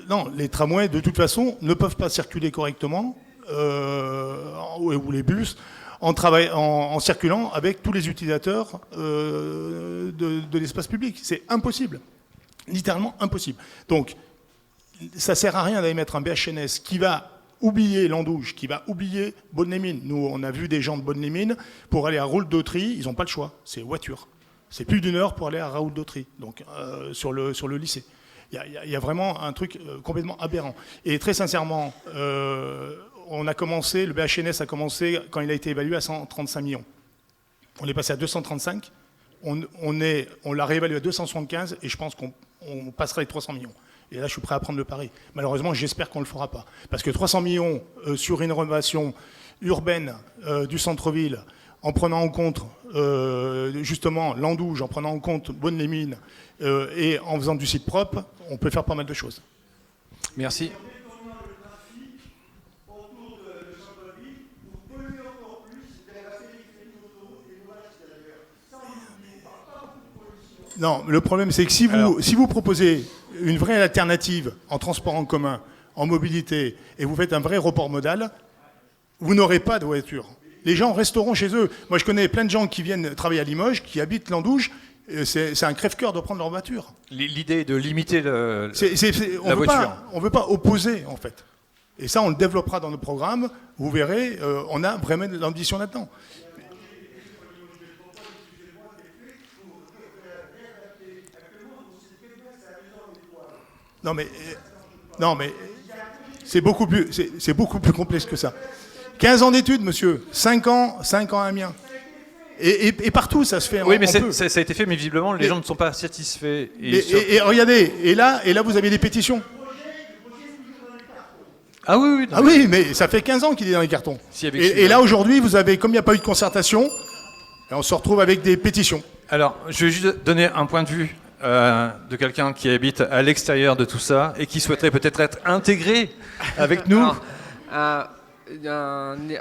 non, les tramways, de toute façon, ne peuvent pas circuler correctement, ou les bus, en circulant avec tous les utilisateurs de l'espace public. C'est impossible. Littéralement impossible. Donc, ça ne sert à rien d'aller mettre un BHNS qui va oublier Landouge, qui va oublier Bonnes-les-Mines. Nous, on a vu des gens de Bonnes-les-Mines, pour aller à Raoult-d'Autry, ils n'ont pas le choix, c'est voiture. C'est plus d'1 heure pour aller à Raoult-d'Autry, donc sur le lycée. Il y a vraiment un truc complètement aberrant. Et très sincèrement, le BHNS a commencé quand il a été évalué à 135 millions. On est passé à 235, on l'a réévalué à 275, et je pense qu'on passera les 300 millions. Et là, je suis prêt à prendre le pari. Malheureusement, j'espère qu'on ne le fera pas. Parce que 300 millions sur une rénovation urbaine du centre-ville, en prenant en compte justement Landouge, en prenant en compte Bonnes-les-Mines et en faisant du site propre, on peut faire pas mal de choses. Merci. Non, le problème, c'est que si vous proposez une vraie alternative en transport en commun, en mobilité, et vous faites un vrai report modal, vous n'aurez pas de voiture. Les gens resteront chez eux. Moi, je connais plein de gens qui viennent travailler à Limoges, qui habitent Landouge. C'est un crève-cœur de prendre leur voiture. L'idée est de limiter la voiture. On ne veut pas opposer, en fait. Et ça, on le développera dans nos programmes. Vous verrez, on a vraiment de l'ambition là-dedans. Non, mais c'est beaucoup plus complexe que ça. 15 ans d'études, monsieur. 5 ans à Amiens. Et partout, ça se fait. Oui, mais ça a été fait, mais visiblement, les gens ne sont pas satisfaits. Et regardez, et là, vous avez des pétitions. Ah oui. Ah oui, mais ça fait 15 ans qu'il est dans les cartons. Et là, aujourd'hui, vous avez, comme il n'y a pas eu de concertation, on se retrouve avec des pétitions. Alors, je vais juste donner un point de vue de quelqu'un qui habite à l'extérieur de tout ça et qui souhaiterait peut-être être intégré avec nous.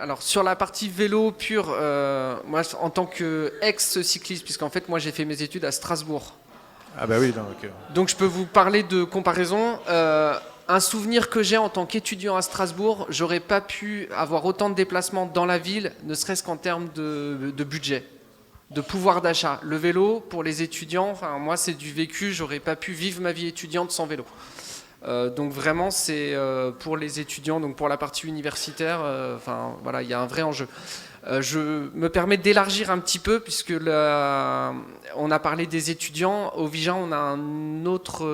Alors sur la partie vélo pur, moi en tant qu'ex-cycliste, puisqu'en fait moi j'ai fait mes études à Strasbourg, Ah bah oui, Donc je peux vous parler de comparaison. Un souvenir que j'ai en tant qu'étudiant à Strasbourg, j'aurais pas pu avoir autant de déplacements dans la ville, ne serait-ce qu'en termes de budget, de pouvoir d'achat. Le vélo, pour les étudiants, enfin moi c'est du vécu, j'aurais pas pu vivre ma vie étudiante sans vélo. Donc vraiment c'est pour les étudiants, donc pour la partie universitaire, enfin voilà, il y a un vrai enjeu. Je me permets d'élargir un petit peu puisque on a parlé des étudiants. Au Vigan, on a une autre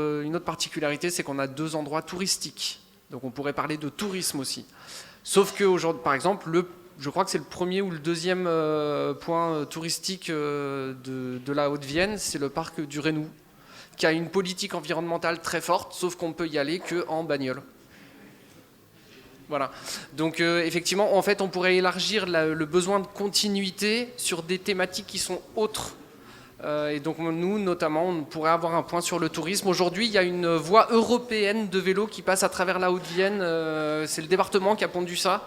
particularité, c'est qu'on a 2 endroits touristiques. Donc on pourrait parler de tourisme aussi. Sauf qu'aujourd'hui, par exemple, je crois que c'est le premier ou le deuxième point touristique de la Haute-Vienne, c'est le parc du Rénou, qui a une politique environnementale très forte, sauf qu'on ne peut y aller qu'en bagnole. Voilà. Donc effectivement, en fait, on pourrait élargir le besoin de continuité sur des thématiques qui sont autres. Et donc nous, notamment, on pourrait avoir un point sur le tourisme. Aujourd'hui, il y a une voie européenne de vélo qui passe à travers la Haute-Vienne. C'est le département qui a pondu ça.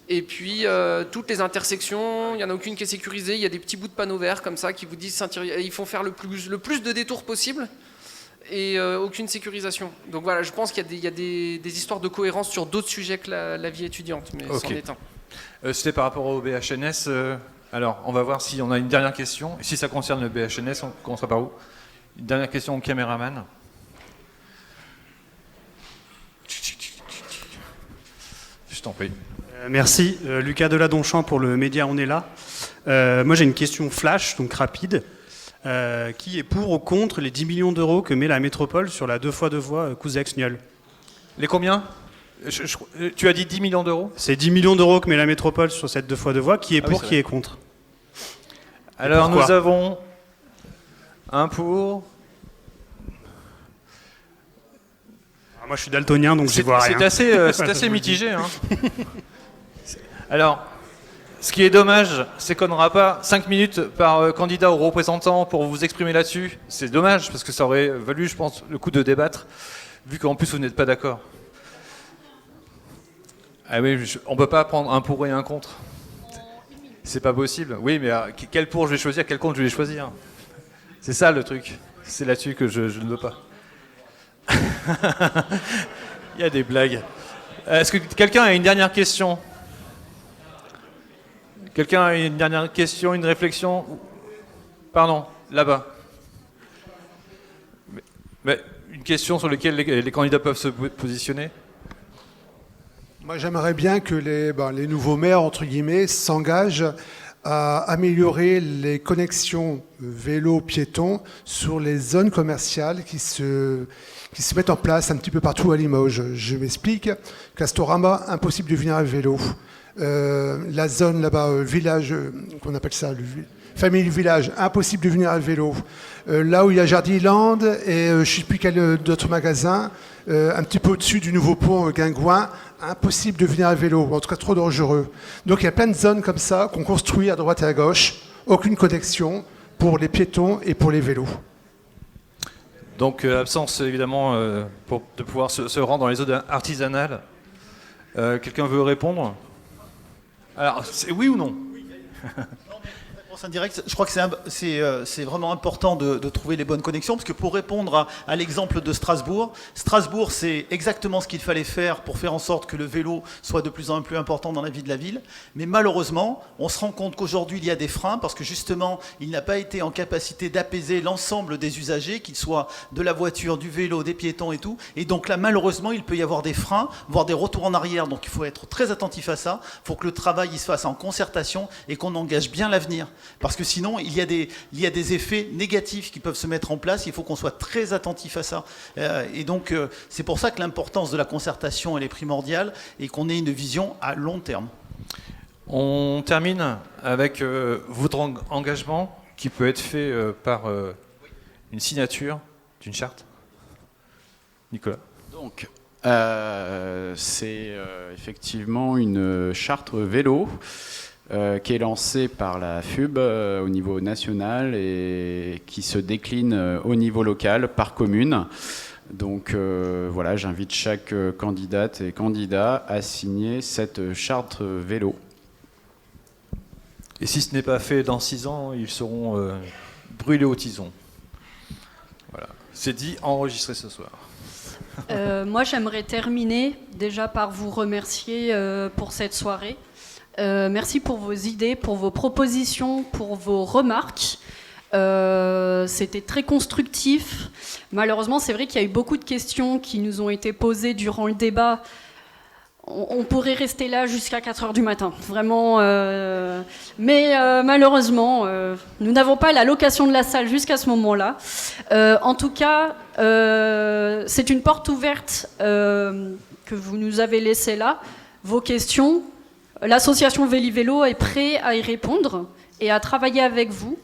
Et puis, toutes les intersections, il n'y en a aucune qui est sécurisée. Il y a des petits bouts de panneaux verts comme ça qui vous disent il faut faire le plus de détours possible. Et aucune sécurisation. Donc voilà, je pense qu'il y a des histoires de cohérence sur d'autres sujets que la vie étudiante, mais c'en est un. C'était par rapport au BHNS. Alors, on va voir si on a une dernière question. Si ça concerne le BHNS, on commencera par où? Une dernière question au caméraman. Je t'en prie. Merci. Lucas Deladonchamp pour le média On est là. Moi j'ai une question flash, donc rapide. Qui est pour ou contre les 10 millions d'euros que met la métropole sur la 2x2 voies Couzex-Nieul? Les combien? Tu as dit 10 millions d'euros? C'est 10 millions d'euros que met la métropole sur cette 2x2 voies. Qui est pour, qui est contre? Alors nous avons un pour... Alors, moi je suis daltonien donc j'y vois rien. C'est assez mitigé. Hein. Alors... Ce qui est dommage, c'est qu'on n'aura pas 5 minutes par candidat ou représentant pour vous exprimer là-dessus. C'est dommage, parce que ça aurait valu, je pense, le coup de débattre, vu qu'en plus vous n'êtes pas d'accord. Ah oui, on ne peut pas prendre un pour et un contre. C'est pas possible. Oui, mais quel pour je vais choisir, quel contre je vais choisir. C'est ça le truc. C'est là-dessus que je ne veux pas. Il y a des blagues. Est-ce que quelqu'un a une dernière question ? Quelqu'un a une dernière question, une réflexion? Pardon, là-bas. Mais une question sur laquelle les candidats peuvent se positionner? Moi, j'aimerais bien que les nouveaux maires, entre guillemets, s'engagent à améliorer les connexions vélo-piétons sur les zones commerciales qui se mettent en place un petit peu partout à Limoges. Je m'explique. Castorama, impossible de venir à vélo. La zone là-bas, village, qu'on appelle ça, famille du village, impossible de venir à vélo. Là où il y a Jardiland et je ne sais plus quel d'autres magasins, un petit peu au-dessus du nouveau pont Guingouin, impossible de venir à vélo, en tout cas trop dangereux. Donc il y a plein de zones comme ça qu'on construit à droite et à gauche, aucune connexion pour les piétons et pour les vélos. Donc absence évidemment de pouvoir se rendre dans les zones artisanales. Quelqu'un veut répondre? Alors, c'est oui ou non? Indirect, je crois que c'est vraiment important de trouver les bonnes connexions, parce que pour répondre à l'exemple de Strasbourg, c'est exactement ce qu'il fallait faire pour faire en sorte que le vélo soit de plus en plus important dans la vie de la ville. Mais malheureusement, on se rend compte qu'aujourd'hui, il y a des freins, parce que justement, il n'a pas été en capacité d'apaiser l'ensemble des usagers, qu'ils soient de la voiture, du vélo, des piétons et tout. Et donc là, malheureusement, il peut y avoir des freins, voire des retours en arrière. Donc il faut être très attentif à ça. Il faut que le travail il se fasse en concertation et qu'on engage bien l'avenir. Parce que sinon, il y a des effets négatifs qui peuvent se mettre en place. Il faut qu'on soit très attentif à ça. Et donc, c'est pour ça que l'importance de la concertation elle est primordiale et qu'on ait une vision à long terme. On termine avec votre engagement qui peut être fait par une signature d'une charte. Nicolas. Donc, c'est effectivement une charte vélo. Qui est lancée par la FUB au niveau national et qui se décline au niveau local par commune. Donc voilà, j'invite chaque candidate et candidat à signer cette charte vélo. Et si ce n'est pas fait dans 6 ans, ils seront brûlés au tison. Voilà. C'est dit, enregistré ce soir. Moi, j'aimerais terminer déjà par vous remercier pour cette soirée. Merci pour vos idées, pour vos propositions, pour vos remarques. C'était très constructif. Malheureusement, c'est vrai qu'il y a eu beaucoup de questions qui nous ont été posées durant le débat. On pourrait rester là jusqu'à 4h du matin, vraiment. Mais malheureusement, nous n'avons pas la location de la salle jusqu'à ce moment-là. En tout cas, c'est une porte ouverte que vous nous avez laissée là. Vos questions, l'association Véli-Vélo est prête à y répondre et à travailler avec vous.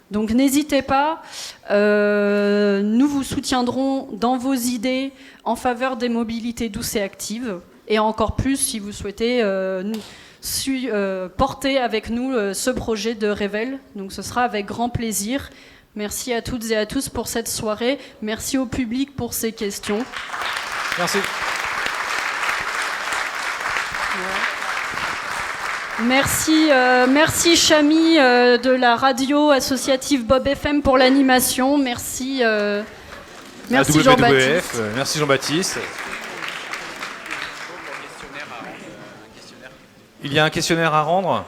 Donc n'hésitez pas, nous vous soutiendrons dans vos idées en faveur des mobilités douces et actives. Et encore plus si vous souhaitez porter avec nous ce projet de Rével. Donc ce sera avec grand plaisir. Merci à toutes et à tous pour cette soirée. Merci au public pour ces questions. Merci. Merci Chami de la radio associative Bob FM pour l'animation. Merci Jean-Baptiste. Merci Jean-Baptiste. Il y a un questionnaire à rendre.